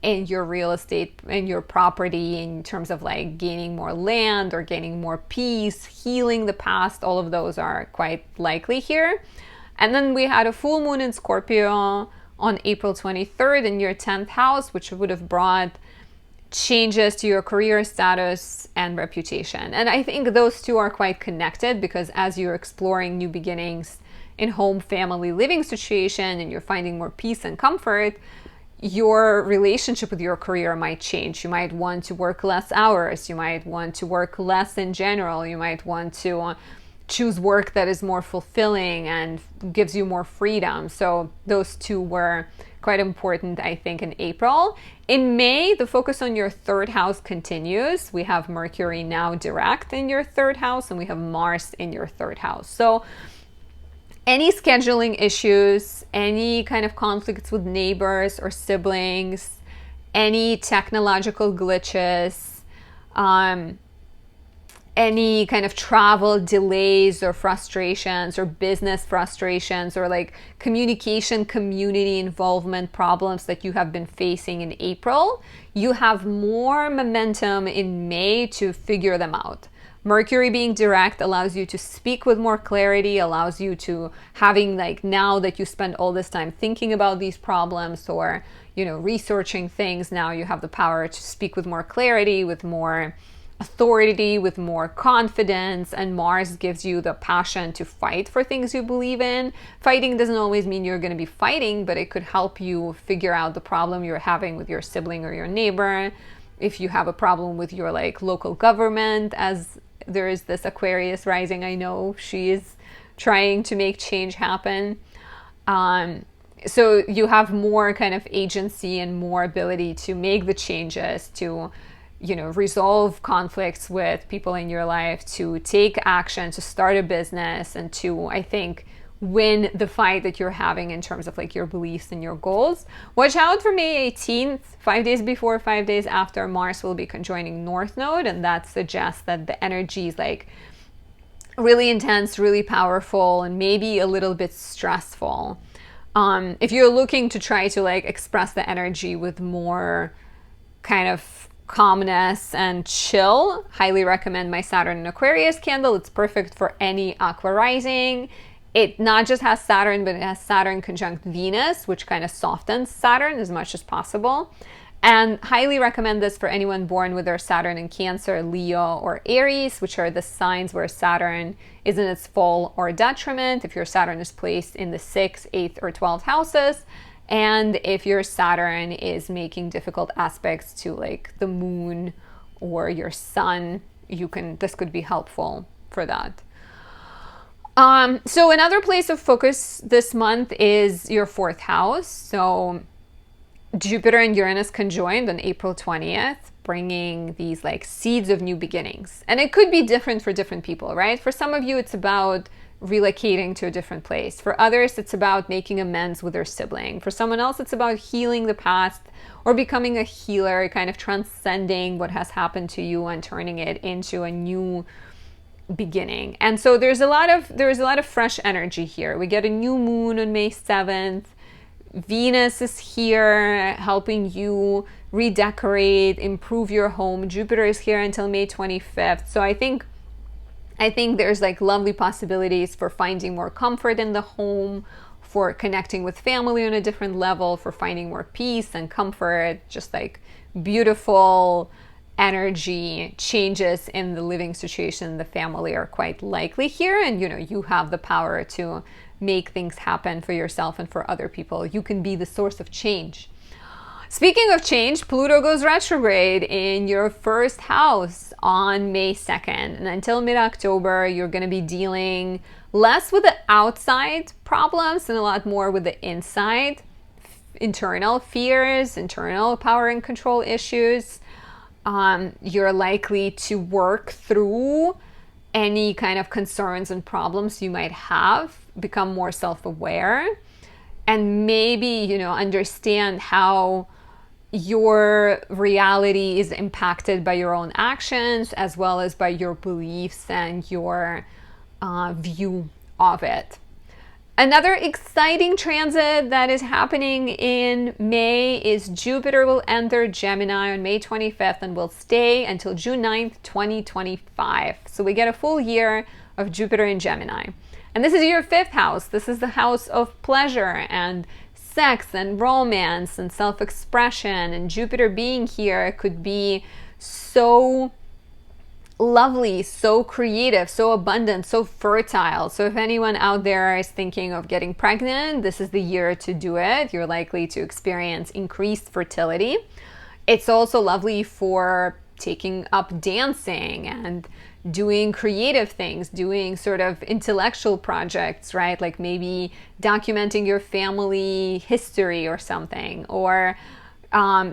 in your real estate, in your property, in terms of gaining more land or gaining more peace, healing the past. All of those are quite likely here. And then we had a full moon in Scorpio on April 23rd in your 10th house, which would have brought changes to your career status and reputation. And I think those two are quite connected, because as you're exploring new beginnings in home, family, living situation, and you're finding more peace and comfort, your relationship with your career might change. You might want to work less hours. You might want to work less in general. You might want to choose work that is more fulfilling and gives you more freedom. So those two were quite important, I think, in April. In May, the focus on your third house continues. We have Mercury now direct in your third house, and we have Mars in your third house. So any scheduling issues, any kind of conflicts with neighbors or siblings, any technological glitches, any kind of travel delays or frustrations or business frustrations or communication, community involvement problems that you have been facing in April, you have more momentum in May to figure them out. Mercury being direct allows you to speak with more clarity, allows you to having now that you spend all this time thinking about these problems or, researching things, now you have the power to speak with more clarity, with more authority, with more confidence, and Mars gives you the passion to fight for things you believe in. Fighting doesn't always mean you're going to be fighting, but it could help you figure out the problem you're having with your sibling or your neighbor. If you have a problem with your like local government, as there is this Aquarius rising, I know she is trying to make change happen. So you have more kind of agency and more ability to make the changes, to resolve conflicts with people in your life, to take action, to start a business, and to, I think, win the fight that you're having in terms of like your beliefs and your goals. Watch out for May 18th, 5 days before, 5 days after. Mars will be conjoining North Node, and that suggests that the energy is like really intense, really powerful, and maybe a little bit stressful. If you're looking to try to like express the energy with more kind of calmness and chill, highly recommend my Saturn and Aquarius candle. It's perfect for any aqua rising. It not just has Saturn, but it has Saturn conjunct Venus, which kind of softens Saturn as much as possible. And highly recommend this for anyone born with their Saturn in Cancer, Leo, or Aries, which are the signs where Saturn is in its full or detriment. If your Saturn is placed in the 6th, 8th, or 12th houses, and if your Saturn is making difficult aspects to like the moon or your sun, this could be helpful for that. So another place of focus this month is your 4th house. So Jupiter and Uranus conjoined on April 20th, bringing these like seeds of new beginnings. And it could be different for different people, right? For some of you, it's about relocating to a different place. For others, it's about making amends with their sibling. For someone else, it's about healing the past or becoming a healer, kind of transcending what has happened to you and turning it into a new beginning. And so there's a lot of fresh energy here. We get a new moon on May 7th. Venus is here helping you redecorate, improve your home. Jupiter is here until May 25th. So I think there's like lovely possibilities for finding more comfort in the home, for connecting with family on a different level, for finding more peace and comfort, just like beautiful energy changes in the living situation. The family are quite likely here, and you have the power to make things happen for yourself and for other people. You can be the source of change. Speaking of change, Pluto goes retrograde in your 1st house on May 2nd. And until mid-October, you're going to be dealing less with the outside problems and a lot more with the inside, internal fears, internal power and control issues. You're likely to work through any kind of concerns and problems you might have, become more self-aware, and maybe, understand how your reality is impacted by your own actions as well as by your beliefs and your view of it. Another exciting transit that is happening in May is Jupiter will enter Gemini on May 25th and will stay until June 9th, 2025. So we get a full year of Jupiter in Gemini. And this is your 5th house. This is the house of pleasure and sex and romance and self-expression. And Jupiter being here could be so lovely, so creative, so abundant, so fertile. So if anyone out there is thinking of getting pregnant, this is the year to do it. You're likely to experience increased fertility. It's also lovely for taking up dancing and doing creative things, doing sort of intellectual projects, right? Like maybe documenting your family history or something, or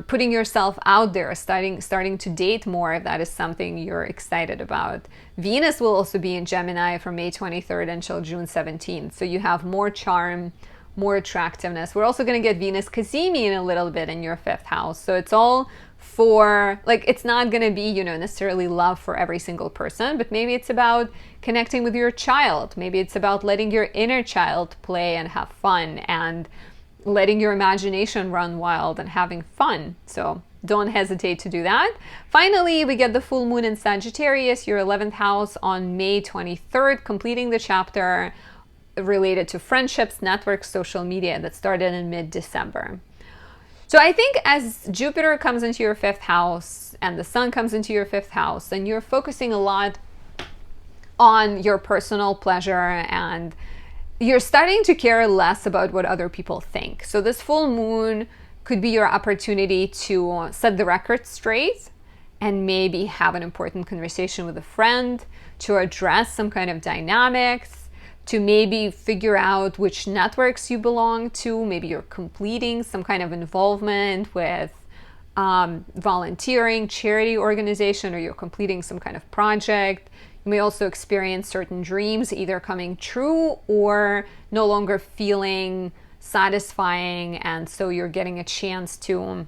putting yourself out there, starting to date more if that is something you're excited about. Venus will also be in Gemini from May 23rd until June 17th. So you have more charm, more attractiveness. We're also going to get Venus Cazimi in a little bit in your 5th house. So it's all for, like, it's not going to be, necessarily love for every single person, but maybe it's about connecting with your child. Maybe it's about letting your inner child play and have fun, and letting your imagination run wild and having fun. So don't hesitate to do that. Finally, we get the full moon in Sagittarius, your 11th house, on May 23rd, completing the chapter related to friendships, networks, social media that started in mid-December. So I think as Jupiter comes into your 5th house and the sun comes into your 5th house, and you're focusing a lot on your personal pleasure and you're starting to care less about what other people think. So this full moon could be your opportunity to set the record straight and maybe have an important conversation with a friend, to address some kind of dynamics, to maybe figure out which networks you belong to. Maybe you're completing some kind of involvement with volunteering, charity organization, or you're completing some kind of project. You may also experience certain dreams either coming true or no longer feeling satisfying, and so you're getting a chance to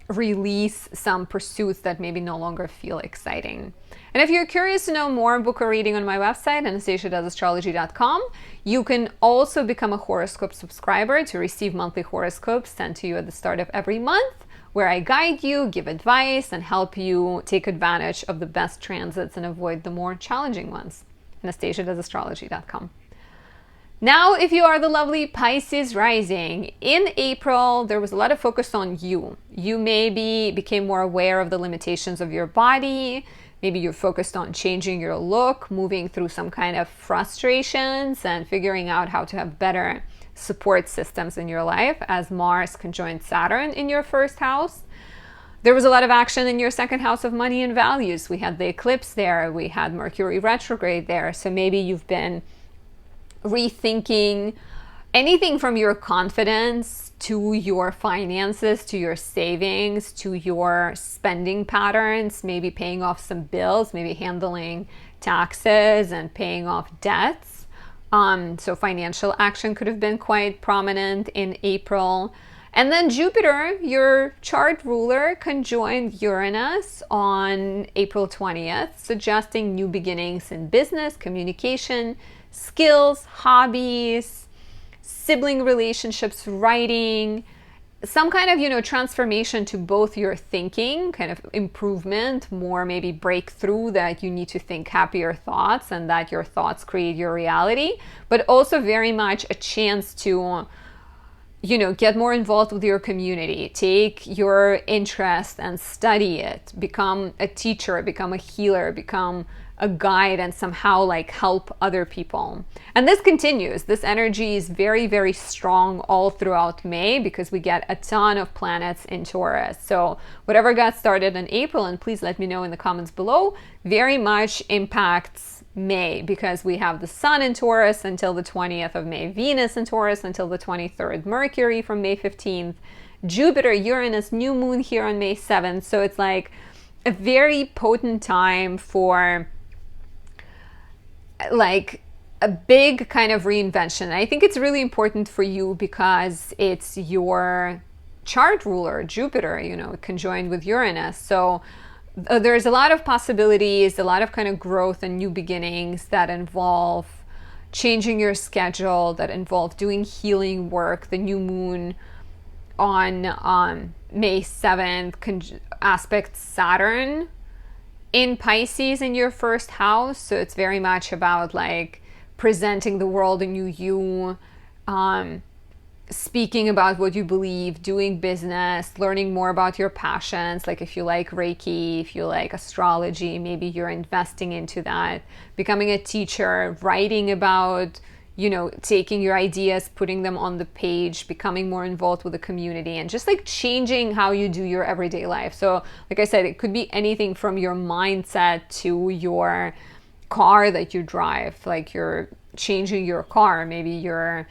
release some pursuits that maybe no longer feel exciting. And if you're curious to know more, book a reading on my website, anastasiadoesastrology.com. You can also become a horoscope subscriber to receive monthly horoscopes sent to you at the start of every month, where I guide you, give advice, and help you take advantage of the best transits and avoid the more challenging ones. Anastasiadoesastrology.com. Now, if you are the lovely Pisces rising, in April, there was a lot of focus on you. You maybe became more aware of the limitations of your body. Maybe you're focused on changing your look, moving through some kind of frustrations, and figuring out how to have better support systems in your life as Mars conjoined Saturn in your 1st house. There was a lot of action in your 2nd house of money and values. We had the eclipse there. We had Mercury retrograde there. So maybe you've been rethinking anything from your confidence to your finances, to your savings, to your spending patterns, maybe paying off some bills, maybe handling taxes and paying off debts. So financial action could have been quite prominent in April. And then Jupiter, your chart ruler, conjoined Uranus on April 20th, suggesting new beginnings in business, communication, skills, hobbies, sibling relationships, writing, some kind of, transformation to both your thinking, kind of improvement, more maybe breakthrough that you need to think happier thoughts and that your thoughts create your reality, but also very much a chance to, get more involved with your community, take your interest and study it, become a teacher, become a healer, become a guide, and somehow help other people. And this continues. This energy is very, very strong all throughout May because we get a ton of planets in Taurus. So whatever got started in April, and please let me know in the comments below, very much impacts May because we have the Sun in Taurus until the 20th of May, Venus in Taurus until the 23rd, Mercury from May 15th, Jupiter, Uranus, new moon here on May 7th. So it's like a very potent time for a big kind of reinvention. And I think it's really important for you because it's your chart ruler, Jupiter, conjoined with Uranus. So there's a lot of possibilities, a lot of kind of growth and new beginnings that involve changing your schedule, that involve doing healing work. The new moon on May 7th aspects Saturn in Pisces in your 1st house. So it's very much about presenting the world a new you, speaking about what you believe, doing business, learning more about your passions. If you like Reiki, if you like astrology, maybe you're investing into that, becoming a teacher, writing about, taking your ideas, putting them on the page, becoming more involved with the community, and just changing how you do your everyday life. So like I said, it could be anything from your mindset to your car that you drive. You're changing your car, maybe you're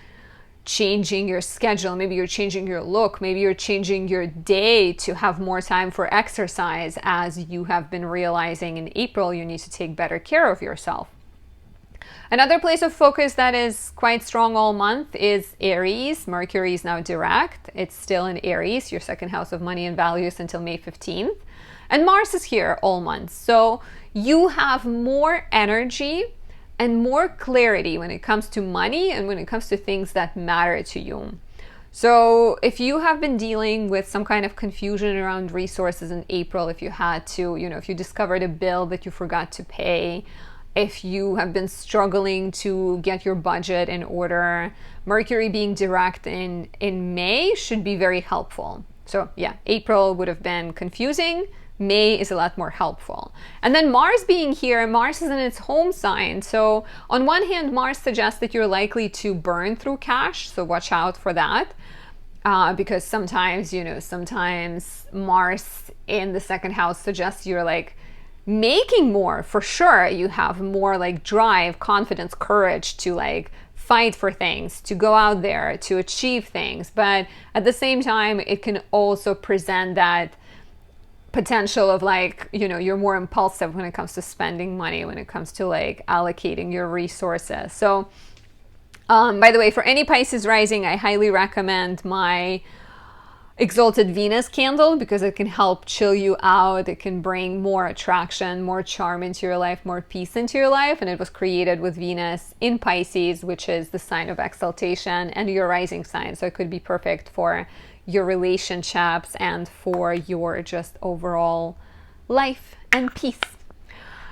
changing your schedule, maybe you're changing your look, maybe you're changing your day to have more time for exercise, as you have been realizing in April you need to take better care of yourself. Another place of focus that is quite strong all month is Aries. Mercury is now direct. It's still in Aries, your 2nd house of money and values, until May 15th. And Mars is here all month. So you have more energy and more clarity when it comes to money and when it comes to things that matter to you. So if you have been dealing with some kind of confusion around resources in April, if you had to, if you discovered a bill that you forgot to pay, if you have been struggling to get your budget in order. Mercury being direct in May should be very helpful. So yeah, April would have been confusing. May is a lot more helpful. And then Mars being here, Mars is in its home sign. So on one hand, Mars suggests that you're likely to burn through cash. So watch out for that. Because sometimes, sometimes Mars in the second house suggests you're like making more, for sure. You have more like drive, confidence, courage to like fight for things, to go out there, to achieve things. But at the same time, it can also present that potential of like, you're more impulsive when it comes to spending money, when it comes to like allocating your resources. So by the way, for any Pisces rising, I highly recommend my Exalted Venus candle because it can help chill you out. It can bring more attraction, more charm into your life, more peace into your life. And it was created with Venus in Pisces, which is the sign of exaltation, and your rising sign. So it could be perfect for your relationships and for your just overall life and peace.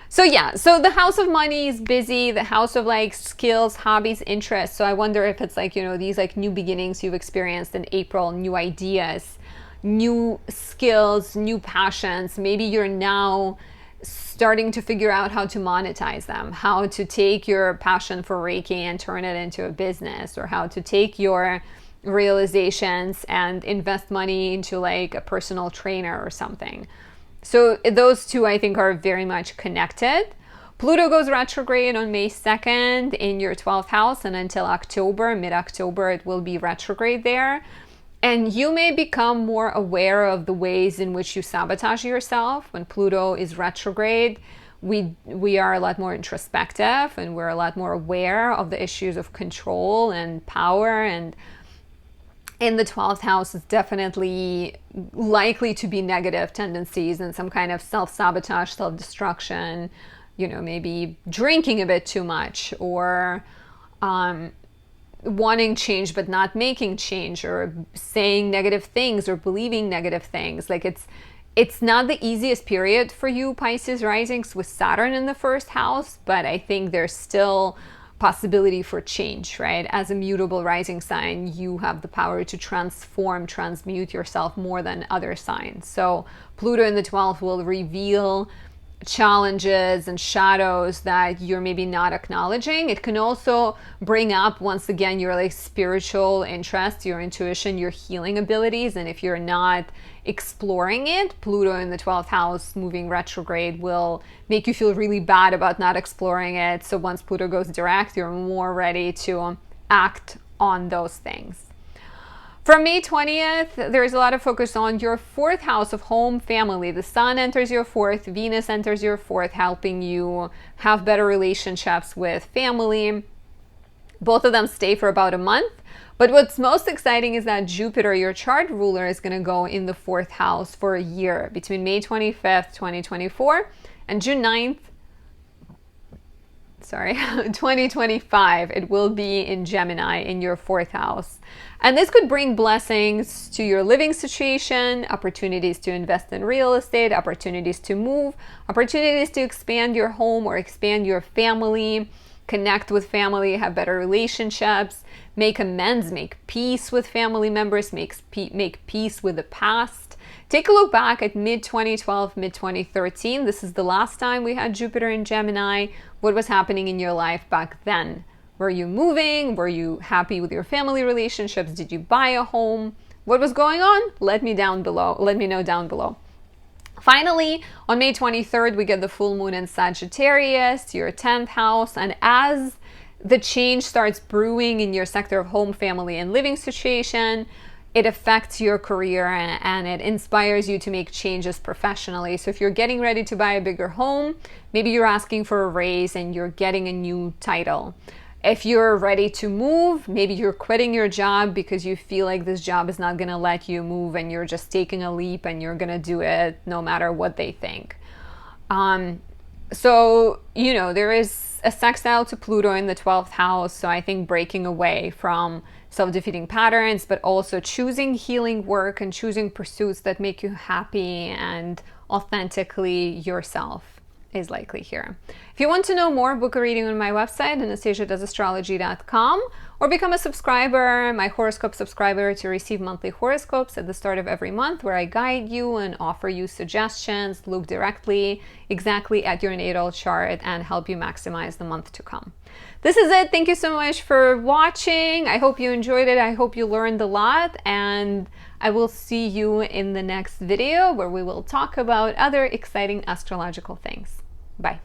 So yeah, so the house of money is busy, the house of like skills, hobbies, interests. So I wonder if it's like, these like new beginnings you've experienced in April, new ideas, new skills, new passions. Maybe you're now starting to figure out how to monetize them, how to take your passion for Reiki and turn it into a business, or how to take your realizations and invest money into like a personal trainer or something. So those two, I think, are very much connected. Pluto goes retrograde on May 2nd in your 12th house, and until October, mid-October, it will be retrograde there. And you may become more aware of the ways in which you sabotage yourself. When Pluto is retrograde, we are a lot more introspective, and we're a lot more aware of the issues of control and power. And in the 12th house is definitely likely to be negative tendencies and some kind of self-sabotage, self-destruction, maybe drinking a bit too much, or wanting change but not making change, or saying negative things or believing negative things. Like it's not the easiest period for you, Pisces risings, with Saturn in the first house, but I think there's still possibility for change, right? As a mutable rising sign, you have the power to transform, transmute yourself more than other signs. So Pluto in the 12th will reveal challenges and shadows that you're maybe not acknowledging. It can also bring up, once again, your like spiritual interests, your intuition, your healing abilities. And if you're not exploring it, Pluto in the 12th house moving retrograde will make you feel really bad about not exploring it. So once Pluto goes direct, you're more ready to act on those things. From May 20th, there's a lot of focus on your 4th house of home, family. The Sun enters your 4th, Venus enters your 4th, helping you have better relationships with family. Both of them stay for about a month. But what's most exciting is that Jupiter, your chart ruler, is going to go in the 4th house for a year between May 25th, 2024 and June 9th, 2025. It will be in Gemini in your 4th house. And this could bring blessings to your living situation, opportunities to invest in real estate, opportunities to move, opportunities to expand your home or expand your family, connect with family, have better relationships, make amends, make peace with family members, make peace with the past. Take a look back at mid-2012, mid-2013. This is the last time we had Jupiter in Gemini. What was happening in your life back then? Were you moving? Were you happy with your family relationships? Did you buy a home? What was going on? Let me know down below. Finally, on May 23rd, we get the full moon in Sagittarius, your 10th house. And as the change starts brewing in your sector of home, family, and living situation, it affects your career and it inspires you to make changes professionally. So if you're getting ready to buy a bigger home, maybe you're asking for a raise and you're getting a new title. If you're ready to move, maybe you're quitting your job because you feel like this job is not going to let you move and you're just taking a leap and you're going to do it no matter what they think. So, there is a sextile to Pluto in the 12th house. So I think breaking away from self-defeating patterns, but also choosing healing work and choosing pursuits that make you happy and authentically yourself. is likely here. If you want to know more, book a reading on my website, anastasiadoesastrology.com, or become a subscriber, my horoscope subscriber, to receive monthly horoscopes at the start of every month, where I guide you and offer you suggestions, look directly exactly at your natal chart, and help you maximize the month to come. This is it. Thank you so much for watching. I hope you enjoyed it. I hope you learned a lot, and I will see you in the next video where we will talk about other exciting astrological things. Bye.